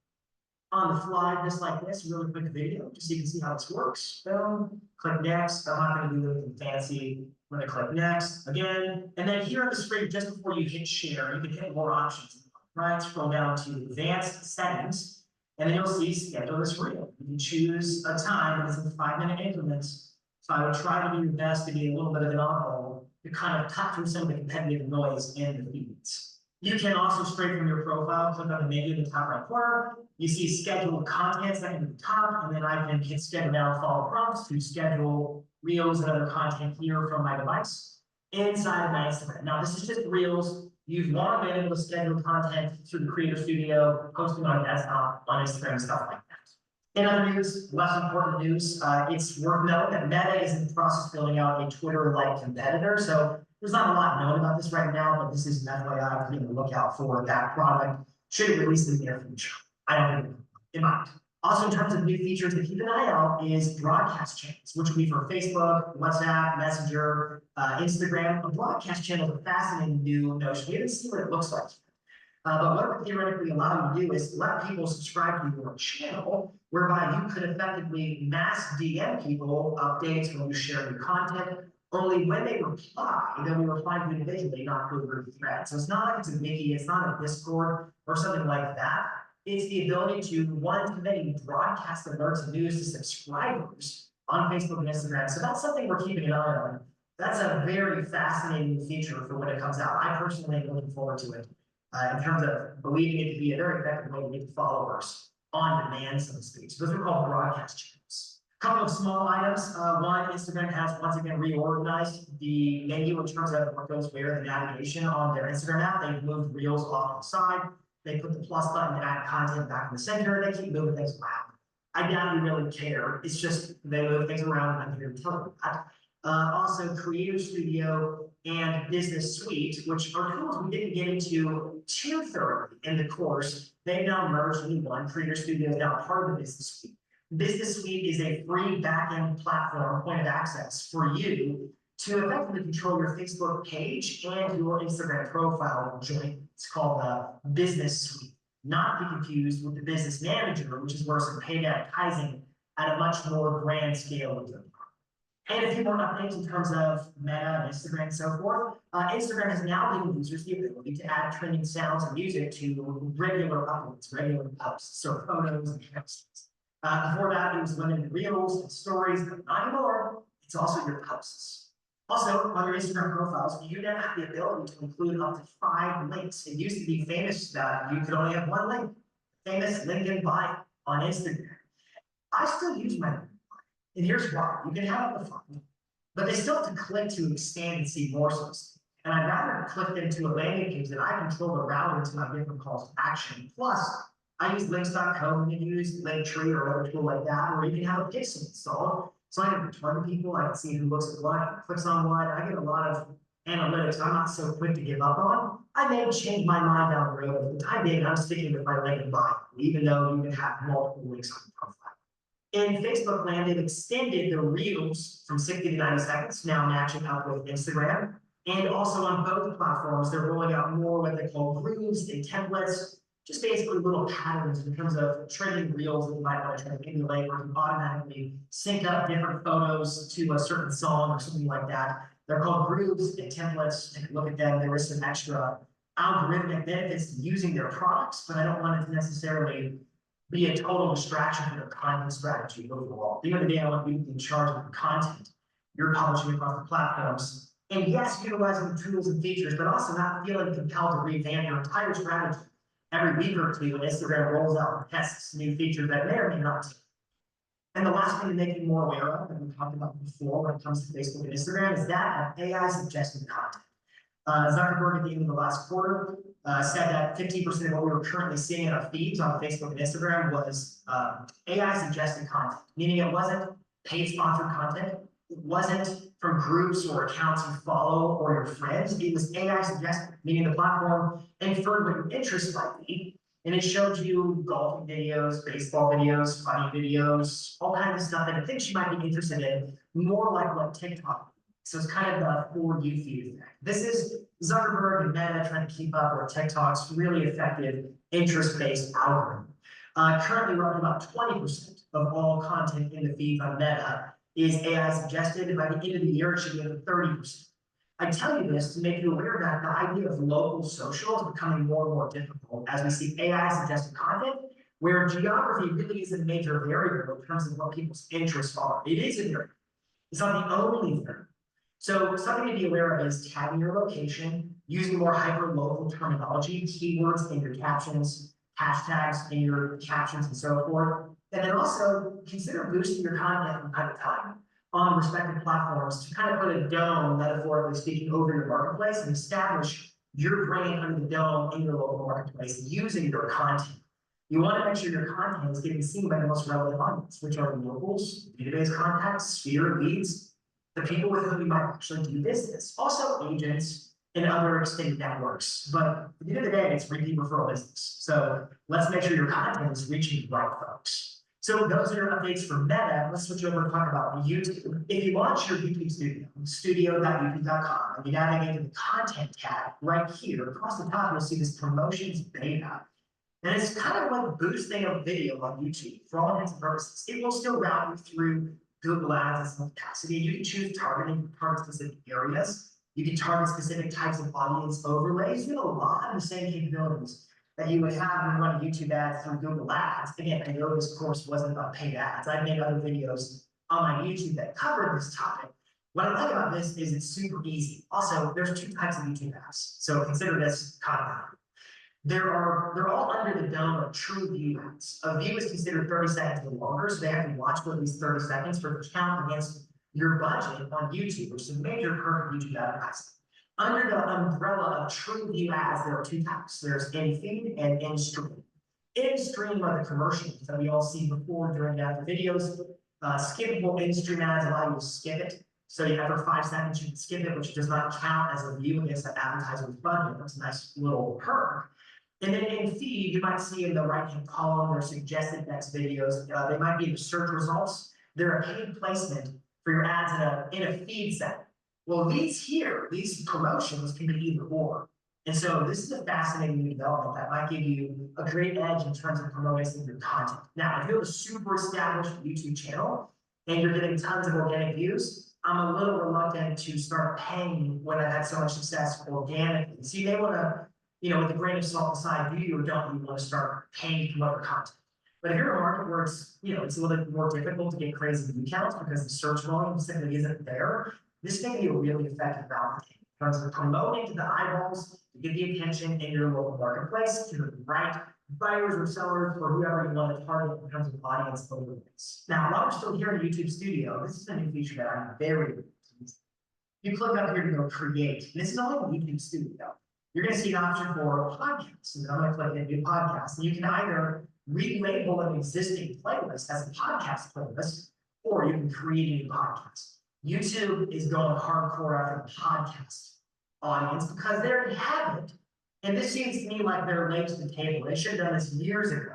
[SPEAKER 8] on the fly, just like this, really quick video, just so you can see how this works. Boom, click next. I'm not going to do anything fancy. I'm going to click next again. And then here on the screen, just before you hit share, you can hit more options. Right, scroll down to advanced settings, and then you'll see schedule this reel. You can choose a time, and it's in 5-minute increments. So I would try to do your best to be a little bit of an oddball to kind of cut through some of the competitive noise in the feeds. You can also, straight from your profile, click on the menu in the top right corner. You see scheduled content second at the top, and then I can hit schedule now, follow prompts to schedule reels and other content here from my device inside of my Instagram. Now, this is just reels. You've long been able to schedule content through the Creator Studio, posting on desktop, on Instagram, stuff like that. In other news, less important news, it's worth noting that Meta is in the process of building out a Twitter-like competitor. So there's not a lot known about this right now, but this is an FYI to be on the lookout for that product. Should it release in the near future? I don't think in mind. Also, in terms of new features to keep an eye out is broadcast channels, which will be for Facebook, WhatsApp, Messenger, Instagram. A broadcast channel is a fascinating new notion. We haven't seen what it looks like. But what it would theoretically allow you to do is let people subscribe to your channel, whereby you could effectively mass DM people updates when you share your content. Only when they reply, they'll be replying to individually, not through a group thread. So it's not like it's a Mickey, it's not a Discord or something like that. It's the ability to one-to-many broadcast alerts and news to subscribers on Facebook and Instagram. So that's something we're keeping an eye on. That's a very fascinating feature for when it comes out. I personally am looking forward to it in terms of believing it to be a very effective way to get followers on demand, so to speak. So those are called broadcast channels. Couple of small items. One, Instagram has once again reorganized the menu in terms of what goes where, the navigation on their Instagram app. They've moved Reels off to the side. They put the plus button to add content back in the center. They keep moving things around. I doubt you really care. It's just they move things around and I'm here to tell you that. Also, Creator Studio and Business Suite, which are tools we didn't get into too thoroughly in the course. They've now merged into one. Creator Studio is now part of the Business Suite. Business Suite is a free backend platform, point of access for you to effectively control your Facebook page and your Instagram profile jointly. It's called the Business Suite. Not to be confused with the Business Manager, which is where some paid advertising at a much more grand scale would go. And a few more updates in terms of Meta and Instagram and so forth. Instagram has now given users the ability to add trending sounds and music to regular uploads, regular posts, so photos and texts. Before that, it was limited to reels and stories, but not anymore. It's also your posts. Also, on your Instagram profiles, you now have the ability to include up to 5 links. It used to be famous that you could only have 1 link. Famous link in bio on Instagram. I still use my link in bio. And here's why. You can have up to 5, but they still have to click to expand and see more stuff. And I'd rather click them to a landing page that I control the routing to my different calls to action. Plus, I use links.co, you can use Linktree or other tool like that, or you can have a pixel installed. So I can target people, I can see who looks at what, clicks on what. I get a lot of analytics I'm not so quick to give up on. I may change my mind down the road, but for the time being, I'm sticking with my link and bio, even though you can have multiple links on your profile. In Facebook land, they've extended the reels from 60 to 90 seconds, now matching up with Instagram. And also on both platforms, they're rolling out more what they call grooves and templates. Just basically little patterns in terms of trending reels that you might want to try to emulate, or you automatically sync up different photos to a certain song or something like that. They're called grooves and templates. If you look at them, there is some extra algorithmic benefits to using their products, but I don't want it to necessarily be a total distraction from their content strategy overall. At the end of the day, I want you to be in charge of the content you're publishing across the platforms. And yes, utilizing the tools and features, but also not feeling compelled to revamp your entire strategy every week or two when Instagram rolls out and tests new features that may or may not. And the last thing to make you more aware of, that we talked about before when it comes to Facebook and Instagram, is that of AI suggested content. Zuckerberg at the end of the last quarter said that 15% of what we were currently seeing in our feeds on Facebook and Instagram was AI suggested content, meaning it wasn't paid sponsored content. It wasn't from groups or accounts you follow or your friends. It was AI suggested, meaning the platform inferred what your interests might be. And it showed you golfing videos, baseball videos, funny videos, all kinds of stuff that it thinks you might be interested in, more like what TikTok. So it's kind of the for you feed effect. This is Zuckerberg and Meta trying to keep up with TikTok's really effective interest-based algorithm. Currently, we're up to about 20% of all content in the feed on Meta is AI suggested, and by the end of the year, it should be up to 30%. I tell you this to make you aware that the idea of local social is becoming more and more difficult as we see AI suggested content, where geography really isn't a major variable in terms of what people's interests are. It is a variable. It's not the only variable. So something to be aware of is tagging your location, using more hyper-local terminology, keywords in your captions, hashtags in your captions, and so forth. And then also consider boosting your content from time to time on respective platforms to kind of put a dome, metaphorically speaking, over your marketplace and establish your brand under the dome in your local marketplace using your content. You want to make sure your content is getting seen by the most relevant audience, which are locals, database contacts, sphere leads, the people with whom you might actually do business, also agents and other extended networks. But at the end of the day, it's repeat referral business. So let's make sure your content is reaching the right folks. So those are your updates for Meta. Let's switch over and talk about YouTube. If you launch your YouTube studio, studio.youtube.com, and you navigate to the content tab right here, across the top, you'll see this promotions beta. And it's kind of like boosting a video on YouTube for all intents and purposes. It will still route you through Google Ads in some capacity. You can choose targeting, target specific areas. You can target specific types of audience overlays. You have a lot of the same capabilities that you would have when running YouTube ads through Google Ads. Again, I know this course wasn't about paid ads. I've made other videos on my YouTube that cover this topic. What I like about this is it's super easy. Also, there's 2 types of YouTube ads. So consider this content. they're all under the dome of true view ads. A view is considered 30 seconds or longer, so they have to watch for at least 30 seconds for the count against your budget on YouTube, which is a major perk of YouTube advertising. Under the umbrella of true view ads, there are two types. There's in-feed and in-stream. In-stream are the commercials that we all see before, during, and after videos. Skippable in-stream ads allow you to skip it. So after 5 seconds, you can skip it, which does not count as a view against that advertiser's budget. That's a nice little perk. And then in feed, you might see in the right-hand column, their suggested next videos. They might be the search results. They're a paid placement for your ads in a feed setting. Well, these promotions can be either or. And so this is a fascinating new development that might give you a great edge in terms of promoting some of your content. Now, if you have a super established YouTube channel and you're getting tons of organic views, I'm a little reluctant to start paying when I've had so much success organically. So you may want to, with a grain of salt aside, do you or don't you want to start paying to promote your content? But if you're in a market where it's, it's a little bit more difficult to get crazy view counts because the search volume simply isn't there, this may be a really effective route in terms of promoting to the eyeballs to get the attention in your local marketplace to the right buyers or sellers or whoever you want to target in terms of audience overlays. Now, while we're still here in YouTube Studio, this is a new feature that I'm very pleased. You click up here to go create. And this is only in YouTube Studio. You're going to see an option for podcasts. And I'm going to click into podcast. And you can either relabel an existing playlist as a podcast playlist, or you can create a new podcast. YouTube is going hardcore after the podcast audience because they already have it. And this seems to me like they're late to the table. They should have done this years ago.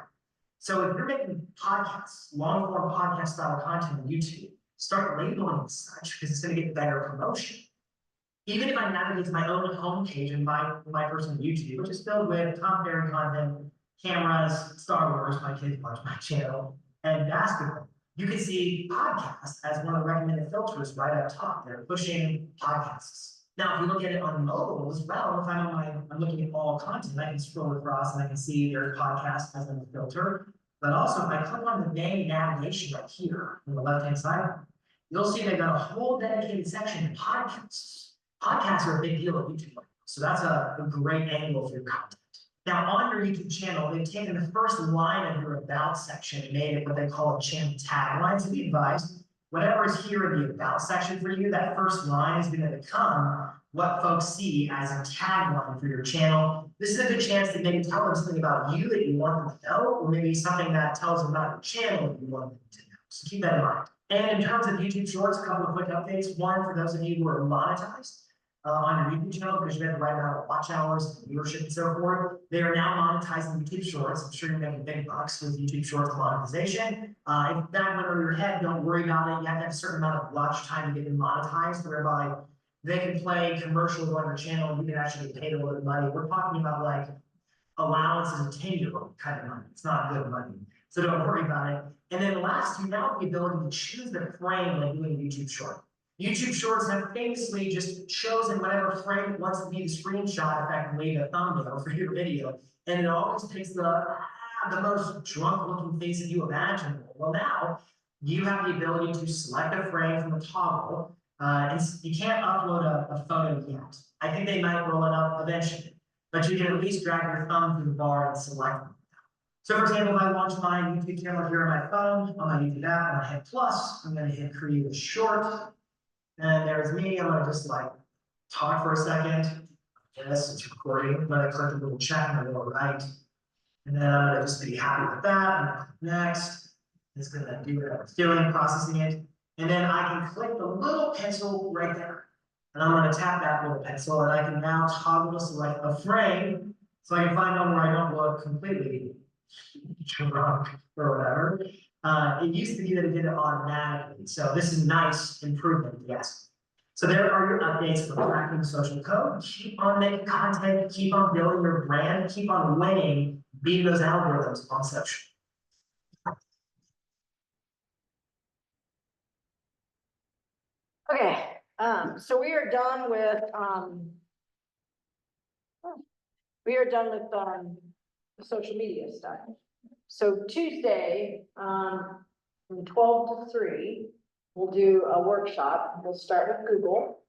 [SPEAKER 8] So if you're making podcasts, long form podcast style content on YouTube, start labeling it such because it's going to get better promotion. Even if I navigate to my own homepage and my personal YouTube, which is filled with Tom Ferry content, cameras, Star Wars, my kids watch my channel, and basketball, you can see podcasts as one of the recommended filters right up top. They're pushing podcasts. Now, if you look at it on mobile as well, if I'm looking at all content, I can scroll across and I can see there's podcast as a filter. But also, if I click on the main navigation right here on the left-hand side, you'll see they've got a whole dedicated section to podcasts. Podcasts are a big deal at YouTube, so that's a great angle for your content. Now, on your YouTube channel, they've taken the first line of your About section and made it what they call a channel tagline. To be advised, whatever is here in the About section for you, that first line is going to become what folks see as a tagline for your channel. This is a good chance to maybe tell them something about you that you want them to know, or maybe something that tells them about your channel that you want them to know. So keep that in mind. And in terms of YouTube Shorts, a couple of quick updates. One, for those of you who are monetized on your YouTube channel because you have the right amount of watch hours, viewership, and so forth, they are now monetizing YouTube Shorts. I'm sure you're making big bucks with YouTube Shorts monetization. If that went over your head, don't worry about it. You have to have a certain amount of watch time to get them monetized, whereby they can play commercials on your channel and you can actually get paid a little bit of money. We're talking about like allowances of 10-year-old kind of money. It's not good money. So don't worry about it. And then the last two, now the ability to choose the frame when doing a YouTube Short. YouTube Shorts have famously just chosen whatever frame it wants to be the screenshot, effectively the thumbnail for your video. And it always takes the most drunk looking face that you imaginable. Well, now you have the ability to select a frame from a toggle. And you can't upload a photo yet. I think they might roll it up eventually, but you can at least drag your thumb through the bar and select them. So for example, if I launch my YouTube channel here on my phone, on my YouTube app, and I hit plus, I'm going to hit create a short. And there's me. I'm going to just like talk for a second. Yes, it's recording. I'm going to click the little check on the lower right. And then I'm going to just be happy with that. I'm going to click next. It's going to do what it's doing, processing it. And then I can click the little pencil right there. And I'm going to tap that little pencil. And I can now toggle to select a frame. So I can find one where I don't look completely drunk or whatever. It used to be that it did it automatically. So this is a nice improvement, yes. So there are your updates for cracking social code. Keep on making content, keep on building your brand, keep on winning, beating those algorithms on social.
[SPEAKER 1] Okay, so we are done with, the social media stuff. So Tuesday, from 12 to 3, we'll do a workshop. We'll start with Google.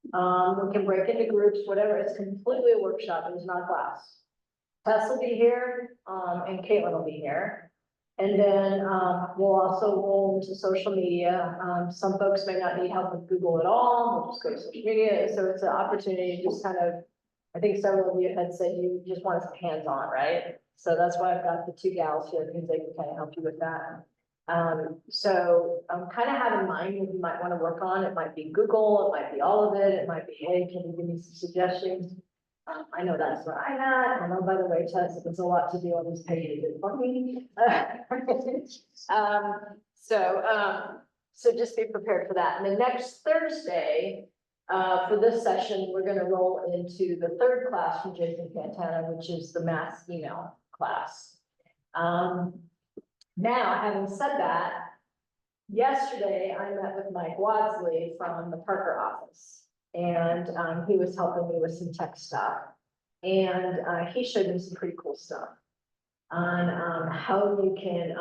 [SPEAKER 1] We can break into groups, whatever. It's completely a workshop. It's not a class. Tess will be here, and Caitlin will be here. And then, we'll also roll into social media. Some folks may not need help with Google at all, we'll just go to social media, so it's an opportunity to just kind of, I think several of you had said you just want some hands-on, right? So that's why I've got the two gals here, because they can kind of help you with that. So kind of have in mind what you might want to work on. It might be Google, it might be all of it, it might be, hey, can you give me some suggestions? I know that's what I had. I know, by the way, Tess, there's a lot to do on this page. For me. So just be prepared for that. And then next Thursday, for this session, we're going to roll into the third class from Jason Pantanta, which is the mass email class. Now, having said that, yesterday I met with Mike Wadsley from the Parker office. And he was helping me with some tech stuff. And he showed me some pretty cool stuff on how you can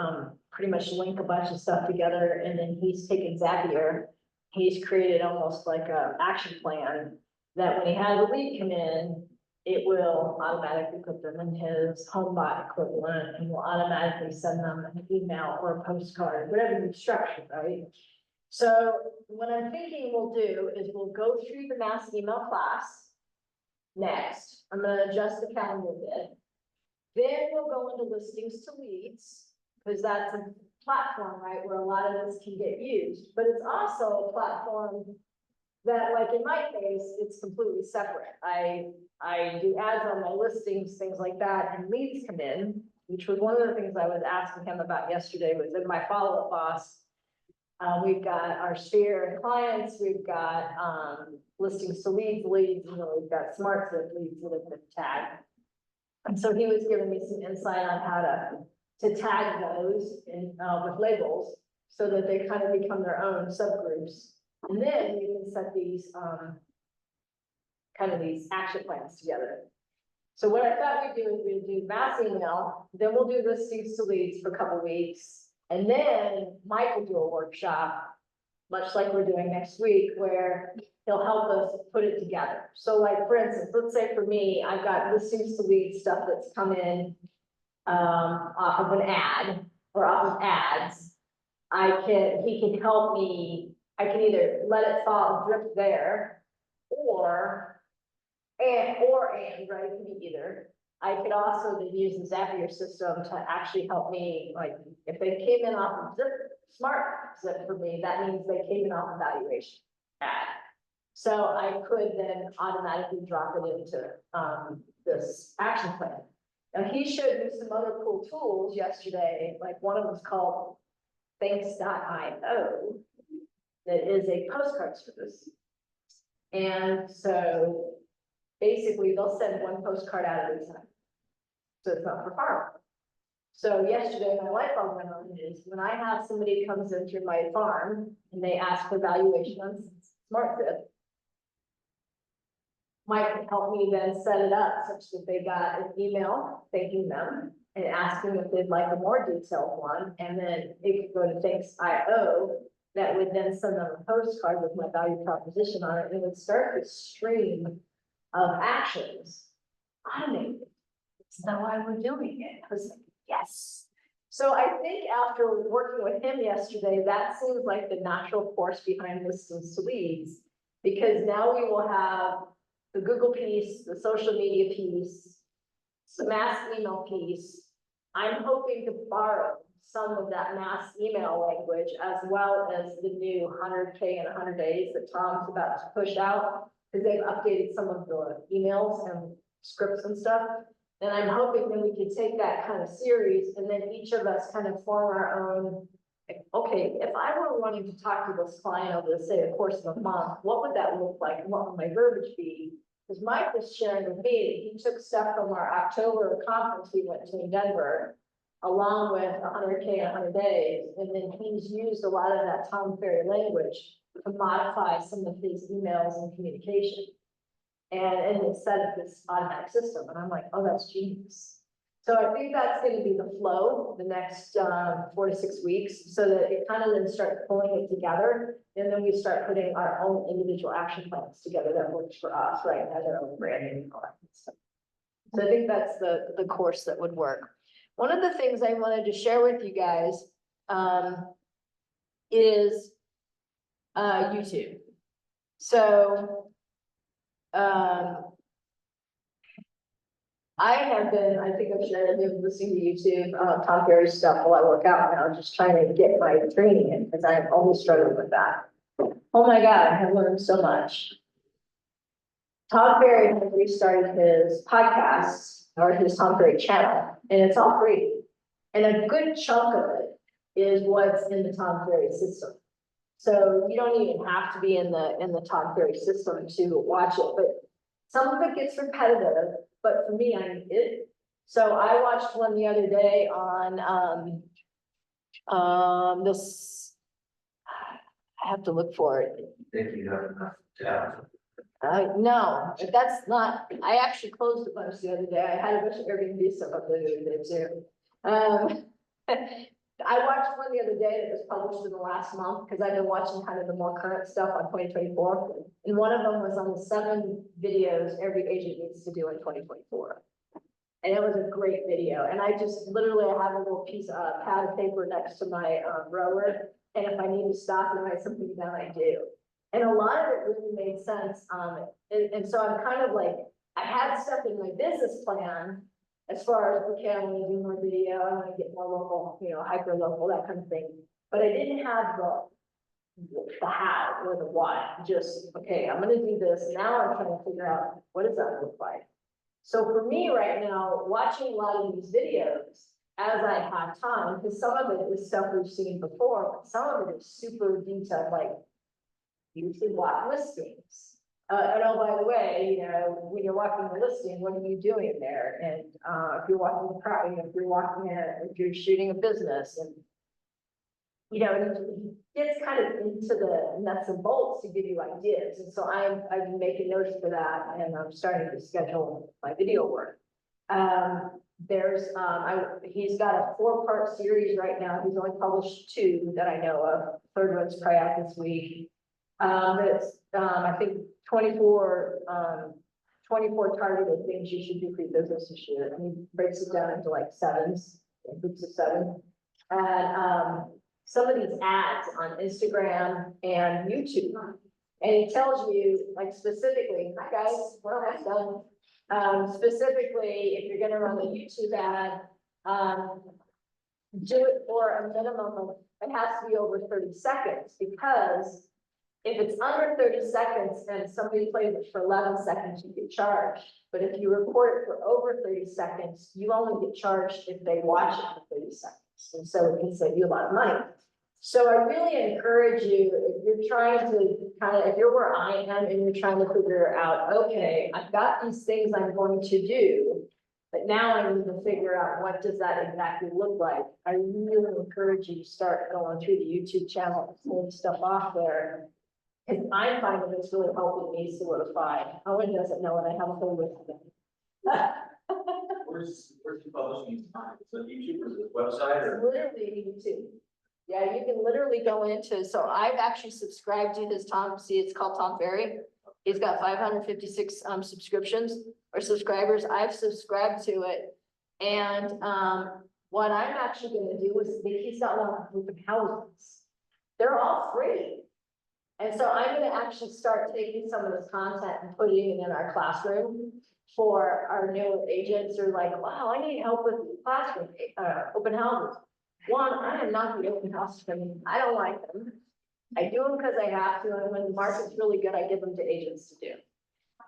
[SPEAKER 1] pretty much link a bunch of stuff together. And then he's taken Zapier. He's created almost like a action plan that when he has a lead come in, it will automatically put them in his HomeBot equivalent and will automatically send them an email or a postcard, whatever you structure, right? So what I'm thinking we'll do is we'll go through the mass email class next. I'm gonna adjust the calendar a bit. Then we'll go into listings to leads, because that's a platform, right, where a lot of this can get used. But it's also a platform that, like in my case, it's completely separate. I do ads on my listings, things like that, and leads come in, which was one of the things I was asking him about yesterday, was in my follow-up boss. We've got our sphere and clients, we've got listings to leads, and then we've got smart zip leads that have been tagged. And so he was giving me some insight on how to tag those in, with labels so that they kind of become their own subgroups. And then you can set these kind of these action plans together. So what I thought we'd do is we'd do mass email, then we'll do listings to leads for a couple weeks. And then Mike will do a workshop, much like we're doing next week, where he'll help us put it together. So like, for instance, let's say for me, I've got listings to leads stuff that's come in off of an ad or off of ads. He can help me, I can either let it fall drift there and, right, it can be either. I could also then use the Zapier system to actually help me, like, if they came in off of smart zip for me, that means they came in off evaluation ad. So I could then automatically drop it into this action plan. Now, he showed me some other cool tools yesterday, like one of them is called thanks.io, that is a postcard service. And so basically they'll send one postcard out at a time. So it's not for farm. So yesterday, my light bulb went on is when I have somebody comes into my farm and they ask for valuation on SmartZip, Mike can help me then set it up such that they got an email thanking them and asking if they'd like a more detailed one. And then it could go to thanks.io that would then send them a postcard with my value proposition on it. And it would start this stream of actions automated. That's not why we're doing it. I was like, yes. So I think after working with him yesterday, that seems like the natural course behind listings to leads, because now we will have the Google piece, the social media piece, the mass email piece. I'm hoping to borrow some of that mass email language as well as the new 100K in 100 days that Tom's about to push out, because they've updated some of the emails and scripts and stuff. And I'm hoping that we can take that kind of series and then each of us kind of form our own, okay, if I were wanting to talk to this client over, say, the course of a month, what would that look like? And what would my verbiage be? Because Mike was sharing with me, he took stuff from our October conference we went to in Denver, along with 100K in 100 days. And then he's used a lot of that Tom Ferry language to modify some of his emails and communication. And it set up this automatic system. And I'm like, oh, that's genius. So I think that's going to be the flow the next 4 to 6 weeks, so that it kind of then starts pulling it together. And then we start putting our own individual action plans together that works for us, right? As our own branding and all that stuff. So I think that's the course that would work. One of the things I wanted to share with you guys, is, YouTube. So, I have been, I think I've shared, I've been listening to YouTube, Tom Ferry stuff while I work out now, just trying to get my training in, because I've always struggled with that. Oh my God, I have learned so much. Tom Ferry has restarted his podcast, or his Tom Ferry channel, and it's all free. And a good chunk of it is what's in the Tom Ferry system. So you don't even have to be in the Tom Ferry system to watch it, but some of it gets repetitive, but for me, I need it. So I watched one the other day on, this, I have to look for it.
[SPEAKER 3] Thank you, enough.
[SPEAKER 1] No, that's not, I actually closed a bunch the other day. I had a bunch of Airbnb stuff up there the other day too. I watched one the other day that was published in the last month, because I've been watching kind of the more current stuff on 2024. And one of them was on the 7 videos every agent needs to do in 2024. And it was a great video. And I just literally, I have a little piece of pad of paper next to my rower. And if I need to stop and write something down, I do. And a lot of it really made sense. And so I'm kind of like, I had stuff in my business plan as far as, okay, I want to do more video, I want to get more local, hyper local, that kind of thing. But I didn't have the how or the what, just, okay, I'm gonna do this. Now I'm trying to figure out, what does that look like? So for me right now, watching a lot of these videos as I have time, because some of it is stuff we've seen before, but some of it is super detailed, like you should watch listings. And oh, by the way, when you're walking the listing, what are you doing there? And if you're walking the property, if you're shooting a business, and it gets kind of into the nuts and bolts to give you ideas. And so I've been making notes for that, and I'm starting to schedule my video work. He's got a 4-part series right now. He's only published 2 that I know of. Third one's probably out this week. It's, I think 24 targeted things you should do for your business this year. And he breaks it down into like 7s, groups of 7. And, some of these ads on Instagram and YouTube. And he tells you, like, specifically, hi guys, we're almost done. Specifically, if you're gonna run a YouTube ad, do it for a minimum of, it has to be over 30 seconds, because if it's under 30 seconds and somebody plays it for 11 seconds, you get charged. But if you record it for over 30 seconds, you only get charged if they watch it for 30 seconds. And so it can save you a lot of money. So I really encourage you, if you're trying to if you're where I am and you're trying to figure out, okay, I've got these things I'm going to do, but now I need to figure out what does that exactly look like. I really encourage you to start going through the YouTube channel and pulling stuff off there. Because I'm finding it's really helping me solidify. Owen doesn't know, and I have a whole list of them.
[SPEAKER 3] Where's he publishing his time? So YouTube or his website or?
[SPEAKER 1] Literally YouTube. Yeah, you can literally go into, so I've actually subscribed to his it's called Tom Ferry. He's got 556 subscriptions or subscribers. I've subscribed to it. And what I'm actually gonna do is, he's got one of open houses. They're all free. And so I'm gonna actually start taking some of this content and putting it in our classroom for our new agents who are like, wow, I need help with classroom, open houses. One, I am not the open house for me. I don't like them. I do them because I have to, and when the market's really good, I give them to agents to do.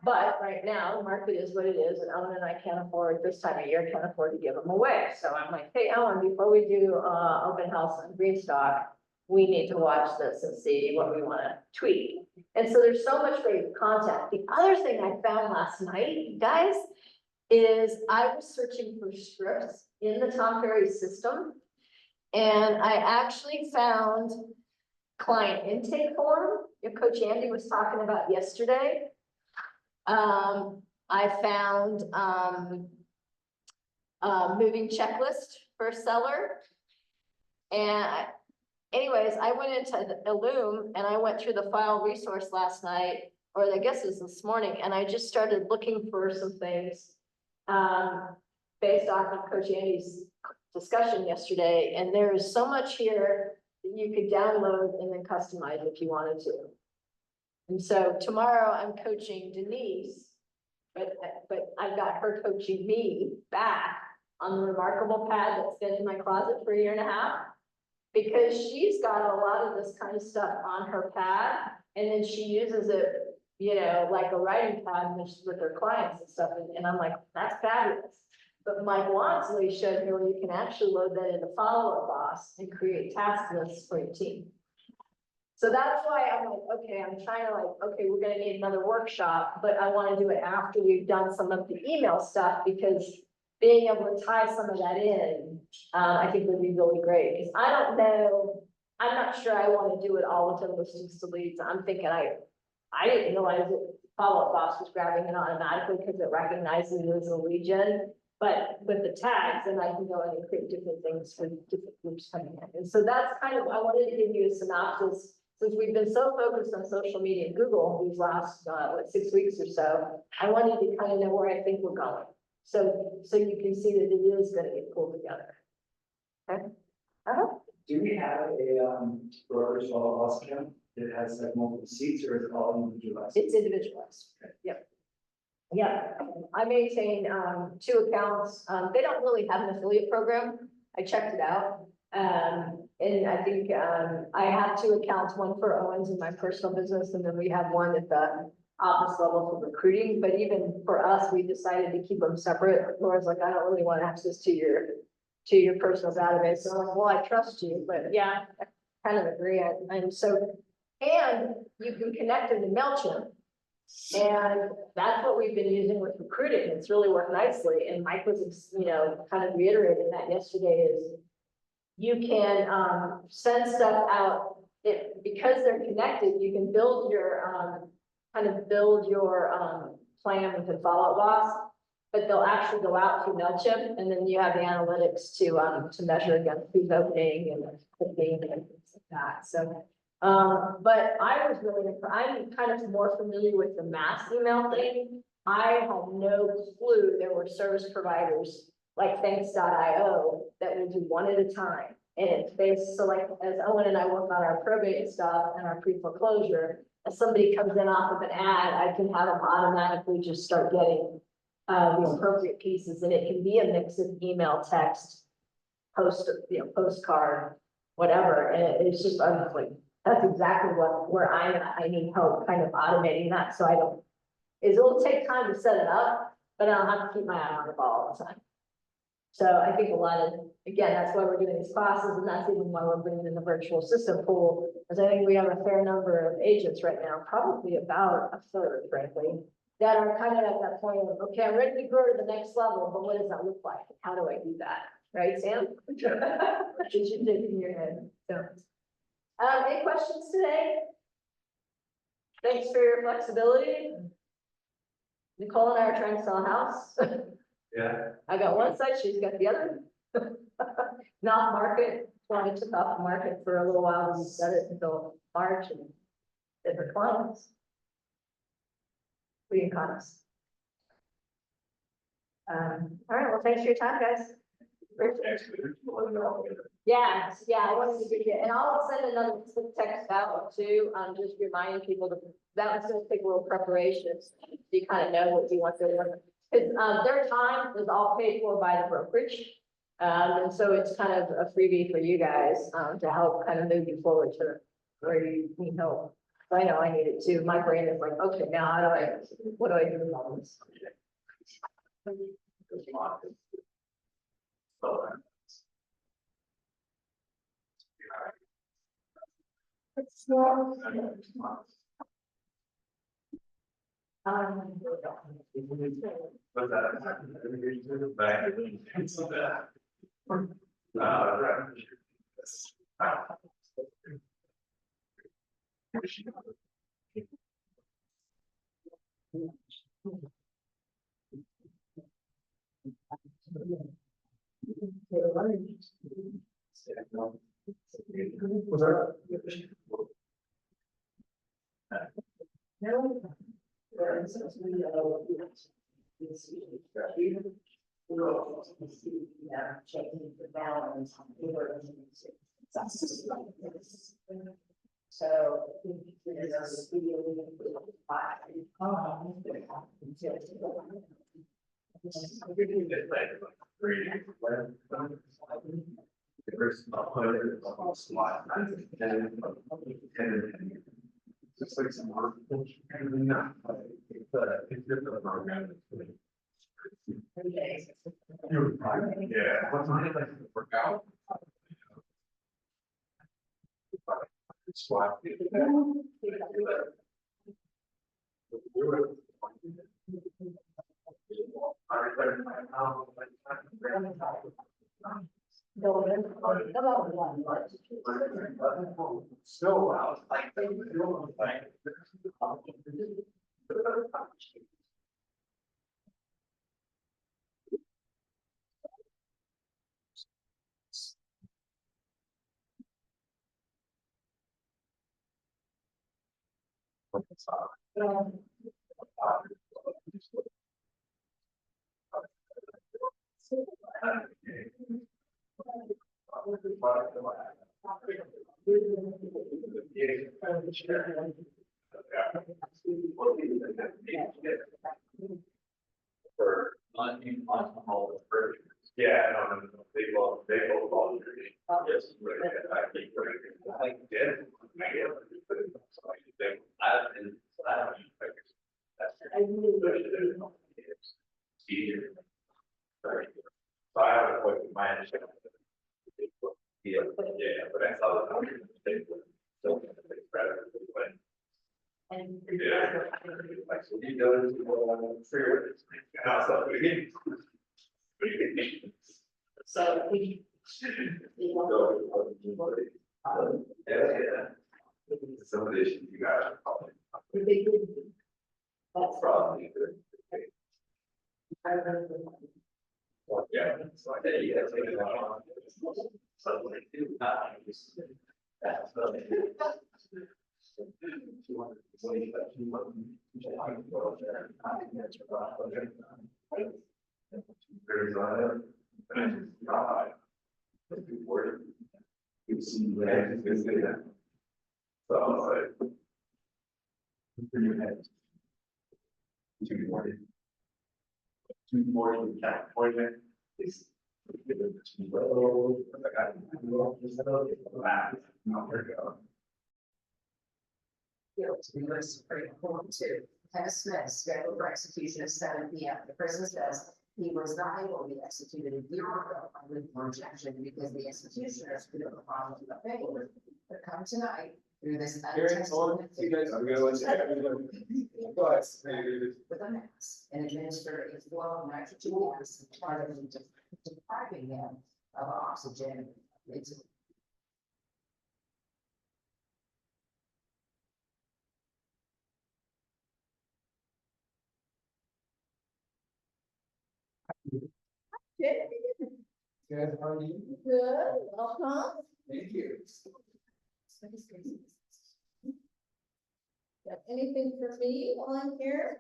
[SPEAKER 1] But right now, the market is what it is, and Ellen and I can't afford, this time of year, can't afford to give them away. So I'm like, hey, Ellen, before we do open house on Greenstock, we need to watch this and see what we want to tweak. And so there's so much great content. The other thing I found last night, guys, is I was searching for scripts in the Tom Ferry system. And I actually found client intake form, your Coach Andy was talking about yesterday. I found moving checklist for seller. And anyways, I went into the Illume and I went through the file resource last night, or I guess it was this morning, and I just started looking for some things based off of Coach Andy's discussion yesterday, and there is so much here that you could download and then customize if you wanted to. And so tomorrow I'm coaching Denise, but I've got her coaching me back on the remarkable pad that's been in my closet for a year and a half. Because she's got a lot of this kind of stuff on her pad, and then she uses it, you know, like a writing pad with her clients and stuff, and I'm like, that's fabulous. But Mike Wansley showed me where you can actually load that into Follow-Up Boss and create task lists for your team. So that's why I'm like, okay, I'm trying to like, okay, we're gonna need another workshop, but I wanna do it after we've done some of the email stuff, because being able to tie some of that in, I think would be really great, because I don't know, I'm not sure I want to do it all within listings to leads. I'm thinking I didn't realize that Follow-Up Boss was grabbing it automatically because it recognizes it as a lead gen. But with the tags, then I can go in and create different things for different groups coming in. And so that's kind of, I wanted to give you a synopsis, since we've been so focused on social media and Google these last, 6 weeks or so, I wanted to kind of know where I think we're going. So you can see that it is gonna get pulled together. Okay?
[SPEAKER 5] Do we have a brokerage follow account that has like multiple seats, or is it all individualized?
[SPEAKER 1] It's individualized. Yep. Yeah, I maintain, 2 accounts. They don't really have an affiliate program. I checked it out. And I think, I have 2 accounts, one for Owens in my personal business, and then we have one at the office level for recruiting. But even for us, we decided to keep them separate. Laura's like, I don't really want access to your personal database. So I'm like, well, I trust you, but yeah, I kind of agree. And so, and you can connect them to MailChimp. And that's what we've been using with recruiting. It's really worked nicely. And Mike was, you know, kind of reiterating that yesterday is you can, send stuff out. Because they're connected, you can build your, plan with the Follow-Up Boss, but they'll actually go out through MailChimp, and then you have the analytics to measure against who's opening and clicking and things like that. So, but I was really, I'm kind of more familiar with the mass email thing. I had no clue there were service providers like Thanks.io that would do one at a time. And it's based, so like, as Owen and I work on our probate stuff and our pre-foreclosure, if somebody comes in off of an ad, I can have them automatically just start getting the appropriate pieces, and it can be a mix of email, text, postcard, whatever, and it's just, I'm like, that's exactly where I'm at. I need help kind of automating that, so I don't, it'll take time to set it up, but I don't have to keep my eye on the ball all the time. So I think a lot of, again, that's why we're doing these classes, and that's even why we're bringing in the virtual assistant pool, because I think we have a fair number of agents right now, probably about a third, frankly, that are kind of at that point of, okay, I'm ready to grow to the next level, but what does that look like? How do I do that? Right, Sam? What you did in your head. So, any questions today? Thanks for your flexibility. Nicole and I are trying to sell a house.
[SPEAKER 3] Yeah.
[SPEAKER 1] I got one side, she's got the other. Not market, well, I took off the market for a little while and set it until March and did her clients. We can comments. All right, well, thanks for your time, guys. Yeah, I wanted to give you, and I'll send another text out too, just reminding people to, that was gonna take a little preparation, so you kind of know what you want to do. Because, their time is all paid for by the brokerage. And so it's kind of a freebie for you guys, to help kind of move you forward to where you need help. I know I need it too. My brain is like, okay, now what do I do with all this?
[SPEAKER 3] What's that? Back.
[SPEAKER 4] Yeah, checking the balance. So.
[SPEAKER 3] Just like some work. And not like, it's different program. You're right. Yeah. What's my like to work out? Squat. So, I was like. Yeah, they both volunteered. Yes. I did. So I have a quick mind. Yeah, but I saw the.
[SPEAKER 4] And.
[SPEAKER 3] Yeah. Like, so you know,
[SPEAKER 4] So we.
[SPEAKER 3] Yeah. Some of the issues you got.
[SPEAKER 4] That's
[SPEAKER 3] Probably. Yeah. So I did, yeah. Suddenly, that's. Two more in California. Is.
[SPEAKER 4] US Supreme Court too. Dennis Smith scheduled for execution at 7 p.m. The prison says he was not able to be executed a year ago with rejection because the executioners could have a problem with the paper. But come tonight through this.
[SPEAKER 3] You guys are good ones.
[SPEAKER 4] With a mask and administer a flow of nitrogen gas part of depriving him of oxygen. It's.
[SPEAKER 5] Good, how are you?
[SPEAKER 1] Good, welcome.
[SPEAKER 5] Thank you.
[SPEAKER 1] Got anything for me while I'm here?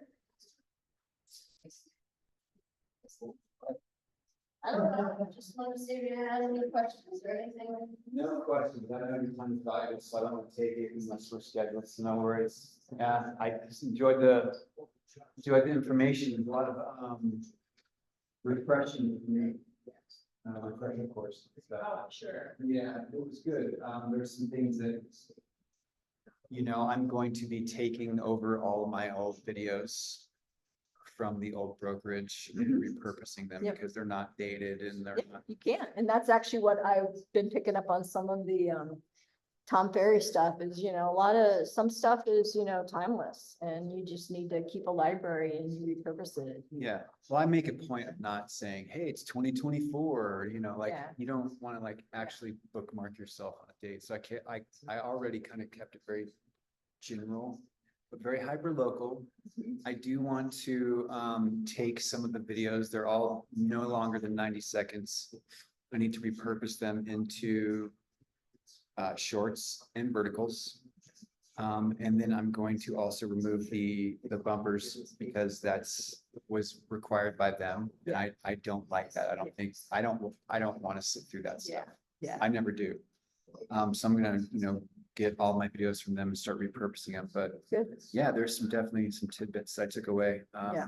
[SPEAKER 1] I don't know, I just want to see if you had any questions or anything.
[SPEAKER 9] No questions. I know your time's valuable, so I don't want to take it unless we're scheduled, so no worries. Yeah, I just enjoyed the information, a lot of, refreshing for me. Refreshing course. So,
[SPEAKER 1] Sure.
[SPEAKER 9] yeah, it was good. There's some things that, I'm going to be taking over all of my old videos from the old brokerage and repurposing them
[SPEAKER 1] Yep.
[SPEAKER 9] because they're not dated and they're
[SPEAKER 1] Yep,
[SPEAKER 9] not.
[SPEAKER 1] you can, and that's actually what I've been picking up on some of the Tom Ferry stuff is, some stuff is, timeless and you just need to keep a library and you repurpose it.
[SPEAKER 9] Yeah, well, I make a point of not saying, hey, it's 2024,
[SPEAKER 1] Yeah.
[SPEAKER 9] you don't want to actually bookmark yourself on a date. So I already kind of kept it very general, but very hyper local. I do want to take some of the videos. They're all no longer than 90 seconds. I need to repurpose them into shorts and verticals. And then I'm going to also remove the bumpers because that's was required by them. And I don't like that. I don't want to sit through that stuff.
[SPEAKER 1] Yeah.
[SPEAKER 9] I never do. So I'm gonna, get all my videos from them and start repurposing them, but
[SPEAKER 1] Good.
[SPEAKER 9] yeah, there's definitely some tidbits I took away.
[SPEAKER 1] Yeah.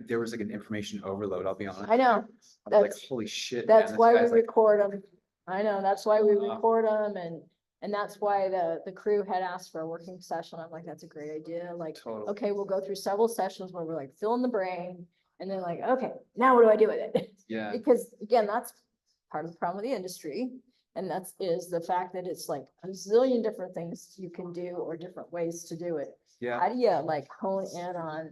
[SPEAKER 9] There was like an information overload, I'll be honest.
[SPEAKER 1] I know.
[SPEAKER 9] I was like,
[SPEAKER 1] That's-
[SPEAKER 9] holy shit.
[SPEAKER 1] That's
[SPEAKER 9] man, this
[SPEAKER 1] why we
[SPEAKER 9] guy's like-
[SPEAKER 1] record them. I know, that's why we
[SPEAKER 9] Wow.
[SPEAKER 1] record them and that's why the crew had asked for a working session. I'm like, that's a great idea. Like,
[SPEAKER 9] Totally.
[SPEAKER 1] okay, we'll go through several sessions where we're like filling the brain and then like, okay, now what do I do with it?
[SPEAKER 9] Yeah,
[SPEAKER 1] Because again, that's part of the problem with the industry. And is the fact that it's like a zillion different things you can do or different ways to do it.
[SPEAKER 9] yeah,
[SPEAKER 1] How do you like hone in on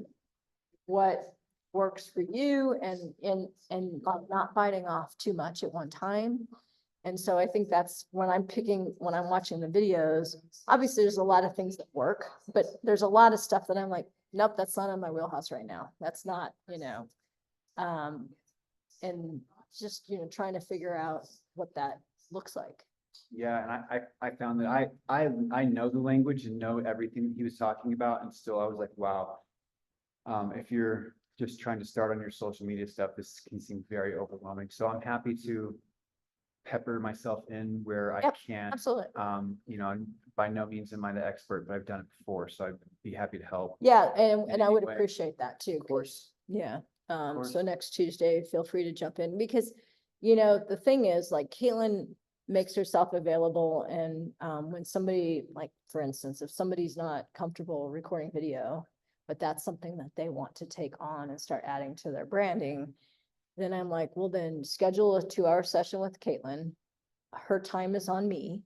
[SPEAKER 1] what works for you and not biting off too much at one time? And so I think that's when I'm watching the videos, obviously there's a lot of things that work, but there's a lot of stuff that I'm like, nope, that's not in my wheelhouse right now. That's not, and just, trying to figure out what that looks like.
[SPEAKER 9] yeah. And I found that I know the language and know everything that he was talking about. And still I was like, wow. If you're just trying to start on your social media stuff, this can seem very overwhelming. So I'm happy to pepper myself in where I
[SPEAKER 1] Yep,
[SPEAKER 9] can.
[SPEAKER 1] Absolutely.
[SPEAKER 9] I'm by no means am I the expert, but I've done it before, so I'd be happy to help.
[SPEAKER 1] Yeah, and
[SPEAKER 9] in
[SPEAKER 1] I would
[SPEAKER 9] any way.
[SPEAKER 1] appreciate that too.
[SPEAKER 9] Of course.
[SPEAKER 1] Yeah, so
[SPEAKER 9] course.
[SPEAKER 1] next Tuesday, feel free to jump in because, the thing is like Caitlin makes herself available and when somebody, like, for instance, if somebody's not comfortable recording video, but that's something that they want to take on and start adding to their branding, then I'm like, well, then schedule a 2-hour session with Caitlin. Her time is on me.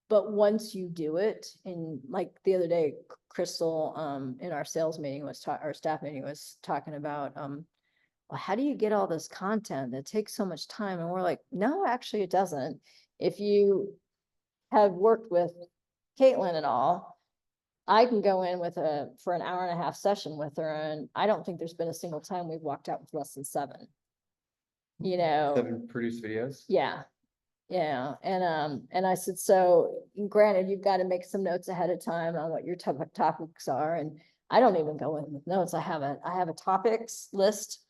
[SPEAKER 1] But once you do it, and like the other day, Crystal, in our sales meeting our staff meeting was talking about, well, how do you get all this content that takes so much time? And we're like, no, actually it doesn't. If you have worked with Caitlin at all, I can go in for an 1.5-hour session with her, and I don't think there's been a single time we've walked out with less than 7.
[SPEAKER 9] 7 produced videos.
[SPEAKER 1] Yeah. Yeah, and I said, so granted, you've got to make some notes ahead of time on what your topics are, and I don't even go in with notes. I have a topics list.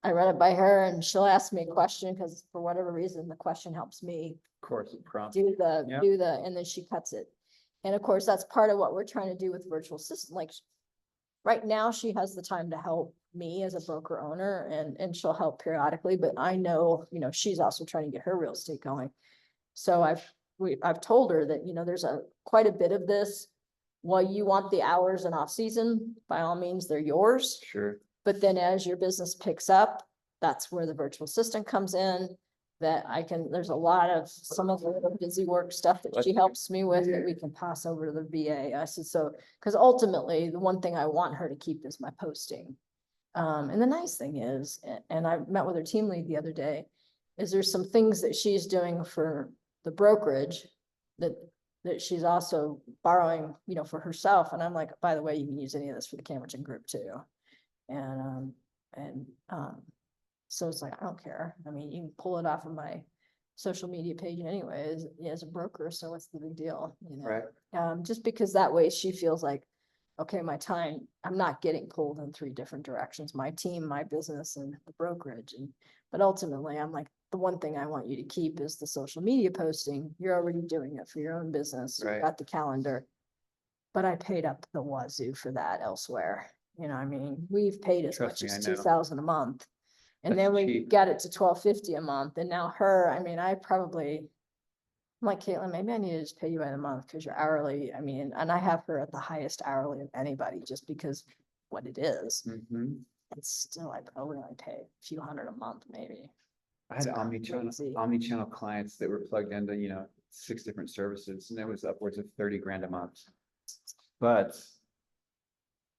[SPEAKER 1] I run it by her and she'll ask me a question because for whatever reason, the question helps me
[SPEAKER 9] Of course, prompt.
[SPEAKER 1] do
[SPEAKER 9] Yep.
[SPEAKER 1] and then she cuts it. And of course, that's part of what we're trying to do with virtual assistant. Like right now, she has the time to help me as a broker owner and she'll help periodically, but I know, she's also trying to get her real estate going. So I've told her that, there's quite a bit of this. While you want the hours in off season, by all means, they're yours.
[SPEAKER 9] Sure.
[SPEAKER 1] But then as your business picks up, that's where the virtual assistant comes in. There's a lot of some of the busy work stuff that she helps me with that we can pass over to the VA. I said, so, because ultimately the one thing I want her to keep is my posting. And the nice thing is, and I met with her team lead the other day, is there's some things that she's doing for the brokerage that she's also borrowing, for herself. And I'm like, by the way, you can use any of this for the Cameron group too. So it's like, I don't care. I mean, you can pull it off of my social media page anyways, as a broker. So what's the big deal?
[SPEAKER 9] Right.
[SPEAKER 1] Just because that way she feels like, okay, my time, I'm not getting pulled in 3 different directions, my team, my business and the brokerage. But ultimately I'm like, the one thing I want you to keep is the social media posting. You're already doing it for your own business.
[SPEAKER 9] Right.
[SPEAKER 1] You've got the calendar. But I paid up the wazoo for that elsewhere. I mean, we've paid as
[SPEAKER 9] Trust
[SPEAKER 1] much
[SPEAKER 9] me,
[SPEAKER 1] as
[SPEAKER 9] I know.
[SPEAKER 1] $2,000 a month. And
[SPEAKER 9] That's
[SPEAKER 1] then we
[SPEAKER 9] cheap.
[SPEAKER 1] got it to $1,250 a month. And now I'm like, Caitlin, maybe I need to just pay you by the month because you're hourly. I mean, and I have her at the highest hourly of anybody just because what it is.
[SPEAKER 9] Mhm.
[SPEAKER 1] And still, I probably only pay a few hundred a month, maybe.
[SPEAKER 9] I had
[SPEAKER 1] crazy.
[SPEAKER 9] omni-channel clients that were plugged into, 6 different services, and it was upwards of 30 grand a month. But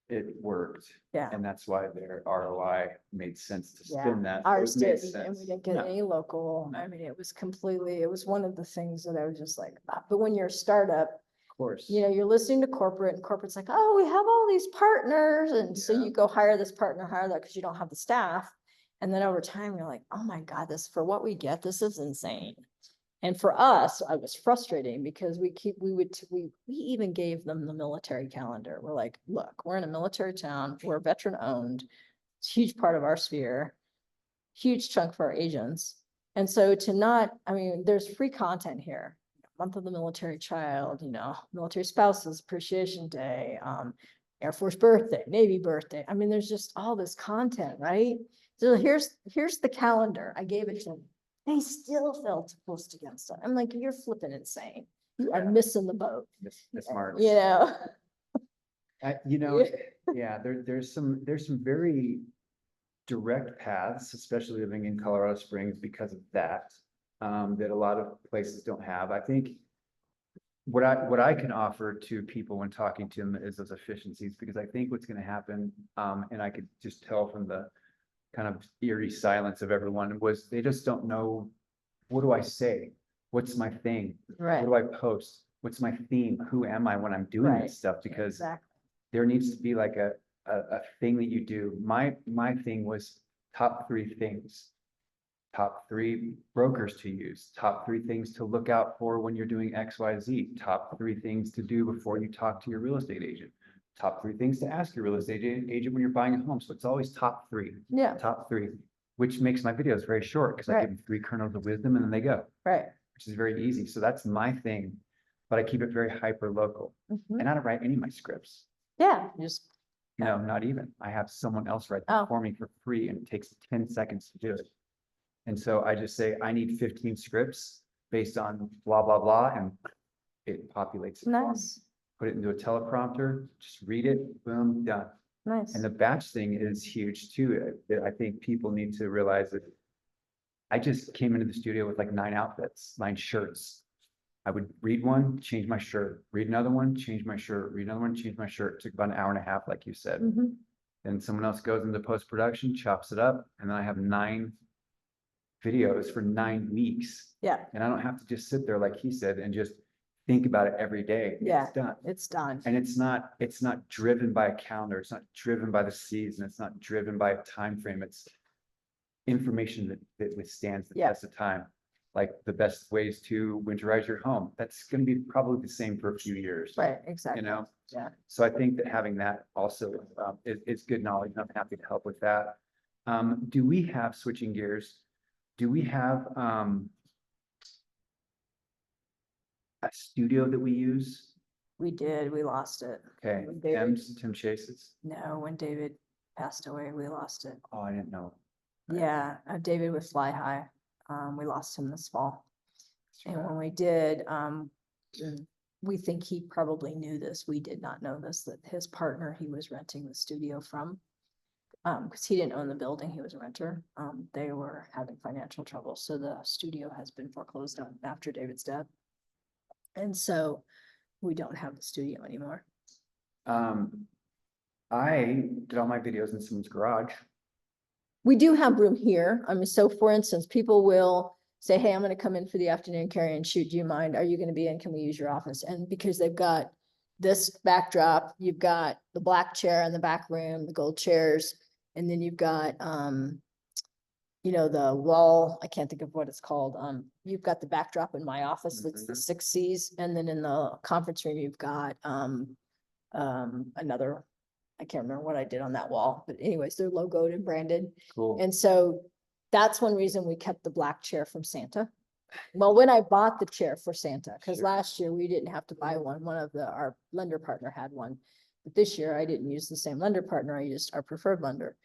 [SPEAKER 9] it worked.
[SPEAKER 1] Yeah.
[SPEAKER 9] And that's why their ROI made sense to
[SPEAKER 1] Yeah,
[SPEAKER 9] spin that.
[SPEAKER 1] ours
[SPEAKER 9] It made
[SPEAKER 1] didn't, and we
[SPEAKER 9] sense.
[SPEAKER 1] didn't get
[SPEAKER 9] No.
[SPEAKER 1] any local.
[SPEAKER 9] No.
[SPEAKER 1] I mean, it was one of the things that I was just like, but when you're a startup,
[SPEAKER 9] Of course.
[SPEAKER 1] you're listening to corporate and corporate's like, oh, we have all these partners. And so
[SPEAKER 9] Yeah.
[SPEAKER 1] you go hire this partner, hire that because you don't have the staff. And then over time, you're like, oh my God, for what we get, this is insane. And for us, I was frustrating because we even gave them the military calendar. We're like, look, we're in a military town, we're veteran owned. It's a huge part of our sphere, huge chunk for our agents. And so to not, I mean, there's free content here. Month of the military child, military spouses appreciation day, Air Force birthday, Navy birthday. I mean, there's just all this content, right? So here's the calendar. I gave it to them. They still failed to post against it. I'm like, you're flipping insane. You are missing the boat.
[SPEAKER 9] Miss Marks.
[SPEAKER 1] Yeah.
[SPEAKER 9] Yeah, there's some very direct paths, especially living in Colorado Springs because of that, that a lot of places don't have. I think what I can offer to people when talking to them is those efficiencies, because I think what's going to happen, and I could just tell from the kind of eerie silence of everyone, was they just don't know, what do I say? What's my thing?
[SPEAKER 1] Right.
[SPEAKER 9] What do I post? What's my theme? Who am I when I'm doing
[SPEAKER 1] Right.
[SPEAKER 9] this stuff? Because
[SPEAKER 1] Exactly.
[SPEAKER 9] there needs to be like a thing that you do. My thing was top 3 things, top 3 brokers to use, top 3 things to look out for when you're doing XYZ, top 3 things to do before you talk to your real estate agent, top 3 things to ask your real estate agent when you're buying a home. So it's always top 3,
[SPEAKER 1] Yeah.
[SPEAKER 9] top 3, which makes my videos very short because I
[SPEAKER 1] Right.
[SPEAKER 9] give them 3 kernels of wisdom and then they go,
[SPEAKER 1] Right.
[SPEAKER 9] which is very easy. So that's my thing, but I keep it very hyper local.
[SPEAKER 1] Mhm.
[SPEAKER 9] And I don't write any of my scripts.
[SPEAKER 1] Yeah. Just
[SPEAKER 9] No, not even. I have someone else write
[SPEAKER 1] Oh.
[SPEAKER 9] them for me for free and it takes 10 seconds to do it. And so I just say, I need 15 scripts based on blah, blah, blah, and it populates it for me.
[SPEAKER 1] nice.
[SPEAKER 9] Put it into a teleprompter, just read it, boom, done.
[SPEAKER 1] Nice.
[SPEAKER 9] And the batch thing is huge too. I think people need to realize that I just came into the studio with like 9 outfits, 9 shirts. I would read one, change my shirt, read another one, change my shirt, read another one, change my shirt. It took about an hour and a half, like you said.
[SPEAKER 1] Mhm.
[SPEAKER 9] Then someone else goes into post-production, chops it up, and then I have 9 videos for 9 weeks.
[SPEAKER 1] Yeah.
[SPEAKER 9] And I don't have to just sit there, like he said, and just think about it every day.
[SPEAKER 1] Yeah.
[SPEAKER 9] It's done.
[SPEAKER 1] It's done.
[SPEAKER 9] And it's not driven by a calendar. It's not driven by the season. It's not driven by a time frame. It's information that withstands the
[SPEAKER 1] Yeah.
[SPEAKER 9] test of time. Like the best ways to winterize your home. That's going to be probably the same for a few years.
[SPEAKER 1] Right. Exactly. Yeah.
[SPEAKER 9] So I think that having that also is good knowledge. I'm happy to help with that. Do we have, switching gears, do we have a studio that we use?
[SPEAKER 1] We did. We lost it.
[SPEAKER 9] Okay,
[SPEAKER 1] When David-
[SPEAKER 9] Tim Chase's?
[SPEAKER 1] No, when David passed away, we lost it.
[SPEAKER 9] Oh, I didn't know.
[SPEAKER 1] Yeah, David with Fly High. We lost him this fall. And when we did, we think he probably knew this. We did not know this, that his partner, he was renting the studio from. Because he didn't own the building, he was a renter. They were having financial trouble, so the studio has been foreclosed on after David's death. And so we don't have the studio anymore.
[SPEAKER 9] I did all my videos in someone's garage.
[SPEAKER 1] We do have room here. I mean, so for instance, people will say, hey, I'm gonna come in for the afternoon, Carrie, and shoot. Do you mind? Are you gonna be in? Can we use your office? And because they've got this backdrop, you've got the black chair in the back room, the gold chairs, and then you've got the wall, I can't think of what it's called. You've got the backdrop in my office, that's the 6 Cs, and then in the conference room, you've got another, I can't remember what I did on that wall, but anyways, they're logoed and branded.
[SPEAKER 9] Cool.
[SPEAKER 1] And so that's one reason we kept the black chair from Santa. Well, when I bought the chair for Santa, because
[SPEAKER 9] Sure.
[SPEAKER 1] last year we didn't have to buy one, our lender partner had one. But this year I didn't use the same lender partner, I used our preferred lender.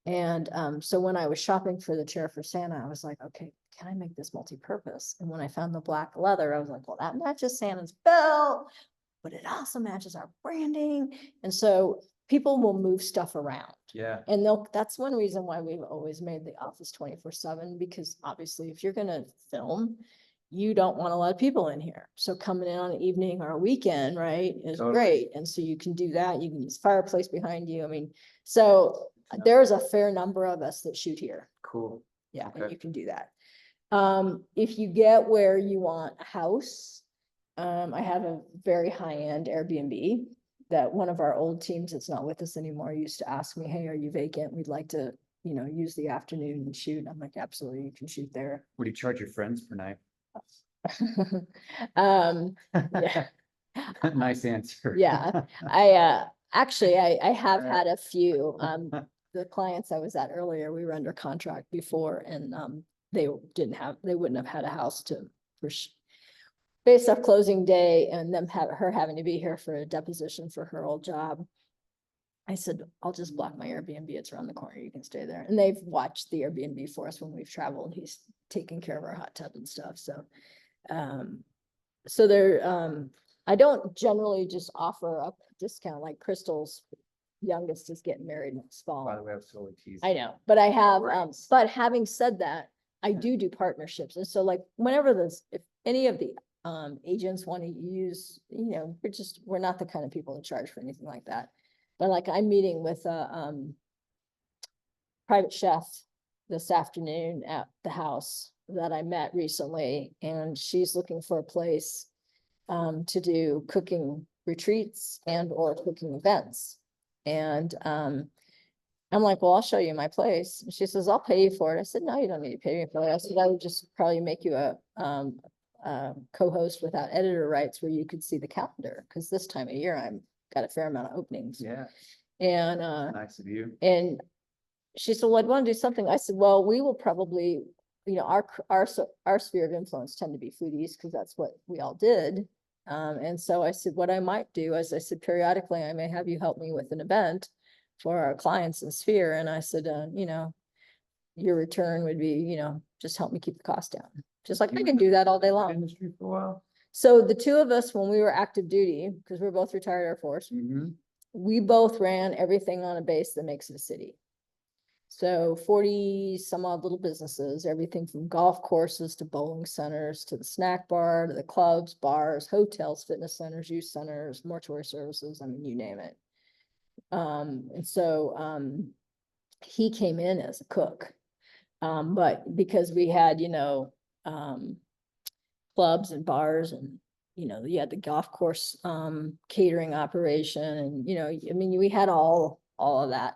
[SPEAKER 1] And so when I was shopping for the chair for Santa, I was like, okay, can I make this multi-purpose? And when I found the black leather, I was like, well, that matches Santa's belt, but it also matches our branding. And so people will move stuff around.
[SPEAKER 9] Yeah.
[SPEAKER 1] And that's one reason why we've always made the office 24/7, because obviously if you're gonna film, you don't want a lot of people in here. So coming in on an evening or a weekend, right, is
[SPEAKER 9] Totally.
[SPEAKER 1] great. And so you can do that. You can use fireplace behind you. I mean, so there's a fair number of us that shoot here.
[SPEAKER 9] Cool.
[SPEAKER 1] Yeah, and
[SPEAKER 9] Okay.
[SPEAKER 1] you can do that. If you get where you want a house, I have a very high-end Airbnb that one of our old teams that's not with us anymore used to ask me, hey, are you vacant? We'd like to, use the afternoon and shoot. I'm like, absolutely, you can shoot there.
[SPEAKER 9] What do you charge your friends per night?
[SPEAKER 1] Yeah.
[SPEAKER 9] Nice answer.
[SPEAKER 1] Yeah, actually, I have had a few, the clients I was at earlier, we were under contract before and, they they wouldn't have had a house to, based off closing day and her having to be here for a deposition for her old job. I said, I'll just block my Airbnb. It's around the corner. You can stay there. And they've watched the Airbnb for us when we've traveled. He's taking care of our hot tub and stuff. So, I don't generally just offer up discount like Crystal's youngest is getting married next fall.
[SPEAKER 9] By the way, I was totally teasing.
[SPEAKER 1] I know, but I have, but having said that, I do partnerships. And so like whenever if any of the agents want to use, we're not the kind of people to charge for anything like that. But like I'm meeting with a private chef this afternoon at the house that I met recently, and she's looking for a place to do cooking retreats and or cooking events. And I'm like, well, I'll show you my place. And she says, I'll pay you for it. I said, no, you don't need to pay me for it. I said, I would just probably make you a co-host without editor rights where you could see the calendar. Cause this time of year, I'm got a fair amount of openings.
[SPEAKER 9] Yeah,
[SPEAKER 1] And,
[SPEAKER 9] nice of you.
[SPEAKER 1] and she said, well, I'd want to do something. I said, well, we will probably, our sphere of influence tend to be foodies because that's what we all did. And so I said, what I might do is I said, periodically, I may have you help me with an event for our clients in Sphere. And I said, your return would be, just help me keep the cost down. Just like I can do that all day long.
[SPEAKER 9] Industry for a while.
[SPEAKER 1] So the two of us, when we were active duty, because we're both retired Air Force, we both ran everything on a base that makes it a city. So 40 some odd little businesses, everything from golf courses to bowling centers, to the snack bar, to the clubs, bars, hotels, fitness centers, youth centers, mortuary services. I mean, you name it. And so, he came in as a cook. But because we had, clubs and bars and, you had the golf course, catering operation and, we had all of that.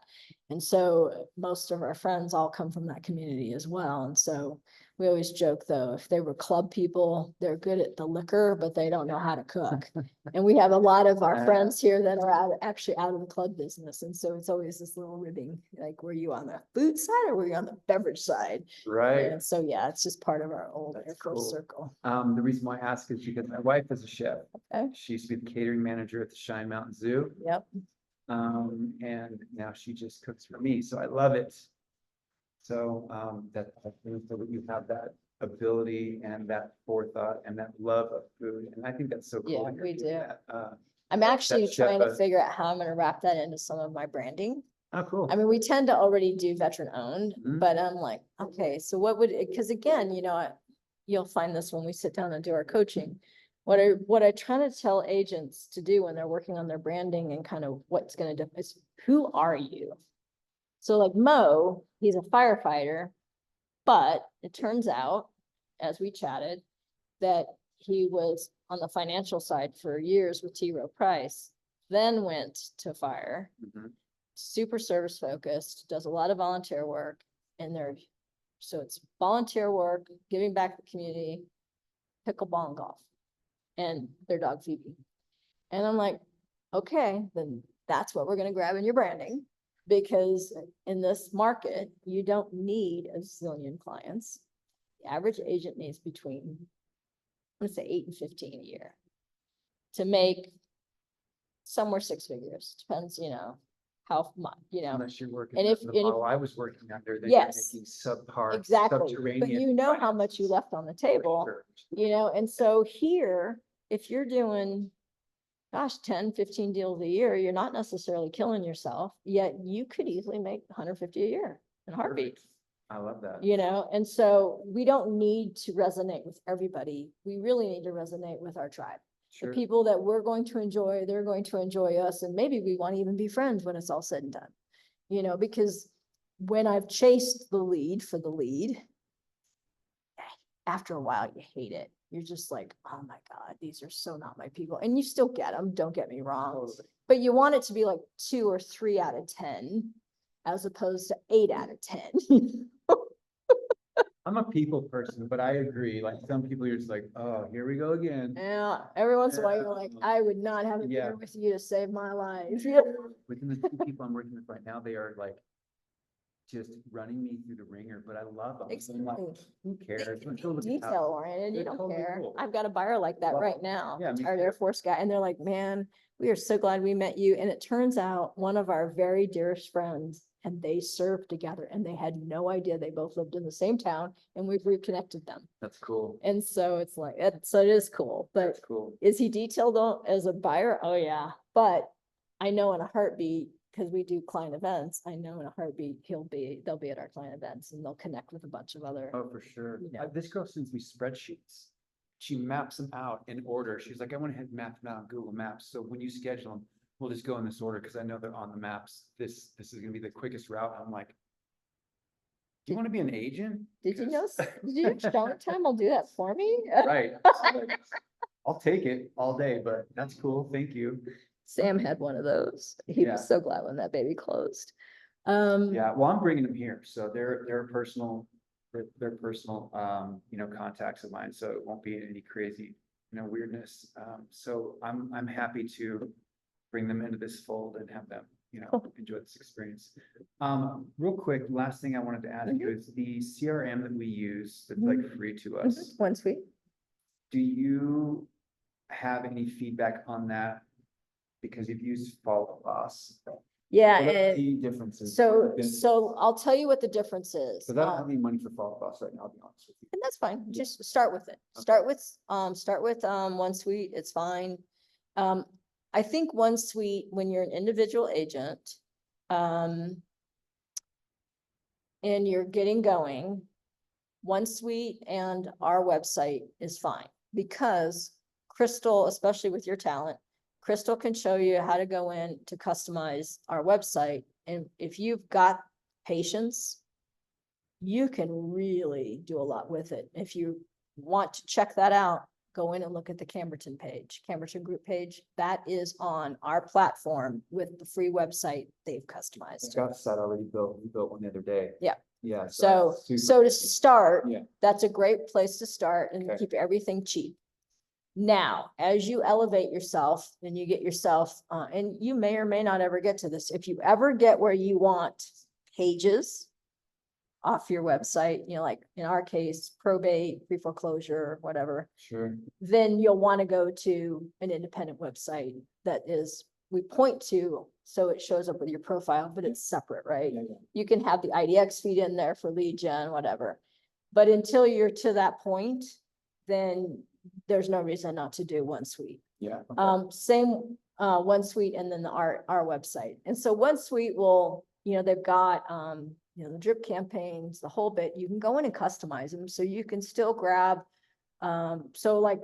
[SPEAKER 1] And so most of our friends all come from that community as well. And so we always joke though, if they were club people, they're good at the liquor, but they don't know how to cook. And we have a lot of our friends here that are actually out of the club business. And so it's always this little ribbing, like, were you on the food side or were you on the beverage side?
[SPEAKER 9] Right.
[SPEAKER 1] And so, yeah, it's just part of our old
[SPEAKER 9] That's
[SPEAKER 1] Air Force
[SPEAKER 9] cool.
[SPEAKER 1] circle.
[SPEAKER 9] The reason why I ask is because my wife is a chef.
[SPEAKER 1] Okay.
[SPEAKER 9] She used to be the catering manager at the Cheyenne Mountain Zoo.
[SPEAKER 1] Yep.
[SPEAKER 9] And now she just cooks for me, so I love it. So, that I think that you have that ability and that forethought and that love of food, and I think that's so cool.
[SPEAKER 1] Yeah,
[SPEAKER 9] that you're
[SPEAKER 1] we
[SPEAKER 9] doing
[SPEAKER 1] do.
[SPEAKER 9] that.
[SPEAKER 1] I'm actually
[SPEAKER 9] chef,
[SPEAKER 1] trying to figure out how I'm gonna wrap that into some of my branding.
[SPEAKER 9] Oh, cool.
[SPEAKER 1] I mean, we tend to already do veteran owned,
[SPEAKER 9] Mhm.
[SPEAKER 1] but I'm like, okay, so what would, because again, you'll find this when we sit down and do our coaching. What I try to tell agents to do when they're working on their branding and kind of what's gonna do is, who are you? So like Mo, he's a firefighter, but it turns out, as we chatted, that he was on the financial side for years with T. Rowe Price, then went to fire.
[SPEAKER 9] Mhm.
[SPEAKER 1] Super service focused, does a lot of volunteer work, and so it's volunteer work, giving back to the community, pickleball and golf, and their dog Phoebe. And I'm like, okay, then that's what we're gonna grab in your branding, because in this market, you don't need a zillion clients. The average agent needs between, let's say 8 and 15 a year to make somewhere 6 figures, depends, how much,
[SPEAKER 9] Unless you're working,
[SPEAKER 1] And
[SPEAKER 9] under
[SPEAKER 1] if-
[SPEAKER 9] the
[SPEAKER 1] and if-
[SPEAKER 9] model I was working under, then
[SPEAKER 1] Yes.
[SPEAKER 9] you're making subpar,
[SPEAKER 1] exactly, but
[SPEAKER 9] subterranean.
[SPEAKER 1] you know how much you left on the table.
[SPEAKER 9] Sure.
[SPEAKER 1] And so here, if you're doing, gosh, 10, 15 deals a year, you're not necessarily killing yourself, yet you could easily make 150 a year in a heartbeat,
[SPEAKER 9] Perfect. I love that.
[SPEAKER 1] and so we don't need to resonate with everybody. We really need to resonate with our tribe. The
[SPEAKER 9] Sure.
[SPEAKER 1] people that we're going to enjoy, they're going to enjoy us, and maybe we want to even be friends when it's all said and done. Because when I've chased the lead for the lead, after a while, you hate it. You're just like, oh my God, these are so not my people. And you still get them, don't get me wrong.
[SPEAKER 9] Totally.
[SPEAKER 1] But you want it to be like 2 or 3 out of 10, as opposed to 8 out of 10.
[SPEAKER 9] I'm a people person, but I agree, like some people, you're just like, oh, here we go again.
[SPEAKER 1] Yeah, every once in a while, you're like, I would not have a
[SPEAKER 9] Yeah.
[SPEAKER 1] beer with you to save my life.
[SPEAKER 9] Within the 2 people I'm working with right now, they are like just running me through the ringer, but I love them. So I'm like,
[SPEAKER 1] Exactly.
[SPEAKER 9] who cares? Let's go look at how-
[SPEAKER 1] Detail oriented, you
[SPEAKER 9] They're
[SPEAKER 1] don't
[SPEAKER 9] totally
[SPEAKER 1] care.
[SPEAKER 9] cool.
[SPEAKER 1] I've got a buyer like that
[SPEAKER 9] Love
[SPEAKER 1] right
[SPEAKER 9] it.
[SPEAKER 1] now.
[SPEAKER 9] Yeah, me
[SPEAKER 1] Retired
[SPEAKER 9] too.
[SPEAKER 1] Air Force guy, and they're like, man, we are so glad we met you. And it turns out one of our very dearest friends, and they served together, and they had no idea they both lived in the same town, and we've reconnected them.
[SPEAKER 9] That's cool.
[SPEAKER 1] And so it's like, so it is cool, but
[SPEAKER 9] That's cool.
[SPEAKER 1] is he detailed as a buyer? Oh, yeah. But I know in a heartbeat, because we do client events, I know in a heartbeat, they'll be at our client events and they'll connect with a bunch of other.
[SPEAKER 9] Oh, for sure.
[SPEAKER 1] You know.
[SPEAKER 9] This girl sends me spreadsheets. She maps them out in order. She's like, I went ahead and mapped them out on Google Maps. So when you schedule them, we'll just go in this order because I know they're on the maps. This is gonna be the quickest route. I'm like, do you want to be an agent?
[SPEAKER 1] Did you know,
[SPEAKER 9] Because-
[SPEAKER 1] did you know Showing Time will do that for me?
[SPEAKER 9] Right. So, like, I'll take it all day, but that's cool. Thank you.
[SPEAKER 1] Sam had one of those. He
[SPEAKER 9] Yeah.
[SPEAKER 1] was so glad when that baby closed.
[SPEAKER 9] Yeah, well, I'm bringing them here, so they're personal, you know, contacts of mine, so it won't be any crazy, you know, weirdness. So I'm happy to bring them into this fold and have them, you know, enjoy this experience. Real quick, last thing I wanted to ask you is the CRM that we use, that's like free to us.
[SPEAKER 1] One sweet.
[SPEAKER 9] Do you have any feedback on that? Because you've used Follow Boss.
[SPEAKER 1] Yeah,
[SPEAKER 9] What are
[SPEAKER 1] and
[SPEAKER 9] the differences?
[SPEAKER 1] so I'll tell you what the difference is.
[SPEAKER 9] Because I don't have any money for Follow Boss right now, I'll be honest with you.
[SPEAKER 1] And that's fine.
[SPEAKER 9] Yeah.
[SPEAKER 1] Just start with it.
[SPEAKER 9] Okay.
[SPEAKER 1] Start with OneSuite. It's fine. I think OneSuite, when you're an individual agent, and you're getting going, OneSuite and our website is fine because Crystal, especially with your talent, Crystal can show you how to go in to customize our website. And if you've got patience, you can really do a lot with it. If you want to check that out, go in and look at the Camberton page, Camberton group page. That is on our platform with the free website they've customized.
[SPEAKER 9] I've got the site already built. We built one the other day.
[SPEAKER 1] Yeah.
[SPEAKER 9] Yeah.
[SPEAKER 1] So,
[SPEAKER 9] super-
[SPEAKER 1] so to start,
[SPEAKER 9] Yeah.
[SPEAKER 1] that's a great place to start and
[SPEAKER 9] Okay.
[SPEAKER 1] keep everything cheap. Now, as you elevate yourself and you get yourself, and you may or may not ever get to this, if you ever get where you want pages off your website, you know, like in our case, probate, pre-foreclosure, whatever,
[SPEAKER 9] Sure.
[SPEAKER 1] then you'll want to go to an independent website that is, we point to, so it shows up with your profile, but it's separate, right?
[SPEAKER 9] Yeah, yeah.
[SPEAKER 1] You can have the IDX feed in there for lead gen, whatever. But until you're to that point, then there's no reason not to do OneSuite.
[SPEAKER 9] Yeah. Okay.
[SPEAKER 1] Same, OneSuite and then our website. And so OneSuite will, you know, they've got, you know, the drip campaigns, the whole bit, you can go in and customize them. So you can still grab, so like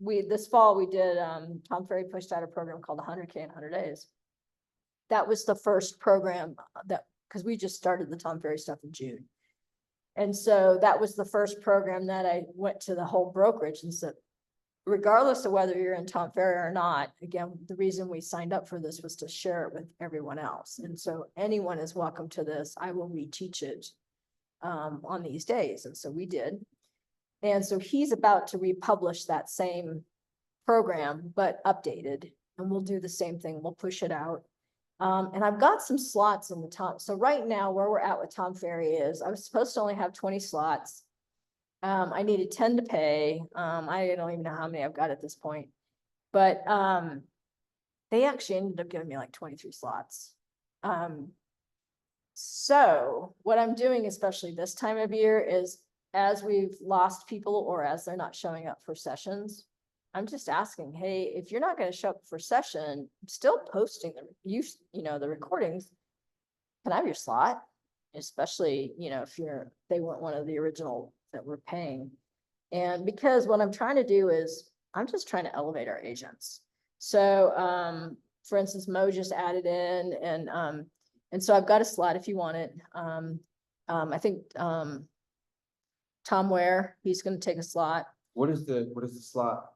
[SPEAKER 1] this fall we did, Tom Ferry pushed out a program called 100K in 100 days. That was the first program that, because we just started the Tom Ferry stuff in June. And so that was the first program that I went to the whole brokerage and said, regardless of whether you're in Tom Ferry or not, again, the reason we signed up for this was to share it with everyone else. And so anyone is welcome to this. I will reteach it on these days. And so we did. And so he's about to republish that same program, but updated, and we'll do the same thing. We'll push it out. And I've got some slots in the top. So right now where we're at with Tom Ferry is I was supposed to only have 20 slots. I needed 10 to pay. I don't even know how many I've got at this point, but, they actually ended up giving me like 23 slots. So what I'm doing, especially this time of year, is as we've lost people or as they're not showing up for sessions, I'm just asking, hey, if you're not going to show up for session, I'm still posting you know, the recordings. Can I have your slot? Especially, you know, if they weren't one of the original that we're paying. And because what I'm trying to do is, I'm just trying to elevate our agents. So, for instance, Mo just added in and so I've got a slot if you want it. I think, Tom Ware, he's going to take a slot.
[SPEAKER 9] what is the slot,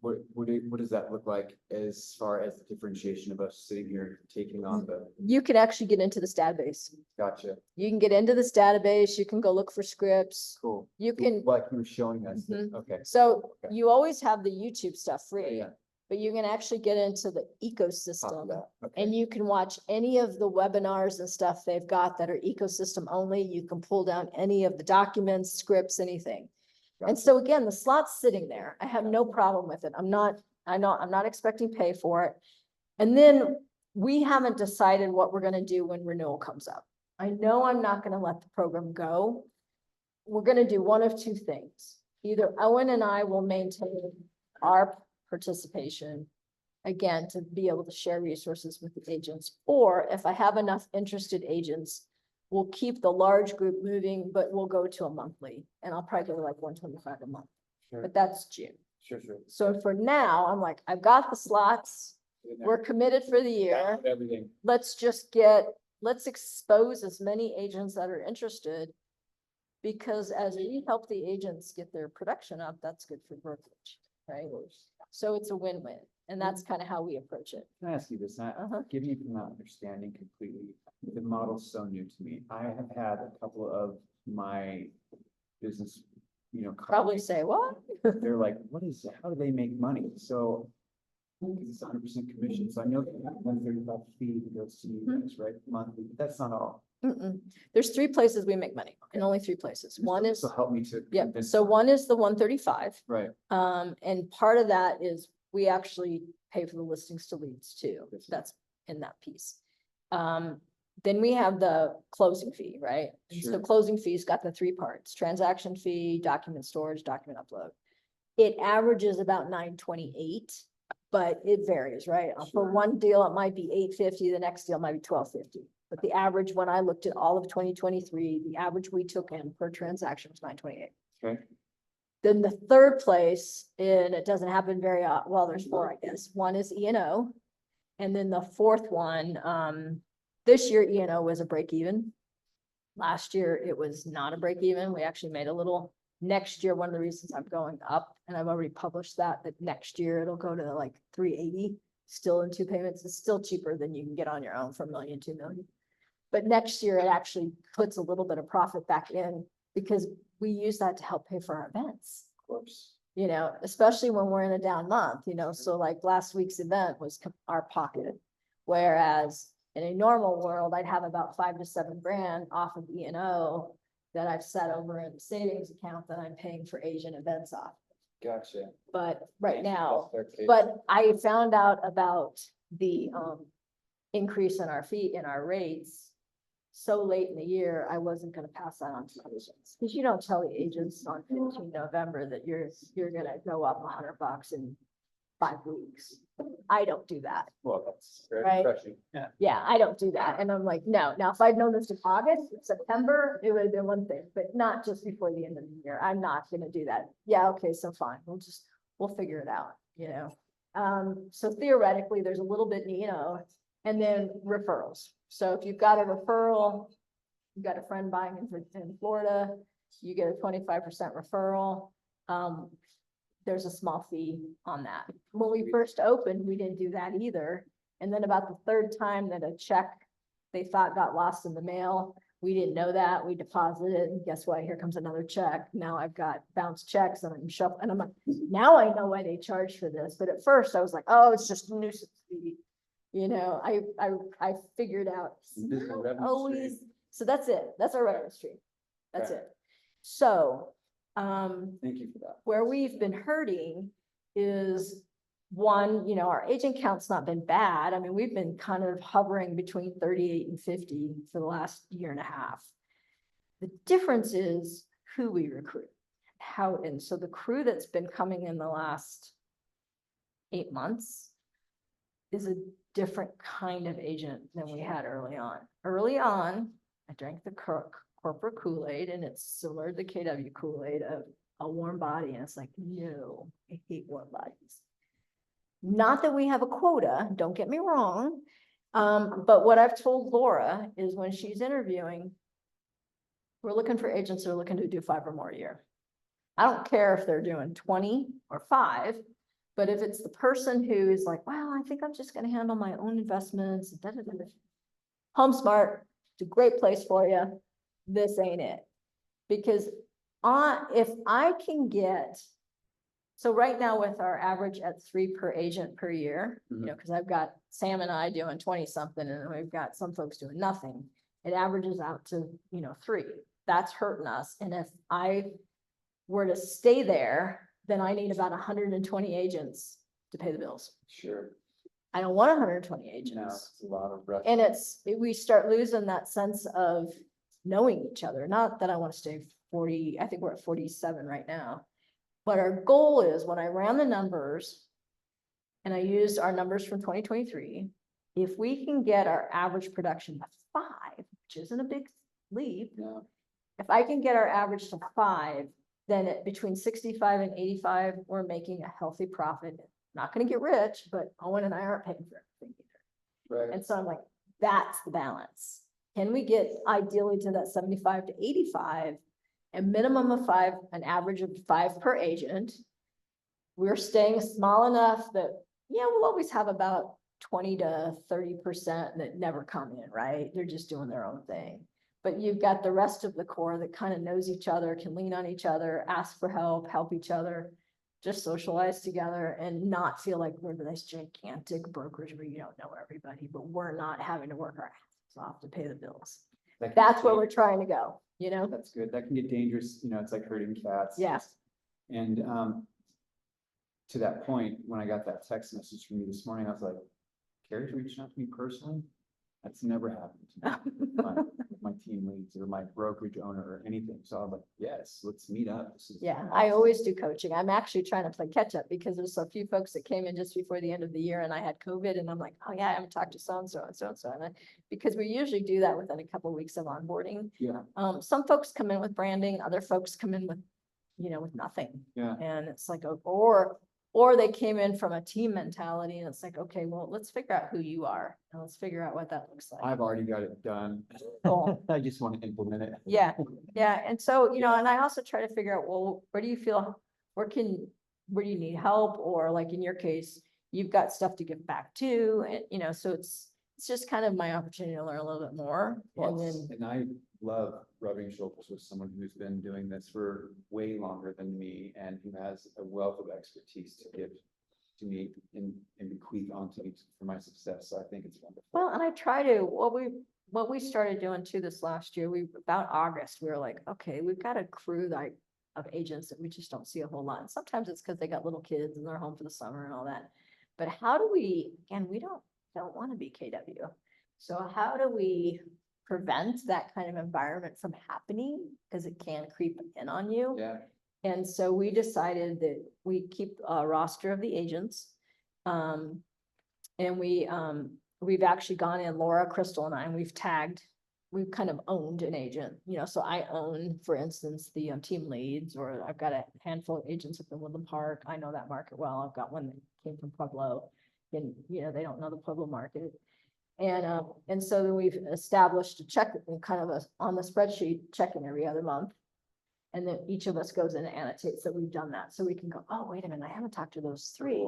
[SPEAKER 9] what does that look like as far as the differentiation of us sitting here taking on the,
[SPEAKER 1] You can actually get into this database.
[SPEAKER 9] gotcha,
[SPEAKER 1] You can get into this database, you can go look for scripts.
[SPEAKER 9] cool.
[SPEAKER 1] You can,
[SPEAKER 9] Like you were showing us, okay.
[SPEAKER 1] so
[SPEAKER 9] Okay.
[SPEAKER 1] you always have the YouTube stuff free,
[SPEAKER 9] Yeah.
[SPEAKER 1] but you can actually get into the
[SPEAKER 9] Top
[SPEAKER 1] ecosystem.
[SPEAKER 9] of that, okay.
[SPEAKER 1] And you can watch any of the webinars and stuff they've got that are ecosystem only. You can pull down any of the documents, scripts, anything. And so again, the slot's sitting there. I have no problem with it. I'm not expecting pay for it. And then we haven't decided what we're gonna do when renewal comes up. I know I'm not gonna let the program go. We're gonna do one of two things. Either Owen and I will maintain our participation, again, to be able to share resources with the agents, or if I have enough interested agents, we'll keep the large group moving, but we'll go to a monthly, and I'll probably go to like 125 a month.
[SPEAKER 9] Sure.
[SPEAKER 1] But that's June.
[SPEAKER 9] Sure.
[SPEAKER 1] So for now, I'm like, I've got the slots, we're committed for the year.
[SPEAKER 9] Everything,
[SPEAKER 1] Let's expose as many agents that are interested. Because as we help the agents get their production up, that's good for brokerage, right? So it's a win-win, and that's kind of how we approach it.
[SPEAKER 9] can I ask you this, forgive me for not understanding completely, the model's so new to me. I have had a couple of my business,
[SPEAKER 1] Probably say, what?
[SPEAKER 9] they're like, how do they make money? So, because it's 100% commission, so I know that 135 fee that goes to you guys, right, monthly, but that's not all.
[SPEAKER 1] There's 3 places we make money, and only 3 places. One is,
[SPEAKER 9] So help me to.
[SPEAKER 1] yeah,
[SPEAKER 9] convince
[SPEAKER 1] so
[SPEAKER 9] them.
[SPEAKER 1] one is the 135.
[SPEAKER 9] Right,
[SPEAKER 1] And part of that is we actually pay for the listings to leads too. That's in that piece. Then we have the closing fee, right? And so
[SPEAKER 9] Sure.
[SPEAKER 1] closing fees got the 3 parts: transaction fee, document storage, document upload. It averages about $928, but it varies, right? For one deal, it might be $850, the next deal might be $1250. But the average, when I looked at all of 2023, the average we took in per transaction was $928.
[SPEAKER 9] okay,
[SPEAKER 1] Then the third place, and it doesn't happen very, well, there's 4, I guess. One is E&O. And then the fourth one, this year E&O was a break even. Last year, it was not a break even. We actually made a little. Next year, one of the reasons I'm going up, and I've already published that next year it'll go to like 380, still in 2 payments. It's still cheaper than you can get on your own for $1 million, $2 million. But next year, it actually puts a little bit of profit back in because we use that to help pay for our events.
[SPEAKER 9] of course.
[SPEAKER 1] Especially when we're in a down month, so like last week's event was our pocket. Whereas in a normal world, I'd have about 5 to 7 grand off of E&O that I've set over in the savings account that I'm paying for Asian events off.
[SPEAKER 9] Gotcha.
[SPEAKER 1] But right now,
[SPEAKER 9] That's fair, Kate.
[SPEAKER 1] but I found out about the increase in our fee, in our rates so late in the year, I wasn't gonna pass that on to agents. Because you don't tell the agents on 15 November that you're gonna go up $100 in 5 weeks. I don't do that.
[SPEAKER 9] Well, that's very
[SPEAKER 1] Right.
[SPEAKER 9] refreshing. Yeah.
[SPEAKER 1] Yeah, I don't do that. And I'm like, no. Now, if I'd known this in August, September, it would have been one thing, but not just before the end of the year. I'm not gonna do that. Yeah, okay, so fine. We'll figure it out, So theoretically, there's a little bit, and then referrals. So if you've got a referral, you've got a friend buying in Florida, you get a 25% referral. There's a small fee on that. When we first opened, we didn't do that either. And then about the 3rd time that a check they thought got lost in the mail, we didn't know that. We deposited it, and guess what? Here comes another check. Now I've got bounced checks and I'm shuffling, and I'm like, now I know why they charge for this. But at first I was like, oh, it's just a nuisance fee. I figured out.
[SPEAKER 9] This is a revenue
[SPEAKER 1] Always,
[SPEAKER 9] stream.
[SPEAKER 1] so that's it. That's our revenue stream. That's
[SPEAKER 9] Okay.
[SPEAKER 1] it. So,
[SPEAKER 9] Thank you for that.
[SPEAKER 1] where we've been hurting is one, our agent count's not been bad. I mean, we've been kind of hovering between 38 and 50 for the last year and a half. The difference is who we recruit, and so the crew that's been coming in the last 8 months is a different kind of agent than we had early on. Early on, I drank the corporate Kool-Aid, and it's similar to the KW Kool-Aid of a warm body. And it's like, no, I hate warm bodies. Not that we have a quota, don't get me wrong. But what I've told Laura is when she's interviewing, we're looking for agents that are looking to do 5 or more a year. I don't care if they're doing 20 or 5, but if it's the person who is like, wow, I think I'm just gonna handle my own investments, HomeSmart, it's a great place for you. This ain't it. Because if I can get, so right now with our average at 3 per agent per year, you know, because I've got Sam and I doing 20 something and we've got some folks doing nothing. It averages out to, 3. That's hurting us. And if I were to stay there, then I need about 120 agents to pay the bills.
[SPEAKER 9] Sure.
[SPEAKER 1] I don't want 120
[SPEAKER 9] No,
[SPEAKER 1] agents.
[SPEAKER 9] it's a lot of rush.
[SPEAKER 1] And we start losing that sense of knowing each other. Not that I want to stay 40, I think we're at 47 right now. But our goal is, when I ran the numbers and I used our numbers from 2023, if we can get our average production to 5, which isn't a big leap,
[SPEAKER 9] No,
[SPEAKER 1] if I can get our average to 5, then between 65 and 85, we're making a healthy profit. Not going to get rich, but Owen and I aren't paying for everything either.
[SPEAKER 9] right.
[SPEAKER 1] And so I'm like, that's the balance. Can we get ideally to that 75 to 85, a minimum of 5, an average of 5 per agent? We're staying small enough that, we'll always have about 20 to 30% that never come in, right? They're just doing their own thing. But you've got the rest of the core that kind of knows each other, can lean on each other, ask for help each other, just socialize together and not feel like we're this gigantic brokerage where you don't know everybody, but we're not having to work our asses off to pay the bills.
[SPEAKER 9] That can
[SPEAKER 1] That's where
[SPEAKER 9] get-
[SPEAKER 1] we're trying to go,
[SPEAKER 9] That's good. That can get dangerous, it's like herding cats.
[SPEAKER 1] Yeah.
[SPEAKER 9] And to that point, when I got that text message from you this morning, I was like, Carrie's reaching out to me personally? That's never happened to me. My team leads or my brokerage owner or anything. So I was like, yes, let's meet up. This is
[SPEAKER 1] Yeah, I always do coaching. I'm actually trying to play catch up because there's a few folks that came in just before the end of the year and I had COVID and I'm like, oh yeah, I haven't talked to so-and-so and so-and-so. And because we usually do that within a couple of weeks of onboarding.
[SPEAKER 9] Yeah.
[SPEAKER 1] Some folks come in with branding, other folks come in with, with nothing.
[SPEAKER 9] Yeah.
[SPEAKER 1] And it's like, or they came in from a team mentality and it's like, okay, well, let's figure out who you are and let's figure out what that looks like.
[SPEAKER 9] I've already got it done.
[SPEAKER 1] Cool.
[SPEAKER 9] I just want to implement it.
[SPEAKER 1] Yeah, yeah, and so, and I also try to figure out, well, where do you feel, where do you need help? Or like in your case, you've got stuff to give back to, and so it's just kind of my opportunity to learn a little bit more. And then,
[SPEAKER 9] And I love rubbing shoulders with someone who's been doing this for way longer than me and who has a wealth of expertise to give to me and bequeath onto me for my success. So I think it's wonderful.
[SPEAKER 1] well, and I try to, what we started doing too this last year, about August, we were like, okay, we've got a crew of agents that we just don't see a whole lot. And sometimes it's because they got little kids and they're home for the summer and all that. But how do we, again, we don't want to be KW. So how do we prevent that kind of environment from happening? Because it can creep in on you.
[SPEAKER 9] Yeah.
[SPEAKER 1] And so we decided that we keep a roster of the agents. And we've actually gone in, Laura, Crystal and I, and we've kind of owned an agent, so I own, for instance, the team leads, or I've got a handful of agents up in Woodland Park. I know that market well. I've got one that came from Pueblo and, they don't know the Pueblo market. And so then we've established a check, kind of on the spreadsheet, checking every other month. And then each of us goes in and annotates that we've done that. So we can go, oh, wait a minute, I haven't talked to those 3,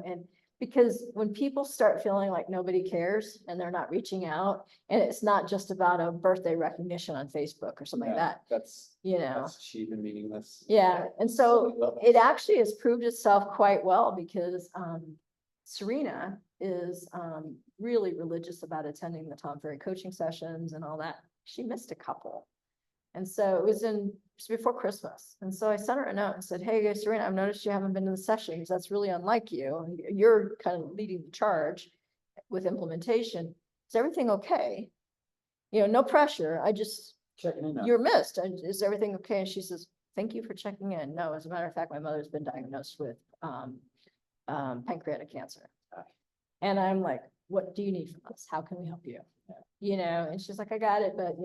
[SPEAKER 1] and because when people start feeling like nobody cares and they're not reaching out, and it's not just about a birthday recognition on Facebook or something like that,
[SPEAKER 9] That's cheap and meaningless.
[SPEAKER 1] Yeah, and so it actually has proved itself quite well because Serena is really religious about attending the Tom Ferry coaching sessions and all that. She missed a couple. And so it was before Christmas. And so I sent her a note and said, hey, Serena, I've noticed you haven't been to the sessions. That's really unlike you. You're kind of leading the charge with implementation. Is everything okay? No pressure. I just,
[SPEAKER 9] Checking in.
[SPEAKER 1] you're missed. Is everything okay? And she says, thank you for checking in. No, as a matter of fact, my mother's been diagnosed with pancreatic cancer. And I'm like, what do you need from us? How can we help you? And she's like, I got it, but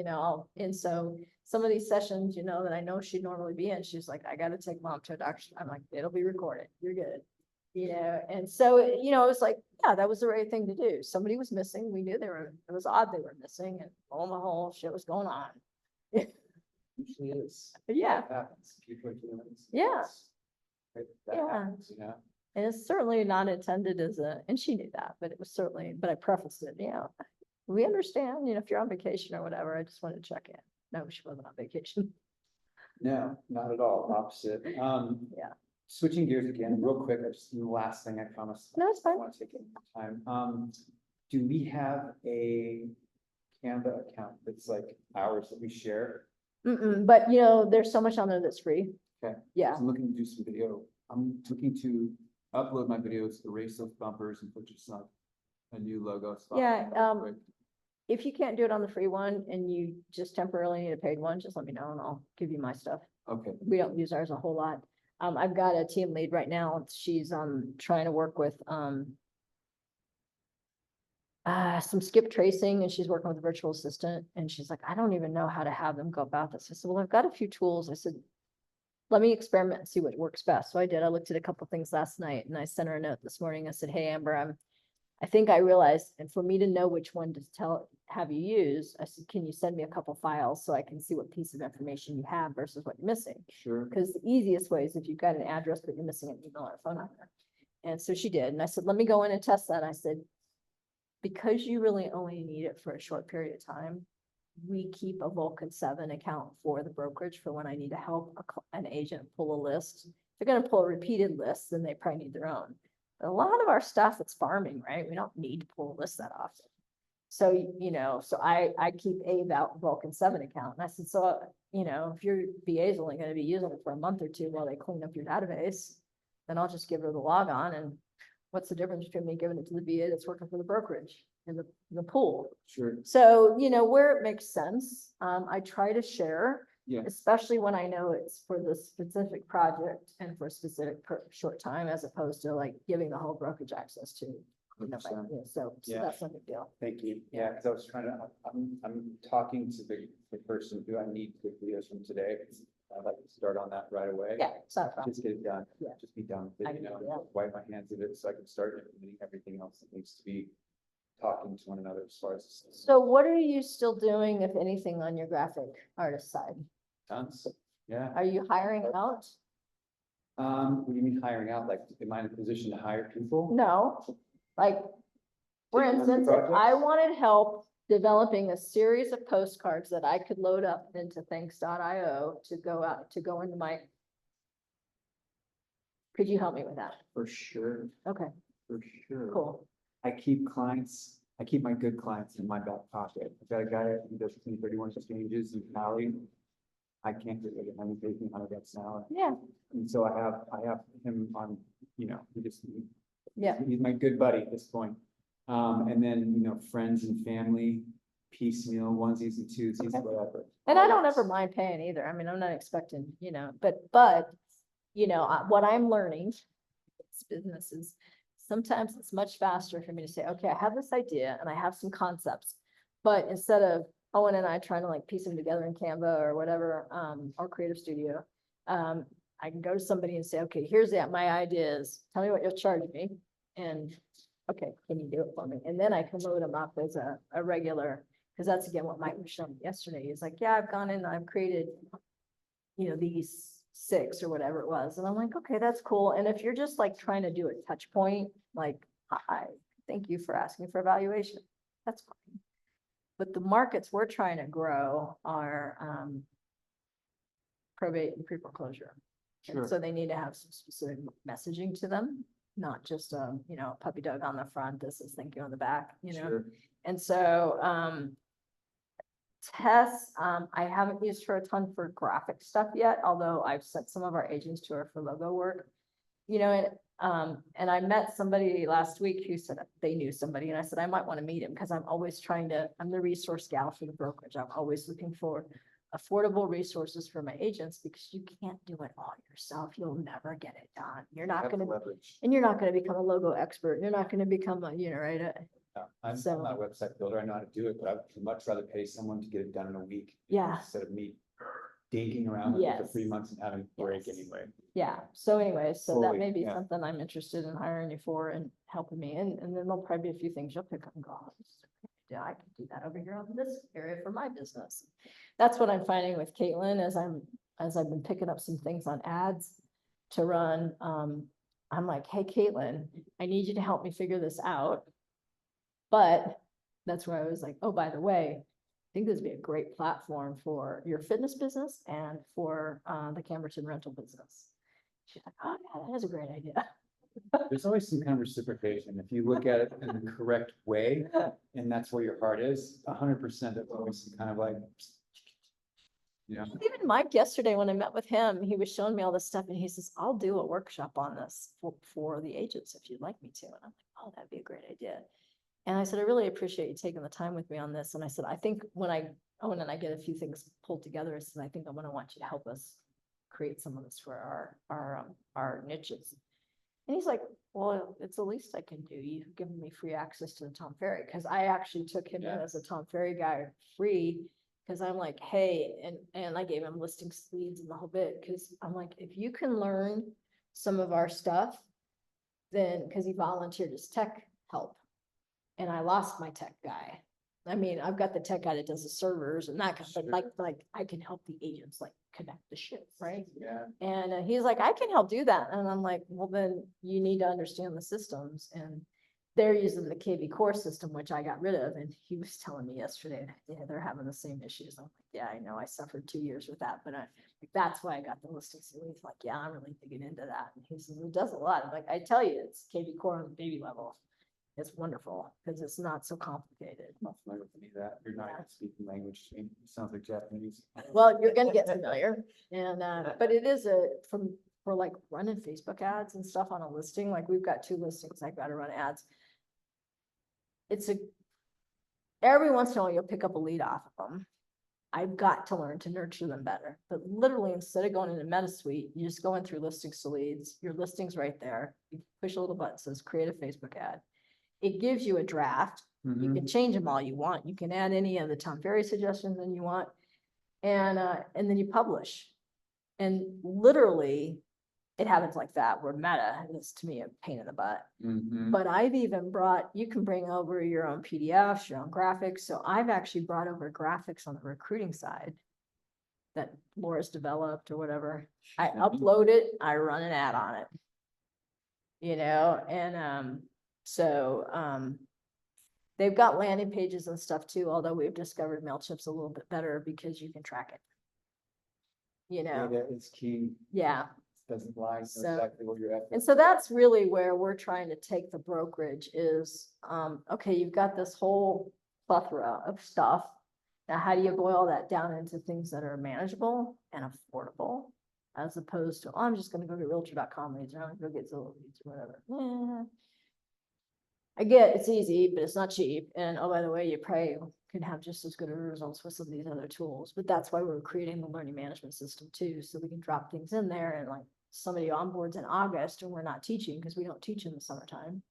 [SPEAKER 1] and so some of these sessions, that I know she'd normally be in, she's like, I got to take mom to a doctor. I'm like, it'll be recorded. You're good. And so, it was like, yeah, that was the right thing to do. Somebody was missing. We knew it was odd they were missing, and lo and behold, shit was going on.
[SPEAKER 9] usually is.
[SPEAKER 1] Yeah,
[SPEAKER 9] That happens. People are human.
[SPEAKER 1] Yeah.
[SPEAKER 9] That
[SPEAKER 1] Yeah.
[SPEAKER 9] happens,
[SPEAKER 1] and it's certainly not intended as and she knew that, but it was certainly, but I prefaced it, we understand, if you're on vacation or whatever, I just wanted to check in. No, she wasn't on vacation.
[SPEAKER 9] No, not at all, opposite.
[SPEAKER 1] Yeah.
[SPEAKER 9] Switching gears again, real quick, I just, the last thing I promise.
[SPEAKER 1] No, it's
[SPEAKER 9] I
[SPEAKER 1] fine.
[SPEAKER 9] want to take any more time. Do we have a Canva account that's like ours that we share?
[SPEAKER 1] But there's so much on there that's free.
[SPEAKER 9] Okay.
[SPEAKER 1] Yeah,
[SPEAKER 9] I'm looking to do some video. I'm looking to upload my videos, erase those bumpers and put just like a new logo. spot.
[SPEAKER 1] Yeah,
[SPEAKER 9] Right.
[SPEAKER 1] if you can't do it on the free one and you just temporarily need a paid one, just let me know and I'll give you my stuff.
[SPEAKER 9] Okay,
[SPEAKER 1] We don't use ours a whole lot. I've got a team lead right now. She's trying to work with some skip tracing, and she's working with a virtual assistant, and she's like, I don't even know how to have them go about this. I said, well, I've got a few tools. I said, let me experiment and see what works best. So I did. I looked at a couple things last night and I sent her a note this morning. I said, hey, Amber, I think I realized, and for me to know which one to have you use, I said, can you send me a couple files so I can see what piece of information you have versus what you're missing?
[SPEAKER 9] sure.
[SPEAKER 1] Because the easiest way is if you've got an address, but you're missing an email or a phone number. And so she did. And I said, let me go in and test that. I said, because you really only need it for a short period of time, we keep a Vulcan 7 account for the brokerage for when I need to help an agent pull a list. If they're going to pull a repeated list, then they probably need their own. But a lot of our stuff, it's farming, right? We don't need to pull a list that often. So, so I keep a Vulcan 7 account. And I said, so, if your VA is only going to be using it for a month or two while they clean up your database, then I'll just give her the log on. And what's the difference between me giving it to the VA that's working for the brokerage and the pool?
[SPEAKER 9] Sure.
[SPEAKER 1] So, where it makes sense, I try to share,
[SPEAKER 9] Yeah.
[SPEAKER 1] especially when I know it's for the specific project and for a specific short time, as opposed to like giving the whole brokerage access to.
[SPEAKER 9] 100%.
[SPEAKER 1] So
[SPEAKER 9] Yeah.
[SPEAKER 1] that's not a big deal.
[SPEAKER 9] Thank you. Yeah, because I was trying to, I'm talking to the person who I need the videos from today. I'd like to start on that right away.
[SPEAKER 1] Yeah, it's not a problem.
[SPEAKER 9] Just get it done.
[SPEAKER 1] Yeah.
[SPEAKER 9] Just be done with
[SPEAKER 1] I
[SPEAKER 9] it,
[SPEAKER 1] can do that.
[SPEAKER 9] wipe my hands of it so I can start implementing everything else that needs to be talking to one another as far as.
[SPEAKER 1] So what are you still doing, if anything, on your graphic artist side?
[SPEAKER 9] Tons. Yeah.
[SPEAKER 1] Are you hiring out?
[SPEAKER 9] What do you mean hiring out? Like, am I in a position to hire people?
[SPEAKER 1] No, like, for
[SPEAKER 9] Take on
[SPEAKER 1] instance, if I
[SPEAKER 9] projects?
[SPEAKER 1] wanted help developing a series of postcards that I could load up into thanks.io to go into my. Could you help me with that?
[SPEAKER 9] For sure,
[SPEAKER 1] Okay,
[SPEAKER 9] for sure.
[SPEAKER 1] cool.
[SPEAKER 9] I keep my good clients in my back pocket. I've got a guy who does 31 exchanges in Cali. I can't get rid of him. He pays me $100 an hour.
[SPEAKER 1] Yeah,
[SPEAKER 9] And so I have him on, he just,
[SPEAKER 1] yeah,
[SPEAKER 9] he's my good buddy at this point. And then, friends and family, piecemeal, onesies and twosies,
[SPEAKER 1] Okay.
[SPEAKER 9] whatever.
[SPEAKER 1] and I don't ever mind paying either. I mean, I'm not expecting, but, what I'm learning. It's businesses, sometimes it's much faster for me to say, okay, I have this idea and I have some concepts. But instead of Owen and I trying to like piece them together in Canva or whatever, or Creative Studio, I can go to somebody and say, okay, here's my ideas. Tell me what you'll charge me. And, okay, can you do it for me? And then I can load them up as a regular, because that's again what Mike was showing me yesterday. He's like, yeah, I've gone in and I've created, these 6 or whatever it was. And I'm like, okay, that's cool. And if you're just like trying to do a touch point, like, I thank you for asking for evaluation. That's fine. But the markets we're trying to grow are probate and pre-foreclosure.
[SPEAKER 9] Sure.
[SPEAKER 1] And so they need to have some specific messaging to them, not just puppy dog on the front, this is thank you on the back,
[SPEAKER 9] Sure.
[SPEAKER 1] And so Tess, I haven't used her a ton for graphic stuff yet, although I've sent some of our agents to her for logo work. And I met somebody last week who said they knew somebody, and I said, I might want to meet him because I'm always I'm the resource gal for the brokerage. I'm always looking for affordable resources for my agents because you can't do it all yourself. You'll never get it done. You're not
[SPEAKER 9] Have
[SPEAKER 1] going to,
[SPEAKER 9] leverage.
[SPEAKER 1] and you're not going to become a logo expert. You're not going to become a, right?
[SPEAKER 9] No, I'm
[SPEAKER 1] So-
[SPEAKER 9] not a website builder. I know how to do it, but I'd much rather pay someone to get it done in a week.
[SPEAKER 1] Yeah.
[SPEAKER 9] Instead of me dinking around with it for
[SPEAKER 1] Yes.
[SPEAKER 9] 3 months and having a break
[SPEAKER 1] Yes.
[SPEAKER 9] anyway.
[SPEAKER 1] Yeah, so anyway, so that
[SPEAKER 9] Fully,
[SPEAKER 1] may be
[SPEAKER 9] yeah.
[SPEAKER 1] something I'm interested in hiring you for and helping me, and then there'll probably be a few things you'll pick up and go, "Oh, this is yeah, I could do that over here on this area for my business. That's what I'm finding with Caitlin as I've been picking up some things on ads to run. I'm like, hey, Caitlin, I need you to help me figure this out. But that's where I was like, oh, by the way, I think this would be a great platform for your fitness business and for the Camberton rental business. She's like, oh, yeah, that is a great idea.
[SPEAKER 9] There's always some kind of reciprocation. If you look at it in the correct way, and that's where your heart is, 100%, there's always some kind of like. Yeah,
[SPEAKER 1] Even Mike yesterday, when I met with him, he was showing me all this stuff and he says, I'll do a workshop on this for the agents if you'd like me to. And I'm like, oh, that'd be a great idea. And I said, I really appreciate you taking the time with me on this. And I said, I think when I get a few things pulled together, I said, I think I'm gonna want you to help us create some of this for our niches. And he's like, well, it's the least I can do. You've given me free access to the Tom Ferry, because I actually took him in as a Tom Ferry guy free. Cause I'm like, hey, and I gave him listings leads and the whole bit, cause I'm like, if you can learn some of our stuff, then, cause he volunteered as tech help. And I lost my tech guy. I mean, I've got the tech guy that does the servers and that kind of, but like I can help the agents like connect the shit, right?
[SPEAKER 9] yeah.
[SPEAKER 1] And he's like, I can help do that. And I'm like, well, then you need to understand the systems. And they're using the KV core system, which I got rid of. And he was telling me yesterday, yeah, they're having the same issues. I'm like, yeah, I know, I suffered 2 years with that, but that's why I got the listings. And he's like, yeah, I'm really digging into that. And he says, it does a lot. I'm like, I tell you, it's KV core on the baby level. It's wonderful because it's not so complicated.
[SPEAKER 9] Not familiar with any of that. You're not even speaking language. It sounds like Japanese.
[SPEAKER 1] Well, you're gonna get familiar and, but it is for like running Facebook ads and stuff on a listing, like we've got 2 listings, I've got to run ads. Every once in a while you'll pick up a lead off of them. I've got to learn to nurture them better, but literally instead of going into MetaSuite, you just go in through listings to leads, your listing's right there. You push a little button, that says create a Facebook ad. It gives you a draft. You can change them all you want. You can add any of the Tom Ferry suggestions that you want. And then you publish. And literally it happens like that where Meta is to me a pain in the butt. But I've even you can bring over your own PDFs, your own graphics. So I've actually brought over graphics on the recruiting side that Laura's developed or whatever. I upload it, I run an ad on it. And they've got landing pages and stuff too, although we've discovered MailChimp's a little bit better because you can track it.
[SPEAKER 9] Data is key.
[SPEAKER 1] Yeah.
[SPEAKER 9] Doesn't lie, know
[SPEAKER 1] So-
[SPEAKER 9] exactly where you're at.
[SPEAKER 1] And so that's really where we're trying to take the brokerage is, okay, you've got this whole plethora of stuff. Now, how do you boil that down into things that are manageable and affordable? As opposed to, oh, I'm just gonna go to realtor.com leads, or I'm gonna go get Zillow leads or whatever. I get it's easy, but it's not cheap. And oh, by the way, you probably can have just as good of results with some of these other tools. But that's why we're creating the learning management system too, so we can drop things in there and like somebody onboards in August and we're not teaching because we don't teach in the summertime.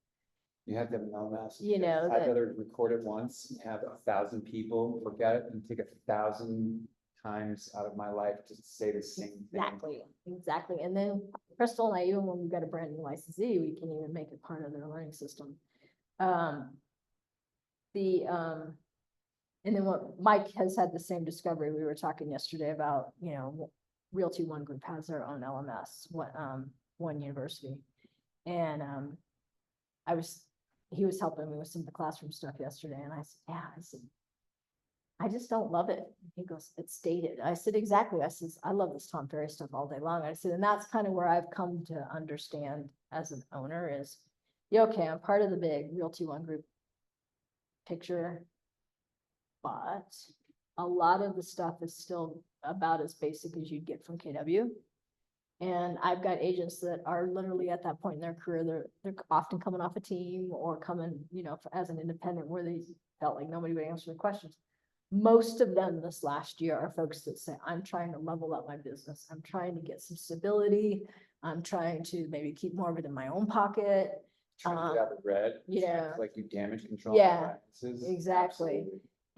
[SPEAKER 9] You have to have an LMS.
[SPEAKER 1] That-
[SPEAKER 9] I'd rather record it once, and have 1,000 people look at it and take 1,000 times out of my life to say the same thing.
[SPEAKER 1] Exactly. And then Crystal and I, even when we've got a brand new licensee, we can even make it part of their learning system. And then what Mike has had the same discovery. We were talking yesterday about, Realty One Group has their own LMS, One University. And he was helping me with some of the classroom stuff yesterday. And I said, yeah, I just don't love it. He goes, it's dated. I said, exactly. I says, I love this Tom Ferry stuff all day long. I said, and that's kind of where I've come to understand as an owner is, yeah, okay, I'm part of the big Realty One Group picture, but a lot of the stuff is still about as basic as you'd get from KW. And I've got agents that are literally at that point in their career, they're often coming off a team or coming, as an independent where they felt like nobody would answer the questions. Most of them this last year are folks that say, I'm trying to level up my business. I'm trying to get some stability. I'm trying to maybe keep more of it in my own pocket.
[SPEAKER 9] Trying to get out of the red.
[SPEAKER 1] Yeah.
[SPEAKER 9] Like you damage control.
[SPEAKER 1] Yeah,
[SPEAKER 9] practices.
[SPEAKER 1] exactly.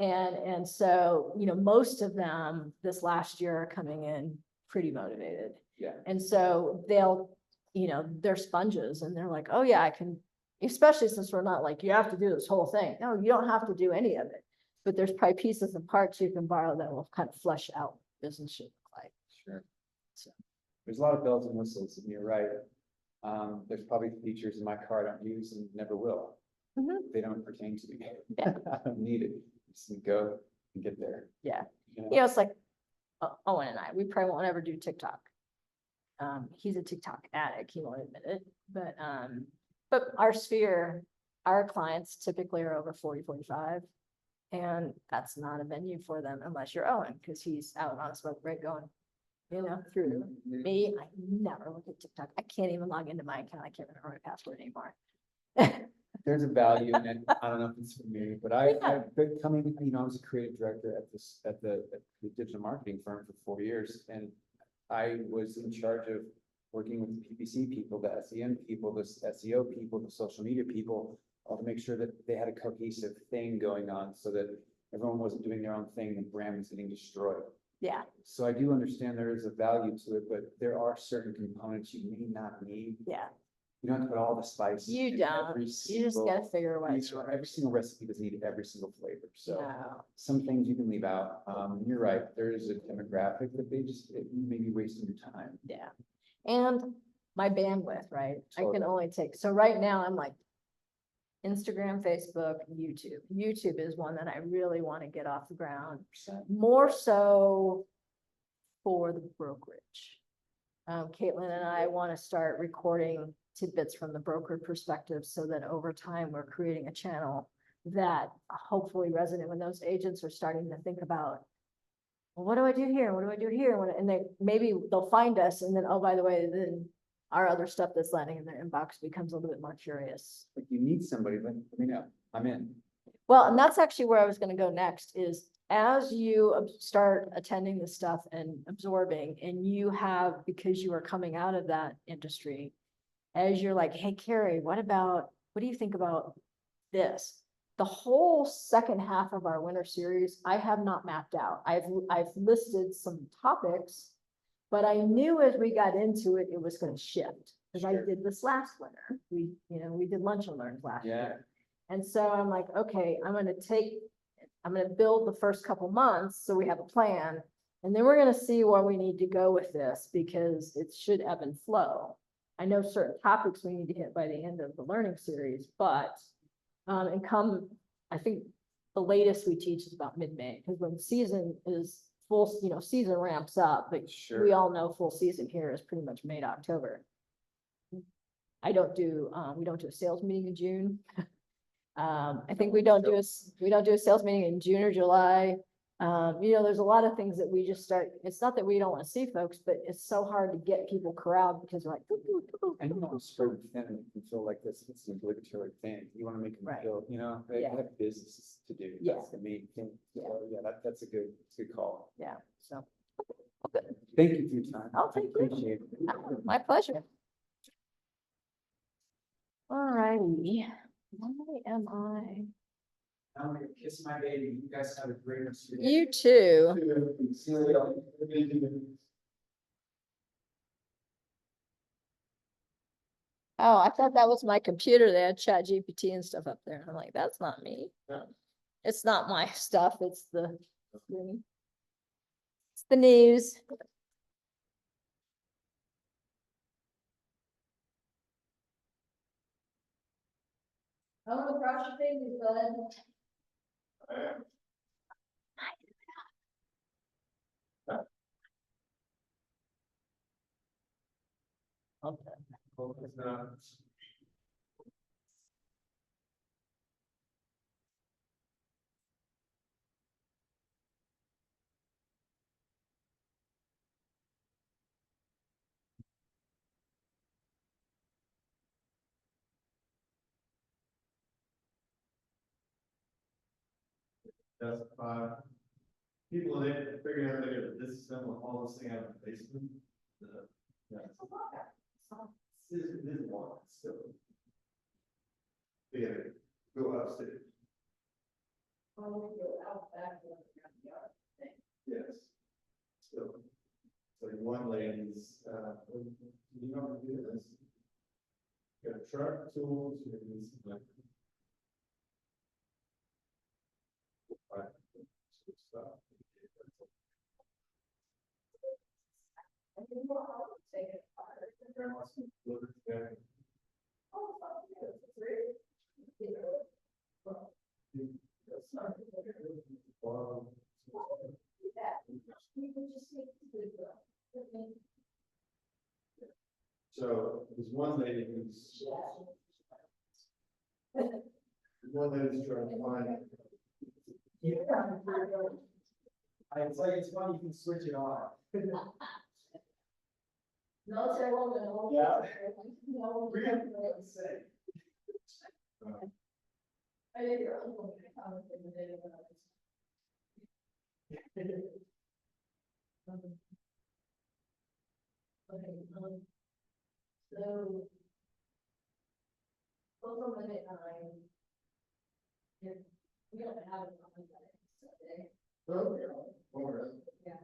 [SPEAKER 9] Absolutely.
[SPEAKER 1] And so, most of them this last year are coming in pretty motivated.
[SPEAKER 9] Yeah.
[SPEAKER 1] And so they'll, they're sponges and they're like, oh yeah, I can Especially since we're not like, you have to do this whole thing. No, you don't have to do any of it. But there's probably pieces and parts you can borrow that will kind of flesh out what business should look like.
[SPEAKER 9] Sure.
[SPEAKER 1] So.
[SPEAKER 9] There's a lot of bells and whistles, and you're right. There's probably features in my car I don't use and never will.
[SPEAKER 1] Mhm.
[SPEAKER 9] They don't pertain to me.
[SPEAKER 1] Yeah.
[SPEAKER 9] I don't need it. Just go and get there.
[SPEAKER 1] Yeah.
[SPEAKER 9] You know?
[SPEAKER 1] You know, it's like Owen and I, we probably won't ever do TikTok. He's a TikTok addict, he won't admit it, but our sphere, our clients typically are over 40, 45. And that's not a venue for them unless you're Owen, because he's out on a smoke break going, through me. I never look at TikTok. I can't even log into my account. I can't remember my password anymore.
[SPEAKER 9] There's a value in it. I don't know if it's for me, but
[SPEAKER 1] Yeah.
[SPEAKER 9] I've been coming, I was a creative director at the digital marketing firm for 4 years, and I was in charge of working with the PPC people, the SEM people, the SEO people, the social media people, all to make sure that they had a cohesive thing going on so that everyone wasn't doing their own thing and brand was getting destroyed.
[SPEAKER 1] Yeah,
[SPEAKER 9] So I do understand there is a value to it, but there are certain components you may not need.
[SPEAKER 1] yeah.
[SPEAKER 9] You don't have to put all the spice.
[SPEAKER 1] You
[SPEAKER 9] in
[SPEAKER 1] don't.
[SPEAKER 9] every
[SPEAKER 1] You just
[SPEAKER 9] single-
[SPEAKER 1] gotta figure out what it's
[SPEAKER 9] Every single recipe doesn't need every single flavor, so
[SPEAKER 1] No.
[SPEAKER 9] some things you can leave out. You're right, there is a demographic that it may be wasting your time.
[SPEAKER 1] Yeah. And my bandwidth, right? I can
[SPEAKER 9] Totally.
[SPEAKER 1] only take, so right now I'm like Instagram, Facebook, YouTube. YouTube is one that I really want to get off the ground. More so for the brokerage. Caitlin and I want to start recording tidbits from the broker perspective so that over time we're creating a channel that hopefully resonate when those agents are starting to think about, well, what do I do here? What do I do here? And they, maybe they'll find us and then, oh, by the way, then our other stuff that's landing in their inbox becomes a little bit more curious.
[SPEAKER 9] If you need somebody, let me know, I'm in.
[SPEAKER 1] Well, and that's actually where I was gonna go next is as you start attending this stuff and absorbing and you have, because you are coming out of that industry, as you're like, hey, Carrie, what do you think about this? The whole second half of our winter series, I have not mapped out. I've listed some topics, but I knew as we got into it, it was gonna shift. Because I
[SPEAKER 9] Sure.
[SPEAKER 1] did this last winter. We did lunch and learns last
[SPEAKER 9] Yeah.
[SPEAKER 1] year. And so I'm like, okay, I'm gonna build the first couple months, so we have a plan. And then we're gonna see where we need to go with this, because it should ebb and flow. I know certain topics we need to hit by the end of the learning series, but, I think the latest we teach is about mid-May, because when season is full, season ramps up, but we
[SPEAKER 9] Sure.
[SPEAKER 1] all know full season here is pretty much May to October. We don't do a sales meeting in June. I think we don't do a sales meeting in June or July. There's a lot of things that we just start, it's not that we don't want to see folks, but it's so hard to get people corralled because we're like. "Doo, doo, doo, doo,
[SPEAKER 9] And you
[SPEAKER 1] doo,
[SPEAKER 9] don't
[SPEAKER 1] doo."
[SPEAKER 9] spread thin and feel like this, it's an obligatory thing. You want to make them
[SPEAKER 1] Right.
[SPEAKER 9] feel, they
[SPEAKER 1] Yeah.
[SPEAKER 9] have business to do.
[SPEAKER 1] Yeah.
[SPEAKER 9] That's the main thing.
[SPEAKER 1] Yeah.
[SPEAKER 9] So, yeah, that's a good call.
[SPEAKER 1] Yeah, so,
[SPEAKER 9] Thank you for your time.
[SPEAKER 1] Oh, thank you.
[SPEAKER 9] Appreciate it.
[SPEAKER 1] my pleasure. All righty, why am I?
[SPEAKER 9] I'm gonna kiss my baby. You guys have a great rest of your day.
[SPEAKER 1] You too.
[SPEAKER 9] See you later.
[SPEAKER 1] Oh, I thought that was my computer. They had Chat GPT and stuff up there. I'm like, that's not me. It's not my stuff. It's the screen. It's the news. Oh, the brush thing is good. Okay.
[SPEAKER 3] That's people, they figure out they're gonna disassemble all this thing out of the basement. Yeah. This is one, still. Yeah, go upstairs. Yes. Still. So one lady's, you know how to do this?
[SPEAKER 6] Got truck tools, maybe some like. Stuff. So there's one lady who's. One lady's trying to find.
[SPEAKER 5] It's like, it's funny, you can switch it on.
[SPEAKER 1] No, it's a woman.
[SPEAKER 5] Yeah.
[SPEAKER 1] No,
[SPEAKER 5] We can say.
[SPEAKER 1] I think your uncle made a comment in the video about this. Okay, so. Over minute 9. If we don't have it on Sunday. Yeah.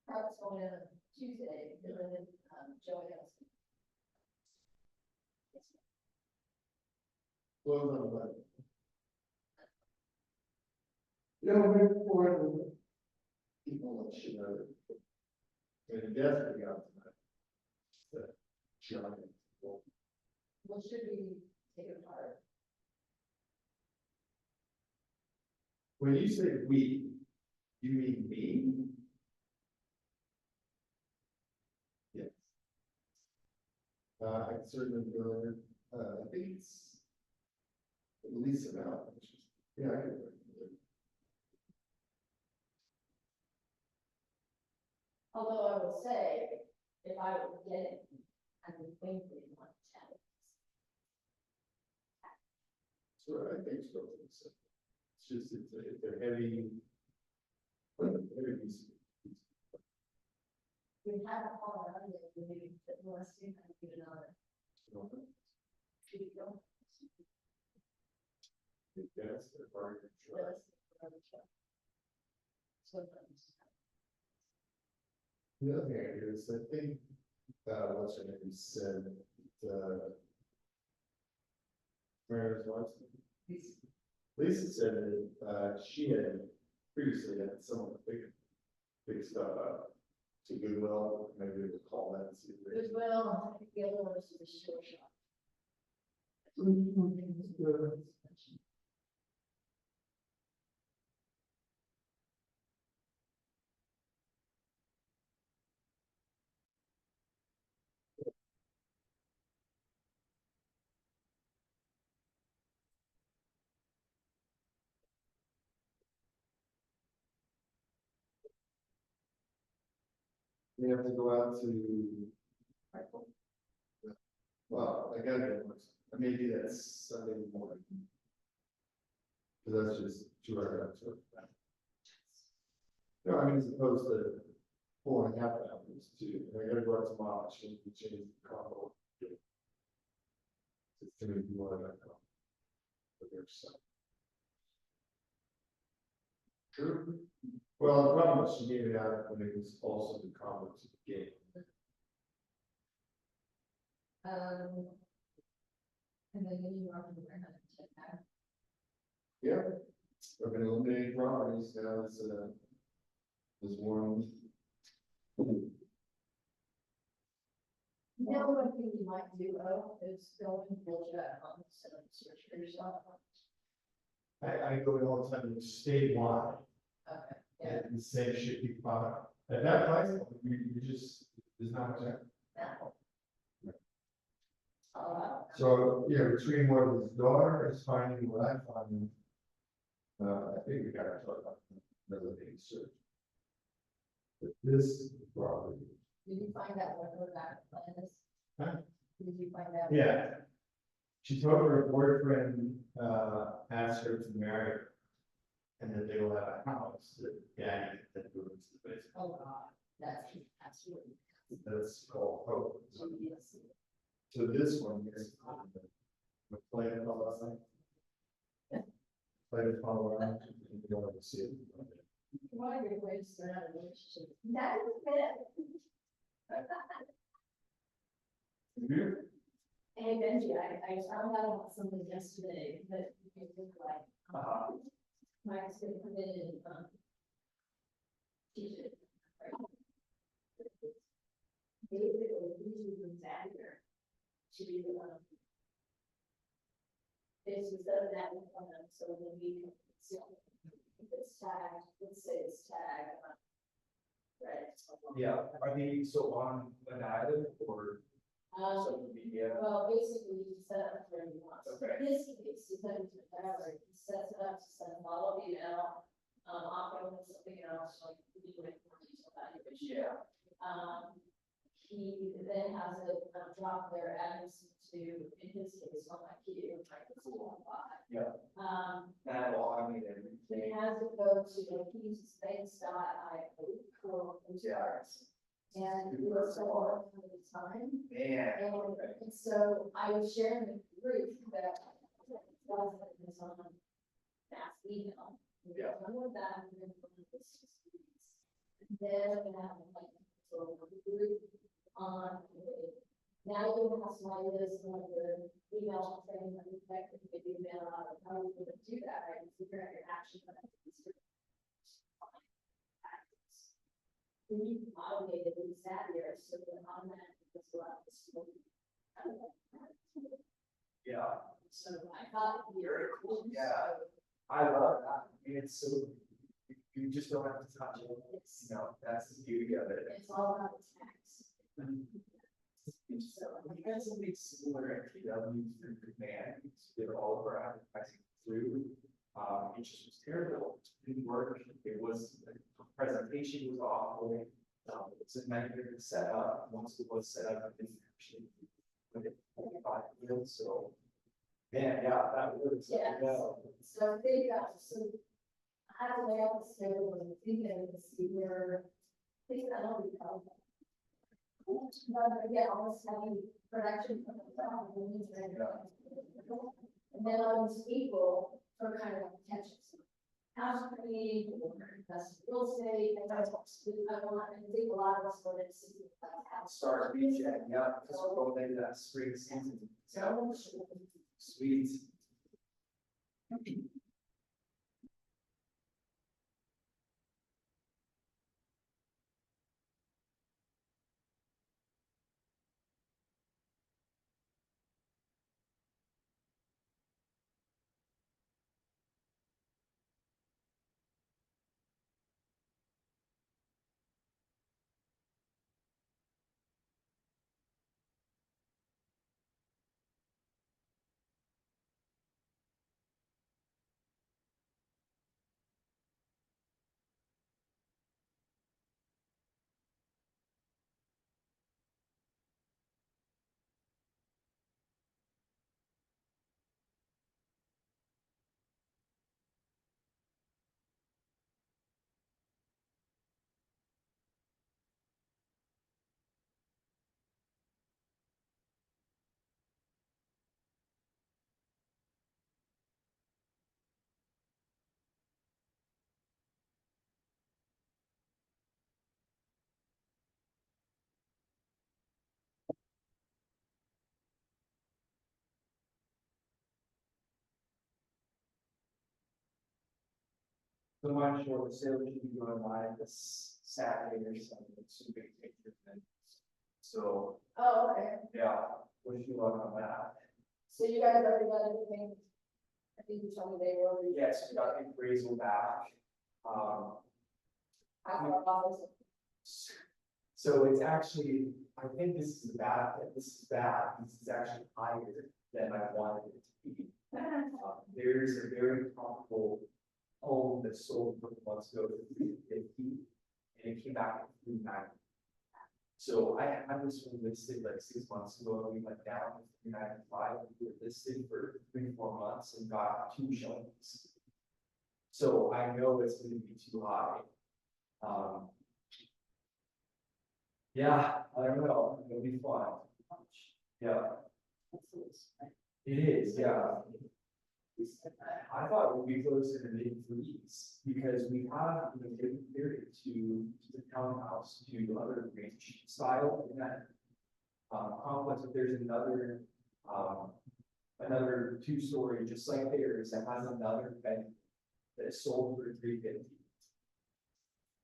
[SPEAKER 1] Perhaps on a Tuesday, and then, Joey has.
[SPEAKER 6] Close on the button. You know, we're for the people that should know. And definitely got tonight. The giant.
[SPEAKER 1] What should we take it apart?
[SPEAKER 6] When you say we, you mean me? Yes. I can certainly go there, I think it's at least an hour, yeah, I can.
[SPEAKER 1] Although I will say, if I would get it, I would think we want to tell it.
[SPEAKER 6] Sure, I think so. It's just, if they're heavy. Heavy piece.
[SPEAKER 1] We have a call around it, we maybe fit more, see if I can get another. Should we go?
[SPEAKER 6] Yes, they're part of the truck.
[SPEAKER 1] Yes, another check. So,
[SPEAKER 6] The other thing I do is I think, what's her name said, Mayor's wife. Lisa said that, she had previously had some of the big stuff up to Goodwill, maybe we would call that and see if they.
[SPEAKER 1] Goodwill, I think the other one is the store shop.
[SPEAKER 6] We have to go out to. Well, I gotta go, I may do that Sunday morning. Cause that's just 2 hours. No, I mean, as opposed to 4.5 hours too, I gotta go out tomorrow, change the combo. It's gonna be more of that. But there's some. True. Well, the problem is she gave it out when it was also the combo to the game.
[SPEAKER 1] And then you are from where to check out.
[SPEAKER 6] Yeah, I've been eliminating properties, now it's, there's one.
[SPEAKER 1] You know, one thing you might do, though, is go and build that on, so search for yourself.
[SPEAKER 6] I go in all the time, it's statewide,
[SPEAKER 1] Okay, yeah.
[SPEAKER 6] and the same shit keep popping up. At that price, you just, there's not much.
[SPEAKER 1] Now.
[SPEAKER 6] So, yeah, between what his daughter is finding, what I'm finding, I think we gotta talk about another thing, search. But this property.
[SPEAKER 1] Did you find out what her back plan is?
[SPEAKER 6] Huh?
[SPEAKER 1] Did you find out?
[SPEAKER 6] Yeah. She told her boyfriend, asked her to marry her. And that they will have a house that daddy that moves into the basement.
[SPEAKER 1] Oh, God, that's absolutely.
[SPEAKER 6] That's called hope.
[SPEAKER 1] Yes.
[SPEAKER 6] So this one is. Play it all last night. Play it all around, and you don't want to see it.
[SPEAKER 1] What a good way to start out a relationship. That is it. Hey Benji, I found out about something yesterday that you look like, Mike's gonna come in and, teach it. David or usually from Xavier to be, it's instead of that, so when we, so it's tagged, let's say it's tagged. Right.
[SPEAKER 3] Yeah, are they so on an island or social media?
[SPEAKER 1] Well, basically, you set up where you want. So
[SPEAKER 3] Okay.
[SPEAKER 1] in his case, he's having to direct, he sets it up to send follow email, often with something else, like we do it for these evaluation.
[SPEAKER 3] Yeah.
[SPEAKER 1] He then has it drop their address to, in his case, on my key, which I can see on five.
[SPEAKER 3] Yeah.
[SPEAKER 1] He
[SPEAKER 3] everything.
[SPEAKER 1] has to go to, like, he's banks.io for insurance. And he was so all the time.
[SPEAKER 3] Man.
[SPEAKER 1] And so I was sharing with the group that was on mass email.
[SPEAKER 3] Yeah.
[SPEAKER 1] One with that, and then one with the 6 weeks. Then I'm gonna have like, so the group on, now you have some ideas on the email training, that you can get email out of how you would do that, right? Figure out your action plans. We need to automate it in Xavier, so that on that, it's allowed to smoke.
[SPEAKER 3] Yeah.
[SPEAKER 1] So I thought
[SPEAKER 3] Very cool.
[SPEAKER 1] So
[SPEAKER 3] Yeah. I love that. I mean, it's so, you just don't have to touch it.
[SPEAKER 1] It's,
[SPEAKER 3] You know, that's the beauty of it.
[SPEAKER 1] it's all about the tax.
[SPEAKER 3] So we had something similar at TW through command, did all of our advertising through. It just was terrible. It didn't work. It was, the presentation was awful. It's a nightmare to set up. Once it was set up, it didn't actually put it on field. So, man, yeah, that works.
[SPEAKER 1] Yeah. So they got, so I had to lay out the schedule and thinking to see where, things that don't become. But again, almost having production from the top. And then on this April, for kind of attention. House creating, invest in real estate, and that's what I want, and I think a lot of us go to see.
[SPEAKER 3] Start recheck, yeah, because we're going into that spring season. So, sweet. So much for the sale should be going live this Saturday or something, it's a big picture thing. So,
[SPEAKER 1] Oh, okay,
[SPEAKER 3] yeah, wish you luck on that.
[SPEAKER 1] so you guys already got everything? I think you told me they were already.
[SPEAKER 3] Yes, we got the appraisal back.
[SPEAKER 1] Half our office.
[SPEAKER 3] So it's actually, I think this is bad, this is bad, this is actually higher than I wanted it to be. There's a very comparable home that sold a couple months ago for $350, and it came back at $390. So I had this one listed like 6 months ago, and we went down to $395, we were listed for 3-4 months and got 2 showings. So I know it's gonna be too high. Yeah, I don't know, it'll be fun. Yeah. It is, yeah. I thought it would be closer to mid-3s, because we have, you know, given period to the townhouse, to other range style in that complex, but there's another
[SPEAKER 9] Another two-story, just like theirs, that has another bedroom that is sold for $350.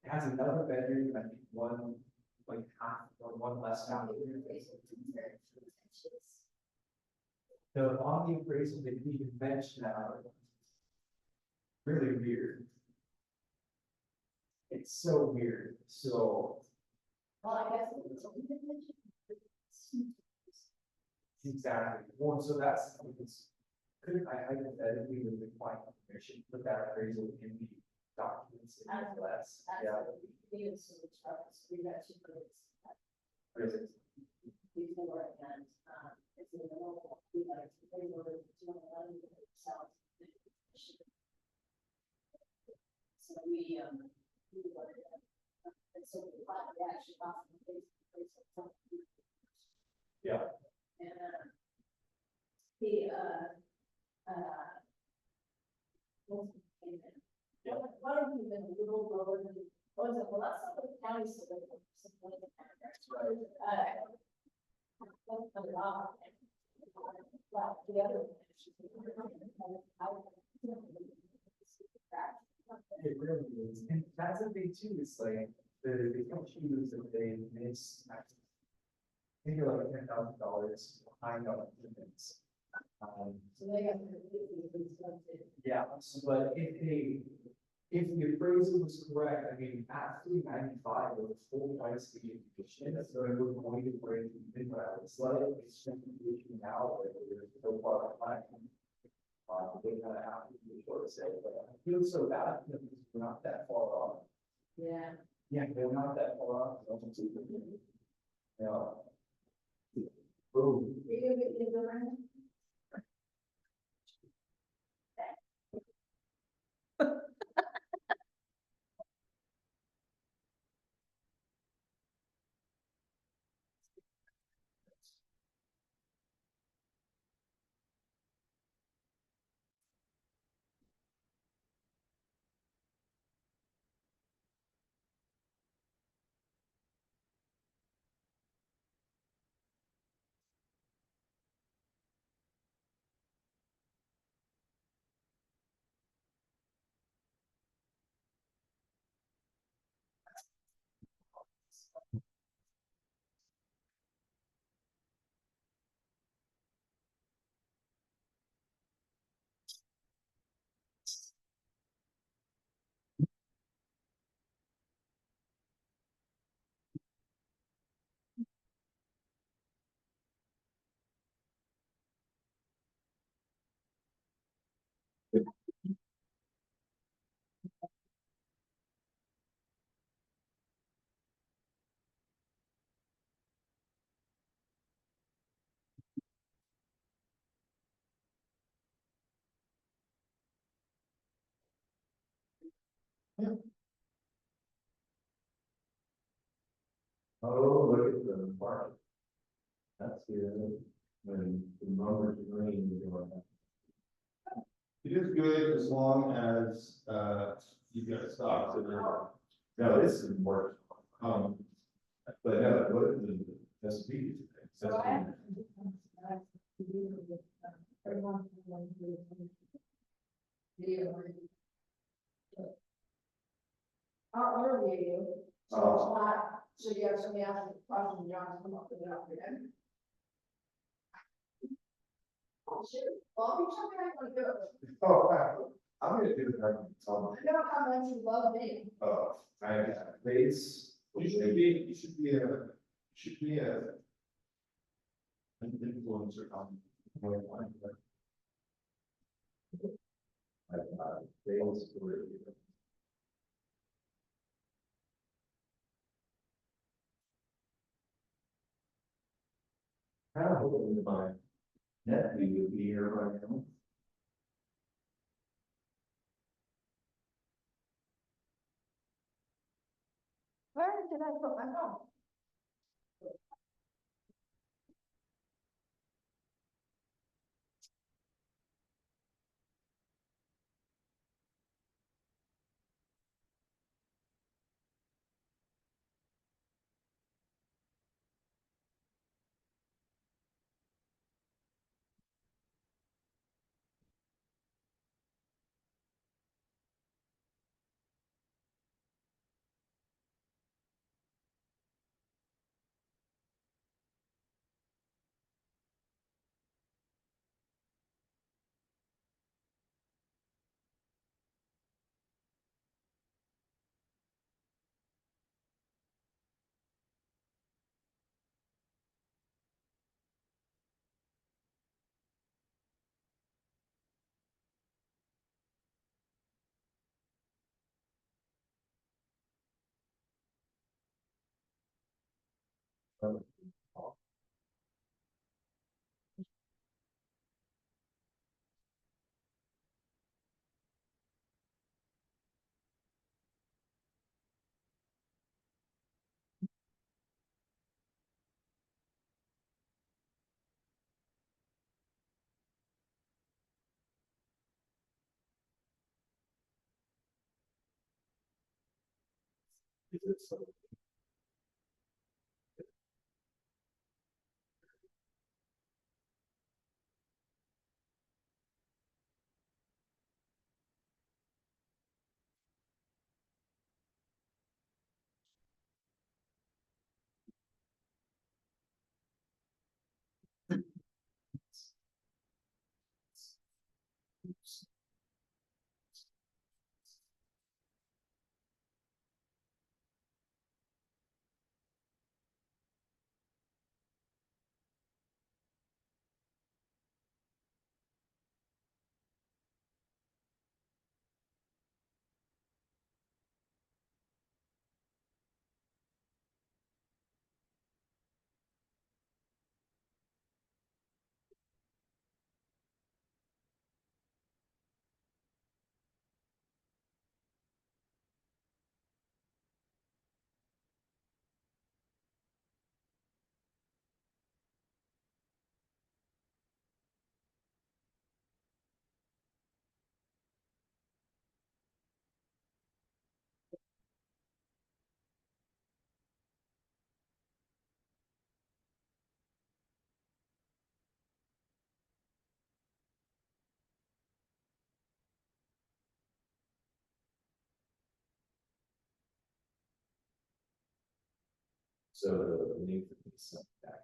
[SPEAKER 9] It has another bedroom, I think one, like half or one less half. The on the appraisal, they didn't even mention that. Really weird. It's so weird, so.
[SPEAKER 7] Well, I guess.
[SPEAKER 9] Exactly, well, so that's, could I hypothetically with the client permission, put that appraisal in the documents in the less, yeah. Really?
[SPEAKER 7] Before and, it's in the local, we like, they were doing a lot of themselves. So we wanted to, and so we actually off the face.
[SPEAKER 9] Yeah.
[SPEAKER 7] And,
[SPEAKER 9] Yeah.
[SPEAKER 7] One of them been a little lower than, well, that's not what the county said. The other.
[SPEAKER 9] It really is, and that's the thing too, is like, the issues that they miss. I think you're like $10,000 behind on payments.
[SPEAKER 7] So they got.
[SPEAKER 9] Yeah, so, but if the appraisal was correct, I mean, at $395 was the full price of the condition, so it was going to break even, but I was like, it's just an issue now, like, we're so far behind. They kind of have to be short sale, but I feel so bad, because we're not that far off.
[SPEAKER 7] Yeah.
[SPEAKER 9] Yeah, they're not that far off. Yeah. Boom.
[SPEAKER 6] Oh, look at the market. That's good. When the numbers are green, you go like that. It is good as long as, you get stocks in there. No, this is important. But no, what is the SP?
[SPEAKER 7] So I have. I'll interview you, so it's not, so you have somebody else with a question, you don't come up with it up there. Oh, shoot, well, you tell me how you want to do it.
[SPEAKER 6] Oh, wow. I'm gonna do it.
[SPEAKER 7] I know how much you love me.
[SPEAKER 6] Oh, I, base. You should be an influencer on. Sales for. Kind of hoping that my nephew would be here right now.
[SPEAKER 7] Where did I put my phone?
[SPEAKER 6] Is it so? So the need to be sent back.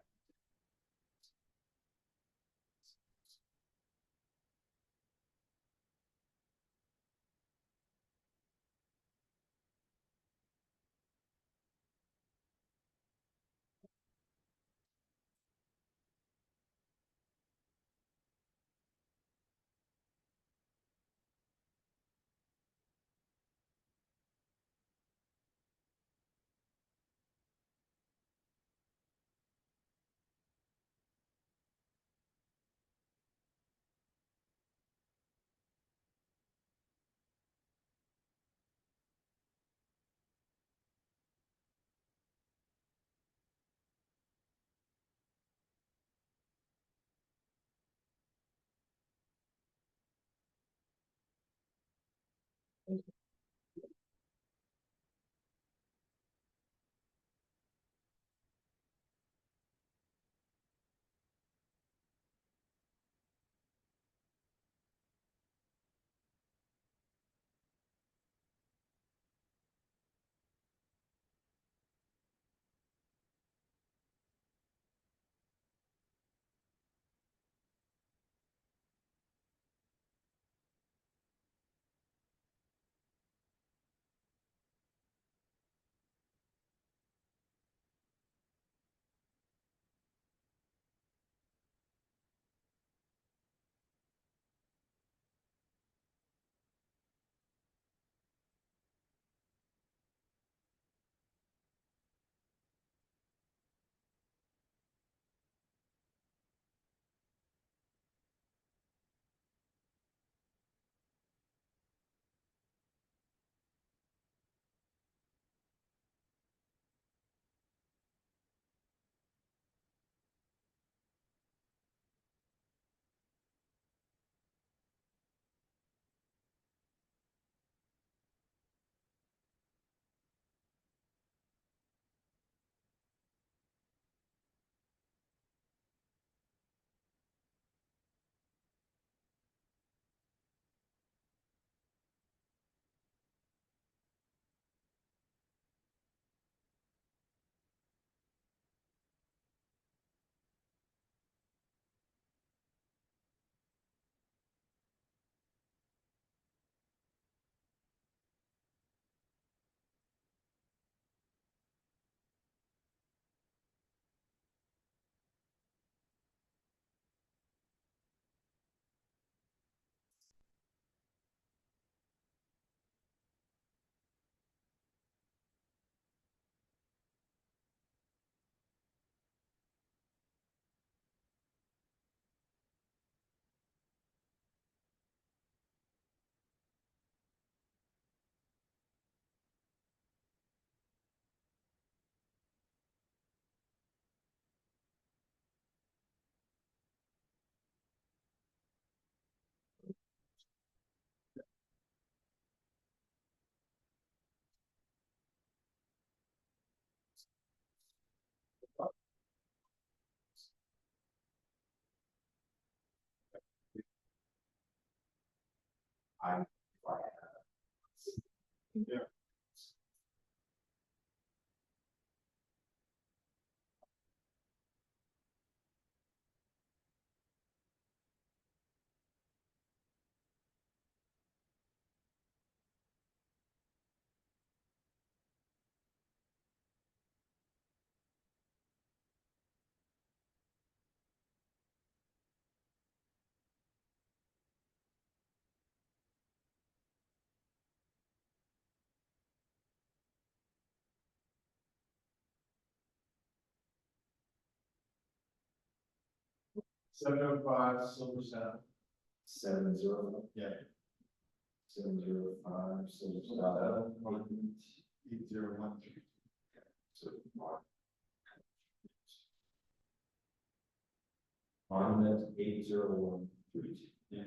[SPEAKER 6] 705, Silver Sound. 70, yeah. 705, Silver Sound. 8013. So, on that 8013. Yeah.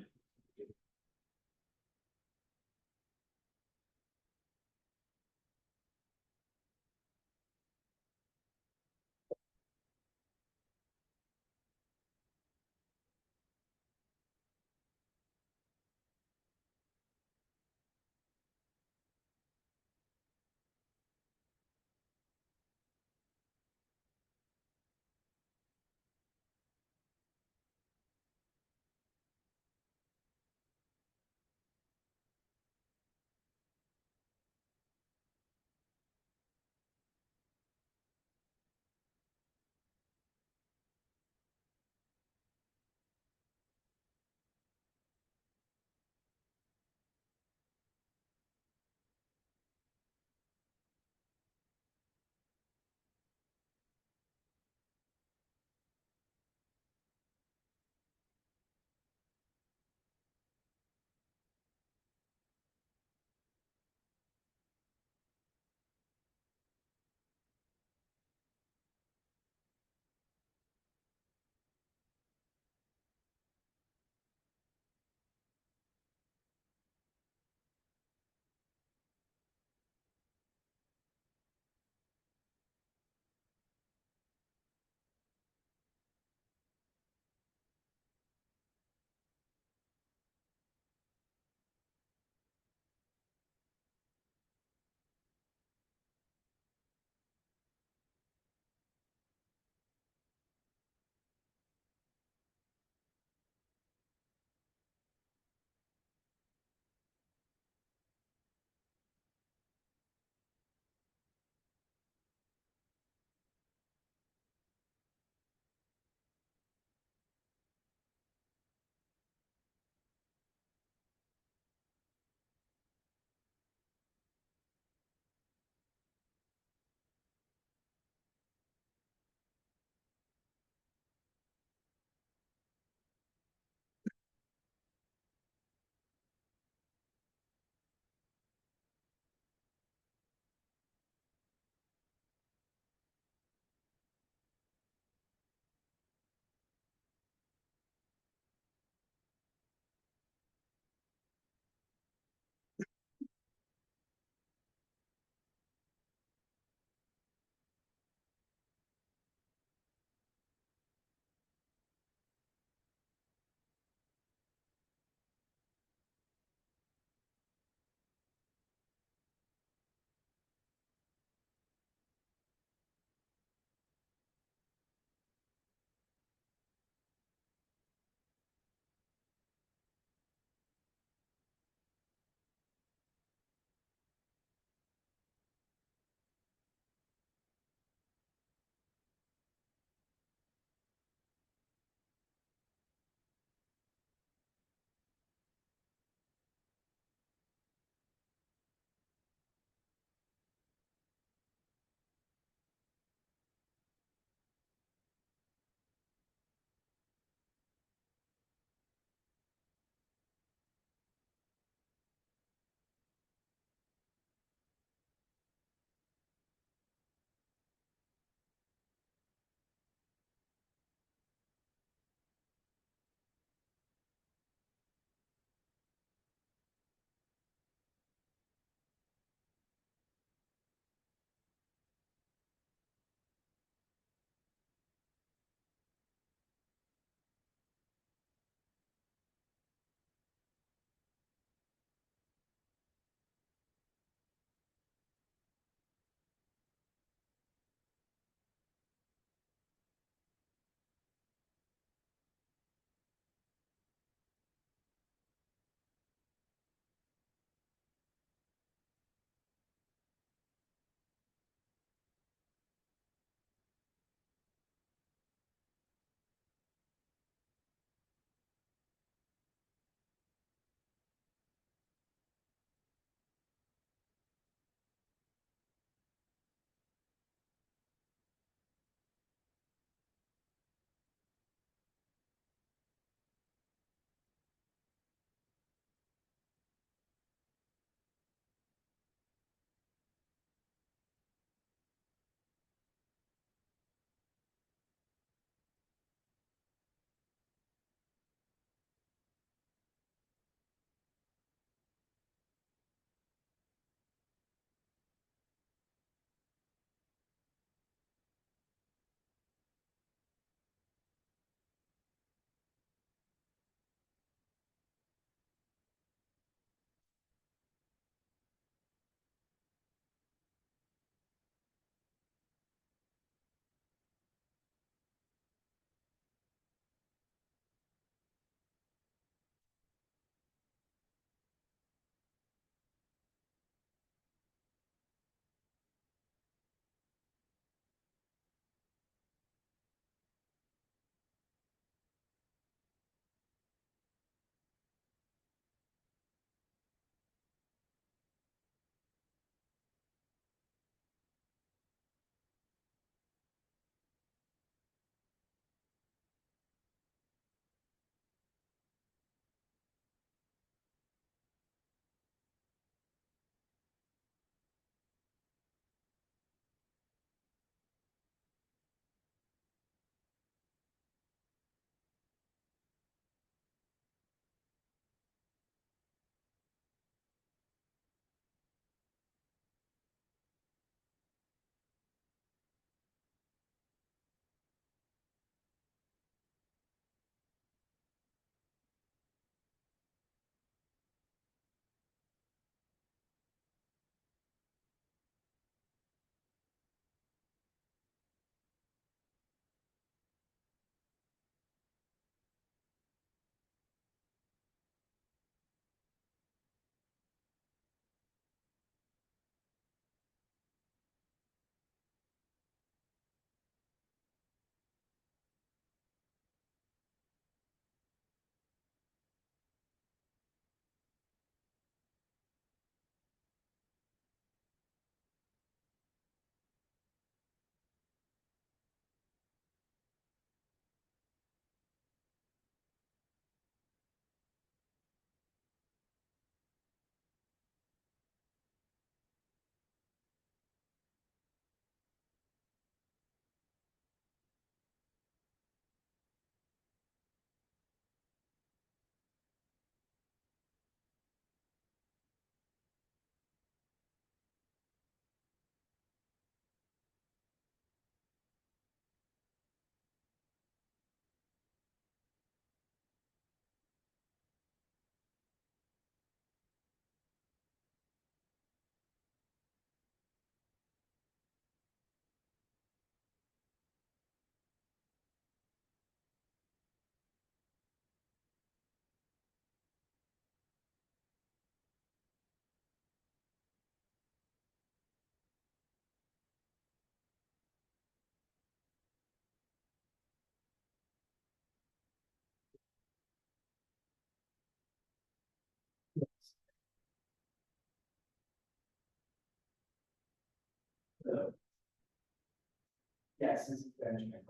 [SPEAKER 5] Yes, this is Benjamin.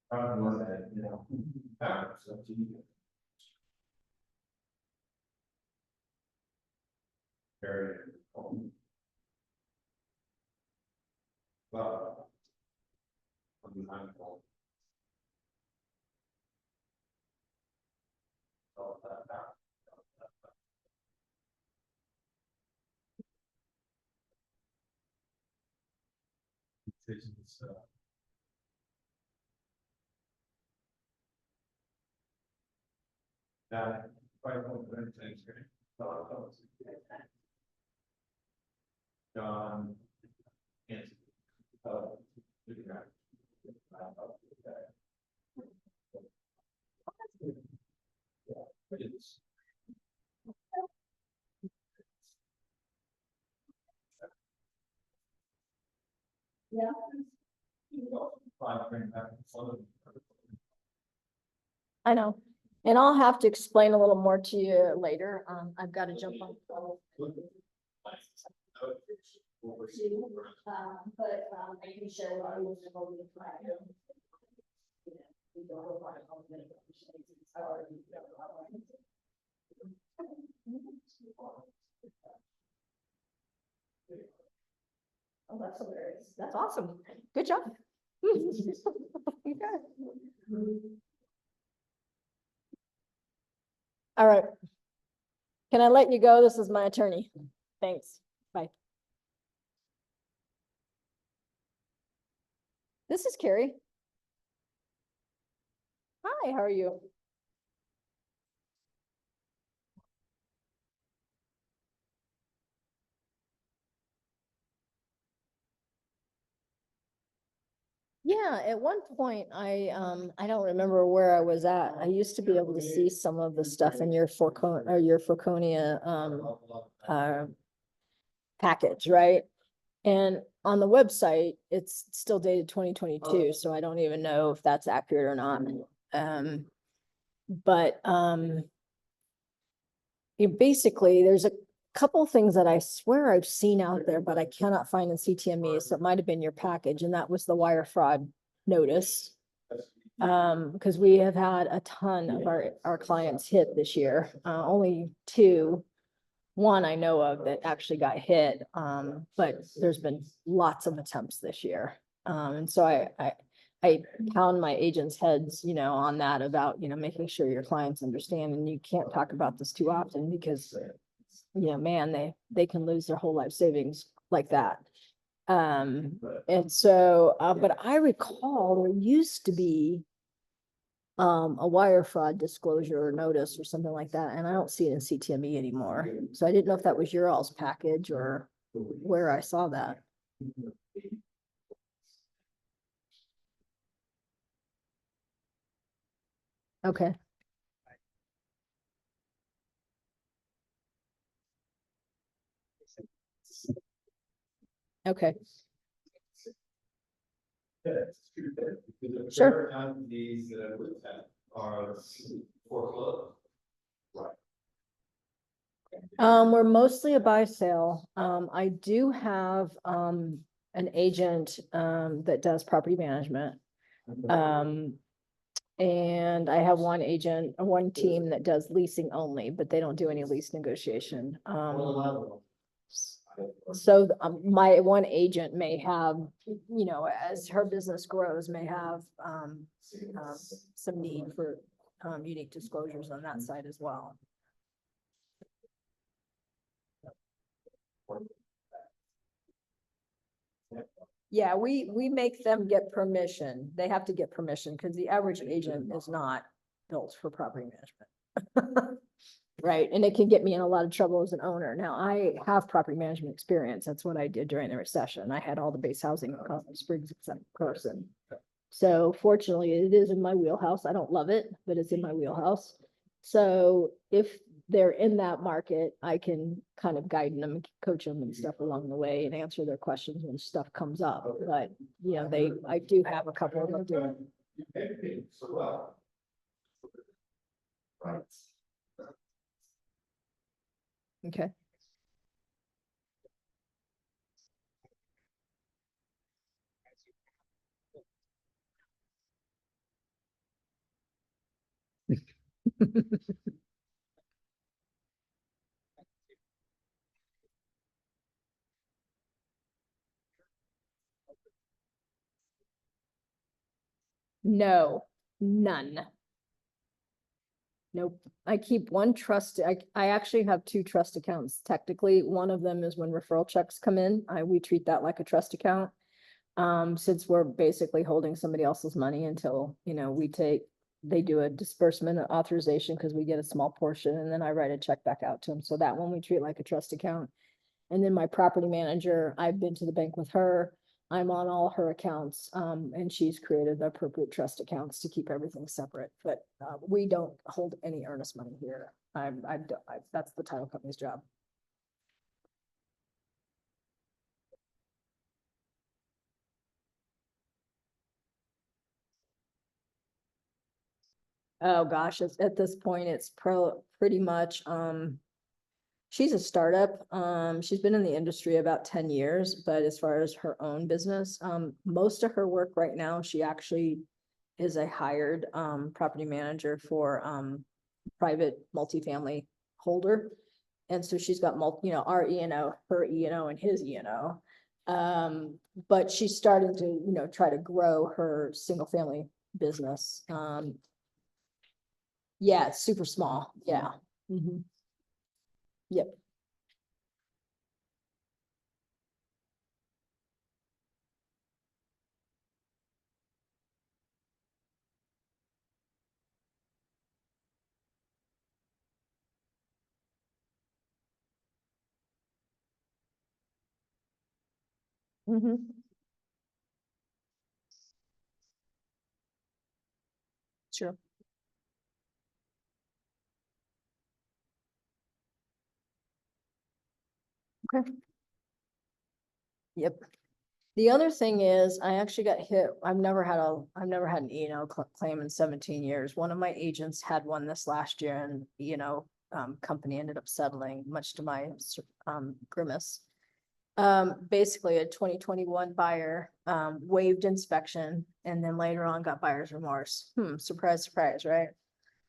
[SPEAKER 6] Was that, you know? So, very. Well. I'm mindful. All that out. Decisions, quite a lot of things, right? John. Yes. It's.
[SPEAKER 1] Yeah. I know, and I'll have to explain a little more to you later. I've got to jump on. But I can share what I was going to try. Oh, that's hilarious. That's awesome. Good job. You got it. All right. Can I let you go? This is my attorney. Thanks. Bye. This is Carrie. Hi, how are you? Yeah, at one point, I don't remember where I was at. I used to be able to see some of the stuff in your Forconia, package, right? And on the website, it's still dated 2022, so I don't even know if that's accurate or not. But, basically, there's a couple things that I swear I've seen out there, but I cannot find in CTME, so it might have been your package, and that was the wire fraud notice. Because we have had a ton of our clients hit this year, only two. One I know of that actually got hit, but there's been lots of attempts this year. And so I pound my agents' heads, on that about, making sure your clients understand, and you can't talk about this too often because, man, they can lose their whole life savings like that. And so, but I recall there used to be a wire fraud disclosure or notice or something like that, and I don't see it in CTME anymore. So I didn't know if that was your all's package or where I saw that. Okay. Okay. Sure.
[SPEAKER 6] These are foreclosed.
[SPEAKER 1] We're mostly a buy sale. I do have an agent that does property management. And I have one agent, one team that does leasing only, but they don't do any lease negotiation. So my one agent may have, you know, as her business grows, may have some need for unique disclosures on that side as well. Yeah, we make them get permission. They have to get permission because the average agent is not built for property management. Right, and it can get me in a lot of trouble as an owner. Now, I have property management experience. That's what I did during the recession. I had all the base housing in Colorado Springs except Carson. So fortunately, it is in my wheelhouse. I don't love it, but it's in my wheelhouse. So if they're in that market, I can kind of guide them, and coach them and stuff along the way and answer their questions when stuff comes up. But, you know, I do have a couple of them doing.
[SPEAKER 6] You educate so well. Right.
[SPEAKER 1] Okay. No, none. Nope. I keep one trust. I actually have two trust accounts. Technically, one of them is when referral checks come in. We treat that like a trust account. Since we're basically holding somebody else's money until, you know, they do a disbursement authorization because we get a small portion and then I write a check back out to them. So that one we treat like a trust account. And then my property manager, I've been to the bank with her. I'm on all her accounts, and she's created the appropriate trust accounts to keep everything separate, but, we don't hold any earnest money here. That's the title company's job. Oh, gosh, at this point, it's pretty much, she's a startup. She's been in the industry about 10 years, but as far as her own business, most of her work right now, she actually is a hired, property manager for, private multifamily holder. And so she's got our E&O, her E&O and his E&O. But she's starting to, you know, try to grow her single family business. Yeah, it's super small. Yeah. Mhm. Yep. Mhm. Sure. Okay. Yep. The other thing is, I actually got hit. I've never had an E&O claim in 17 years. One of my agents had one this last year and, company ended up settling, much to my, grimace. Basically a 2021 buyer, waived inspection and then later on got buyer's remorse. Surprise, surprise, right?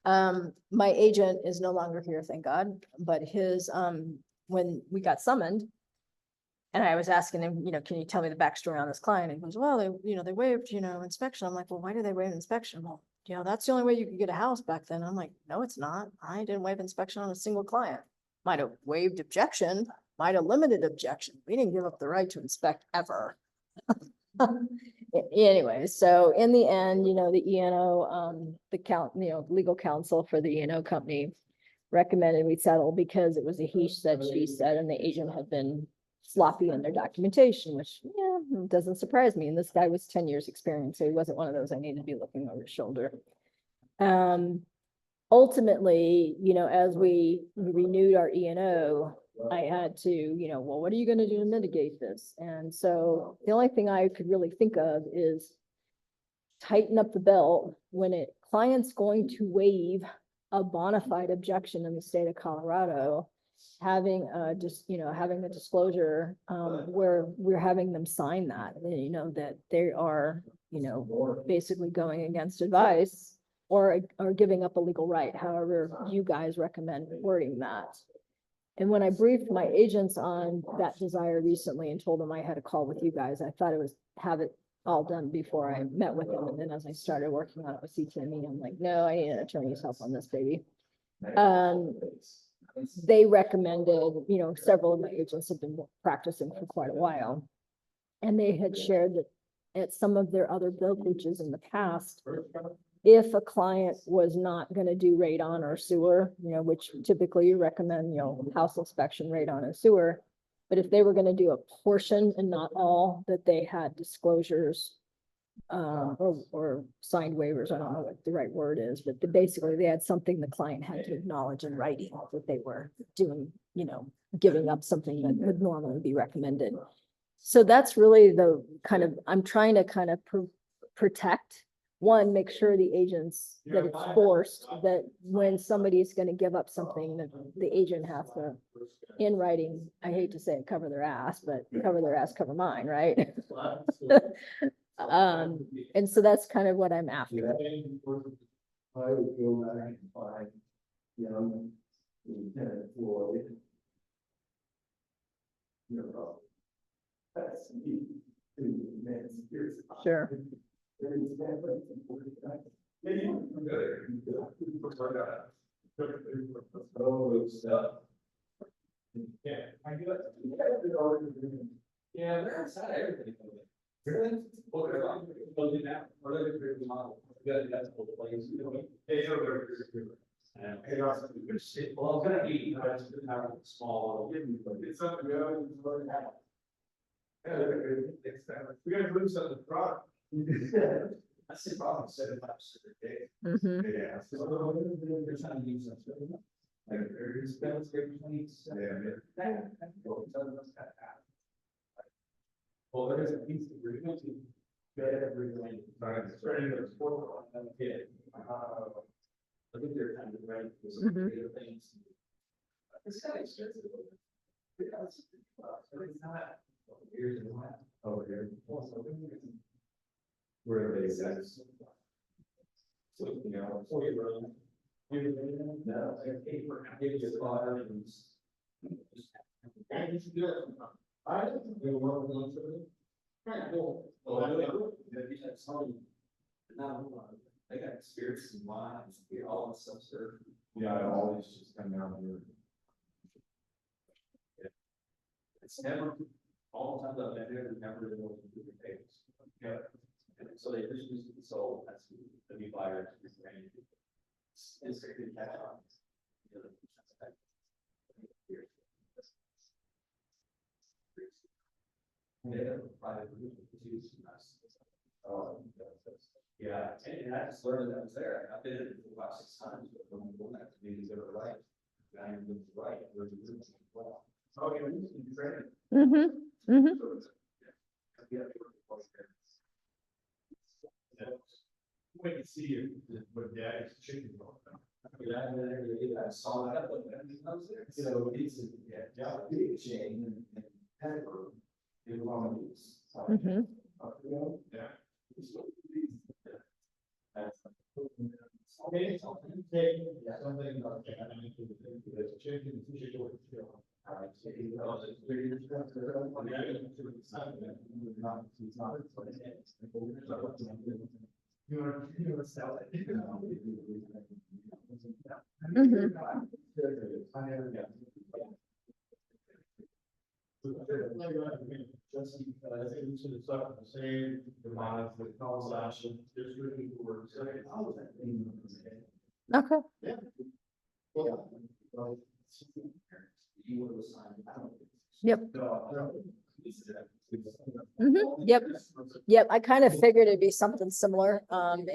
[SPEAKER 1] My agent is no longer here, thank God, but when we got summoned, and I was asking him, can you tell me the backstory on this client? And he goes, well, they waived, inspection. I'm like, well, why did they waive inspection? Well, that's the only way you could get a house back then. I'm like, no, it's not. I didn't waive inspection on a single client. Might have waived objection, might have limited objection. We didn't give up the right to inspect ever. Anyway, so in the end, the E&O, legal counsel for the E&O company recommended we settle because it was a he said, she said, and the agent had been sloppy in their documentation, which, doesn't surprise me. And this guy was 10 years experience, so he wasn't one of those I needed to be looking over his shoulder. Ultimately, as we renewed our E&O, I had to, well, what are you going to do to mitigate this? And so the only thing I could really think of is tighten up the belt when client's going to waive a bona fide objection in the state of Colorado, having a disclosure, where we're having them sign that, that they are, basically going against advice or giving up a legal right, however you guys recommend wording that. And when I briefed my agents on that desire recently and told them I had a call with you guys, I thought it was have it all done before I met with them. And then as I started working on it with CTME, I'm like, no, I need an attorney's help on this baby. They recommended, several of my agents have been practicing for quite a while. And they had shared that at some of their other brokerages in the past, if a client was not gonna do radon or sewer, which typically you recommend, house inspection, radon and sewer. But if they were gonna do a portion and not all, that they had disclosures. Or signed waivers, I don't know what the right word is, but basically they had something the client had to acknowledge in writing that they were doing, giving up something that would normally be recommended. So that's really the kind of, I'm trying to kind of protect, one, make sure the agents, that it's forced, that when somebody's gonna give up something, that the agent has to, in writing, I hate to say it, cover their ass, but cover their ass, cover mine, right? And so that's kind of what I'm after.
[SPEAKER 6] I would go back and find, Lieutenant Floyd. That's me, man, seriously.
[SPEAKER 1] Sure.
[SPEAKER 3] Yeah, they're inside everything. Well, it's gonna be, small.
[SPEAKER 6] It's something we always learn how. We gotta lose some of the product.
[SPEAKER 3] That's the problem, 75% of the day.
[SPEAKER 1] Mhm.
[SPEAKER 6] Yeah.
[SPEAKER 3] They're trying to use them. Like, there's bills, there's points. Well, there's a piece of agreement to get everything. It's ready to support. I think they're kind of ready for some creative things. It's kind of expensive. Because it's not years and a half over here. Where are they at? So, before you run. No, they're paper, give you a lot of things. And you should do it. I don't think they were going to it. Kind of cool. Well, I know that you have some. Now, they got spirits and wines, all that stuff, sir.
[SPEAKER 6] Yeah, all these just come down here.
[SPEAKER 3] It's never, all the time I've been there, never been able to do the tables. Yeah. And so they just use it, so that's the new buyer. It's a good catch on. Yeah, and I just learned that was there. I've been in it for about 6 times, but when we don't have to be ever right. I am right. Well. Oh, yeah, we can train.
[SPEAKER 1] Mm-hmm. Mm-hmm.
[SPEAKER 6] Wait to see if, what daddy's chicken.
[SPEAKER 3] Yeah, I saw that, but I was there. So it's, yeah, big chain and pepper. They were on these.
[SPEAKER 1] Mhm.
[SPEAKER 6] Yeah.
[SPEAKER 3] Okay,
[SPEAKER 6] Something about that, I mean, the chicken, you know, sell it. Just because it should have stuck the same amount of the call action, just looking for saying, how was that thing?
[SPEAKER 1] Okay.
[SPEAKER 6] Yeah.
[SPEAKER 1] Yep. Yep. Yep, I kind of figured it'd be something similar, and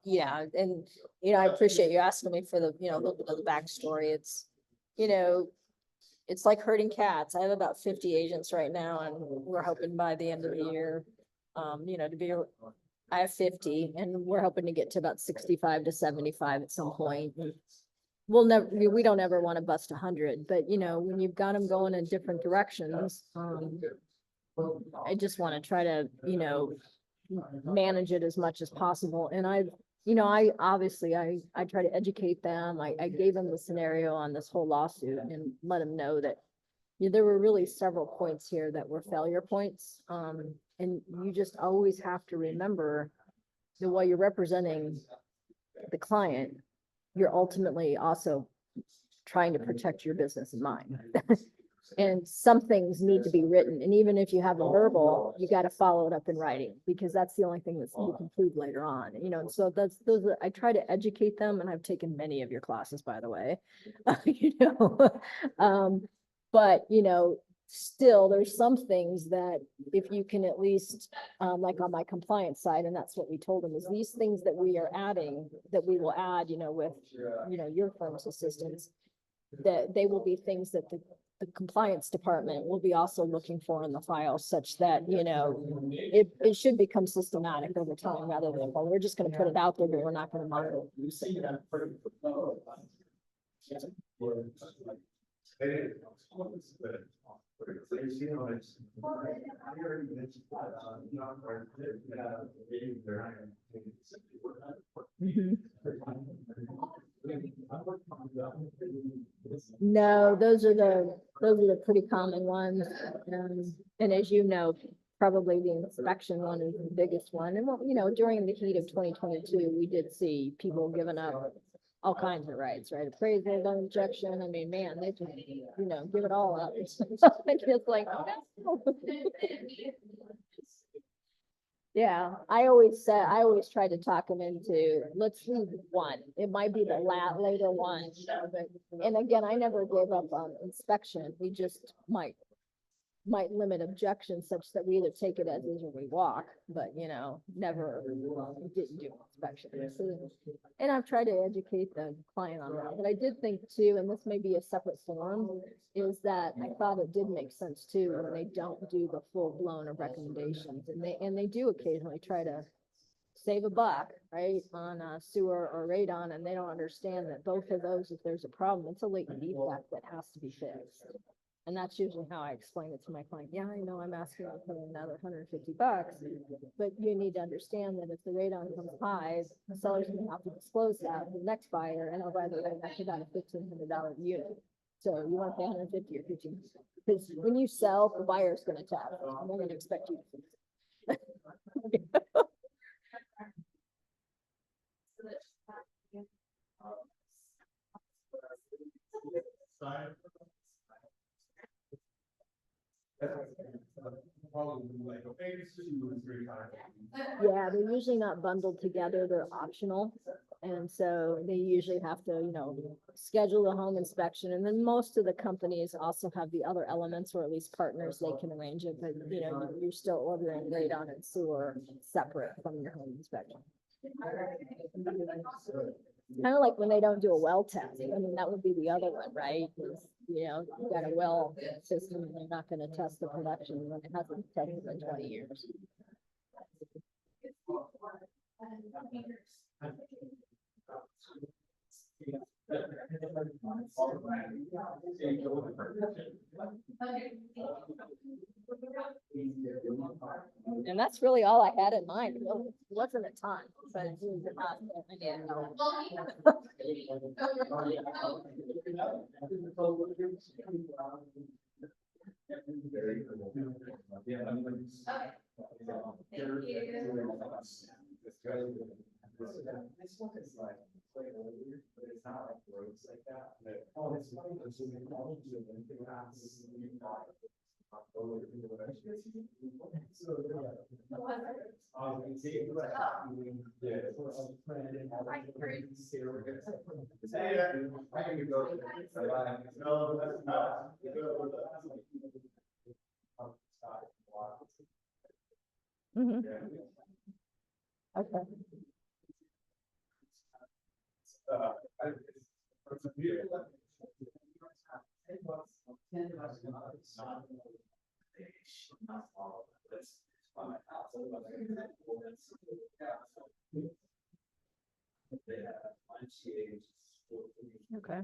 [SPEAKER 1] yeah, and, I appreciate you asking me for the, a little bit of the backstory. It's, it's like herding cats. I have about 50 agents right now, and we're hoping by the end of the year, to be, I have 50, and we're hoping to get to about 65 to 75 at some point. And we'll never, we don't ever want to bust 100, but when you've got them going in different directions, I just want to try to, manage it as much as possible. And I obviously, I try to educate them. I gave them the scenario on this whole lawsuit and let them know that there were really several points here that were failure points. And you just always have to remember that while you're representing the client, you're ultimately also trying to protect your business in mind. And some things need to be written, and even if you have a verbal, you gotta follow it up in writing, because that's the only thing that's you can prove later on, and so I try to educate them, and I've taken many of your classes, by the way. You know, but, still, there's some things that if you can at least, like on my compliance side, and that's what we told them, is these things that we are adding, that we will add, with, your firm's assistance, that they will be things that the compliance department will be also looking for in the file, such that, it should become systematic over time rather than, well, we're just gonna put it out there, but we're not gonna monitor use it. Mhm. No, those are the pretty common ones. And as you know, probably the inspection one is the biggest one. And, during the heat of 2022, we did see people giving up all kinds of rights, right? Appraisal, loan objection. I mean, man, they just, give it all up. It's like, no. Yeah, I always try to talk them into, let's leave one. It might be the later one. And again, I never gave up on inspection. We just might limit objections such that we either take it as is or we walk, but, never didn't do inspection. And I've tried to educate the client on that. But I did think too, and this may be a separate form, is that I thought it did make sense too, when they don't do the full blown of recommendations. And they do occasionally try to save a buck, right, on sewer or radon, and they don't understand that both of those, if there's a problem, it's a latent defect that has to be fixed. And that's usually how I explain it to my client. Yeah, I know I'm asking to pay another $150, but you need to understand that if the radon comes high, the seller's gonna have to disclose that to the next buyer, and oh, by the way, that's about a $1,500 unit. So you want to pay 150 or 15, because when you sell, the buyer's gonna tap, and they're gonna expect you to fix it. Yeah, they're usually not bundled together, they're optional. And so they usually have to, schedule the home inspection. And then most of the companies also have the other elements, or at least partners, they can arrange it, but you're still ordering radon and sewer separate from your home inspection. Kind of like when they don't do a well test. I mean, that would be the other one, right? You got a well system, and they're not gonna test the production when it hasn't tested in 20 years. And that's really all I had in mind. It wasn't a ton, but it was enough. I didn't know. Mhm. Okay. Okay.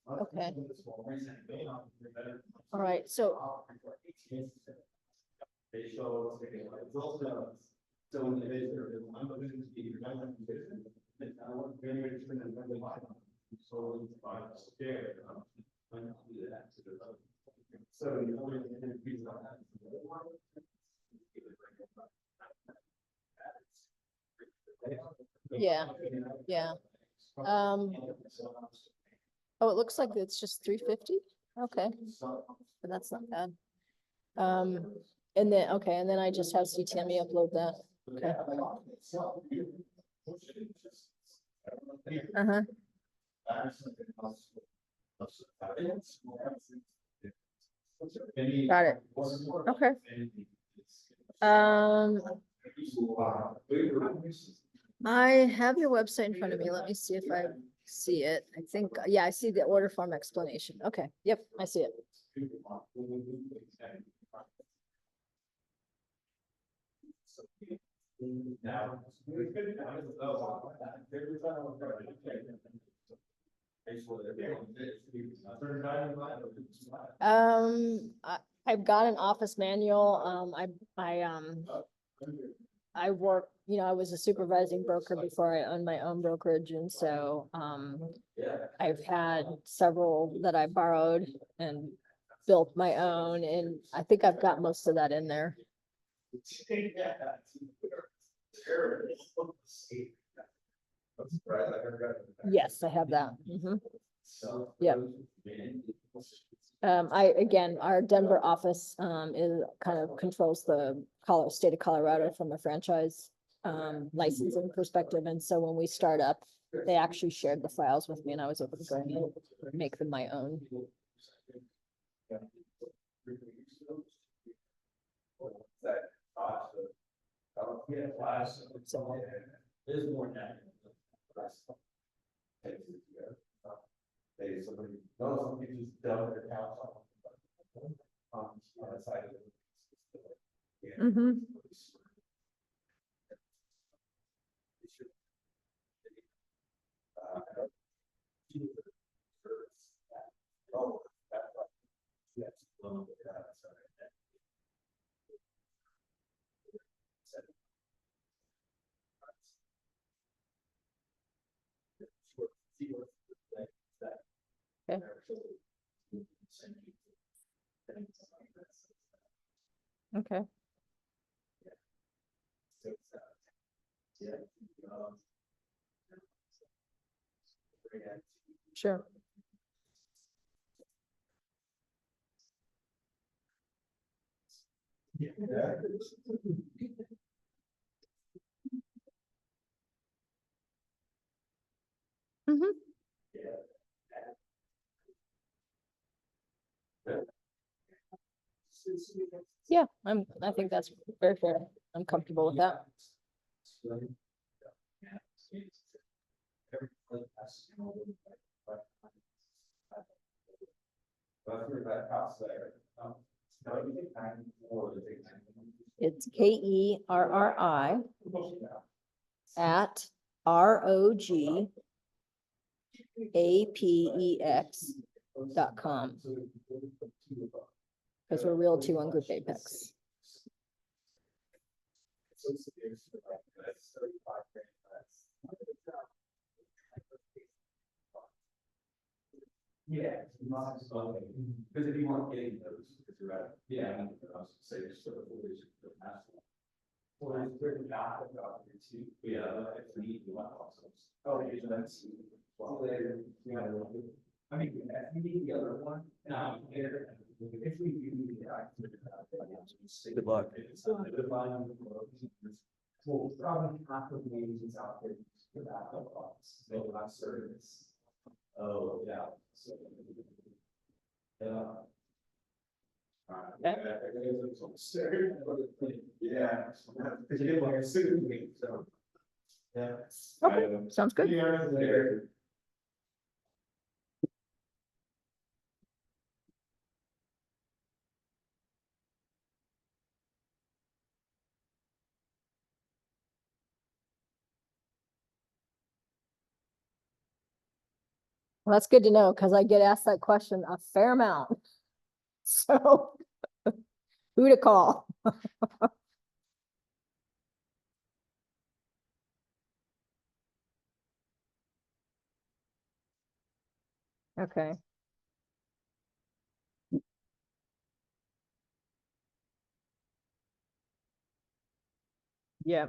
[SPEAKER 1] Okay. All right, so,
[SPEAKER 6] They show, it's also, so when they, I'm looking to be, I want very much to remember my. So, I'm scared, I'm not do that. So, you know, and reason I have.
[SPEAKER 1] yeah, yeah. Oh, it looks like it's just 350. Okay, but that's not bad. And then, okay, and then I just have CTME upload that. Okay. Uh-huh. Got it. Okay. I have your website in front of me. Let me see if I see it. I think, yeah, I see the order form explanation. Okay, yep, I see it. I've got an office manual. I work, you know, I was a supervising broker before I owned my own brokerage, and so, I've had several that I borrowed and built my own, and I think I've got most of that in there. Yes, I have that. Yep. Again, our Denver office, is kind of controls the state of Colorado from a franchise, licensing perspective. And so when we start up, they actually shared the files with me and I was able to go and make them my own.
[SPEAKER 6] There's more than that. They, somebody, no, somebody just dumped their house on the side of it.
[SPEAKER 1] Mm-hmm.
[SPEAKER 6] Oh, that's right. Yes.
[SPEAKER 1] Okay. Okay. Sure. Mm-hmm. Yeah, I think that's very fair. I'm comfortable with that. It's KERRI at ROGAPEX.com. Because we're Realty on Group Apex.
[SPEAKER 3] Yeah, because if you weren't getting those, because you're right, yeah, I mean, I was say just sort of. Well, it's very not about your two. Yeah, if we need, we want also. Oh, yeah, that's. Well, there, you know, I mean, if you need the other one, here, if we do the. Good luck. Well, probably half of the agents out there without no office, they will have service. Oh, yeah. So, yeah.
[SPEAKER 1] Okay.
[SPEAKER 6] Yeah. So. Yeah.
[SPEAKER 1] Okay, sounds good.
[SPEAKER 6] Yeah.
[SPEAKER 1] Well, that's good to know, because I get asked that question a fair amount. So who to call? Okay. Yeah.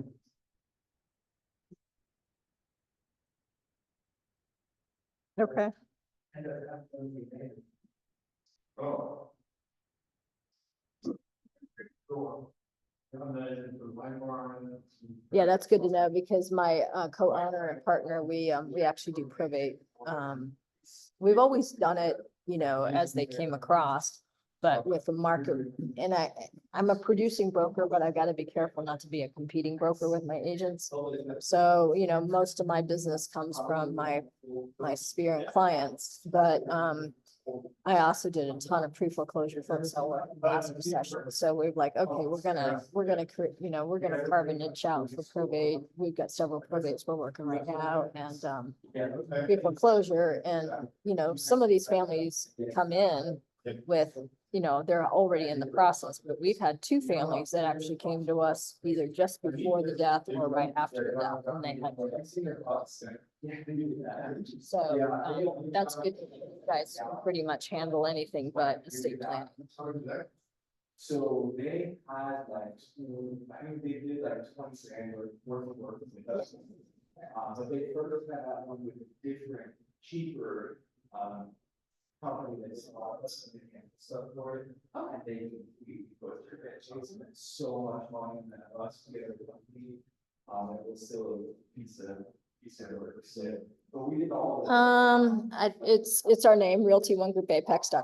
[SPEAKER 1] Okay.
[SPEAKER 6] Oh.
[SPEAKER 1] Yeah, that's good to know, because my co-owner and partner, we actually do probate. We've always done it, as they came across. But with the market, and I'm a producing broker, but I gotta be careful not to be a competing broker with my agents. So, most of my business comes from my sphere and clients, but I also did a ton of pre-foreclosure for the last recession. So we're like, okay, we're gonna create, we're gonna carve a niche out for probate. We've got several probates we're working right now, and pre-foreclosure, and some of these families come in with, they're already in the process, but we've had 2 families that actually came to us either just before the death or right after the death, and they had. So, that's good. You guys can pretty much handle anything but estate planning.
[SPEAKER 6] So they had like, I mean, they did like 20 grand worth of work with us. But they first had that one with a different, cheaper, company that's a lot less than the stuff for it. And they, we put through that, chasing it so much money in that us to get a company. It was still a piece of work, so, but we did all.
[SPEAKER 1] It's our name, Realty One Group Apex.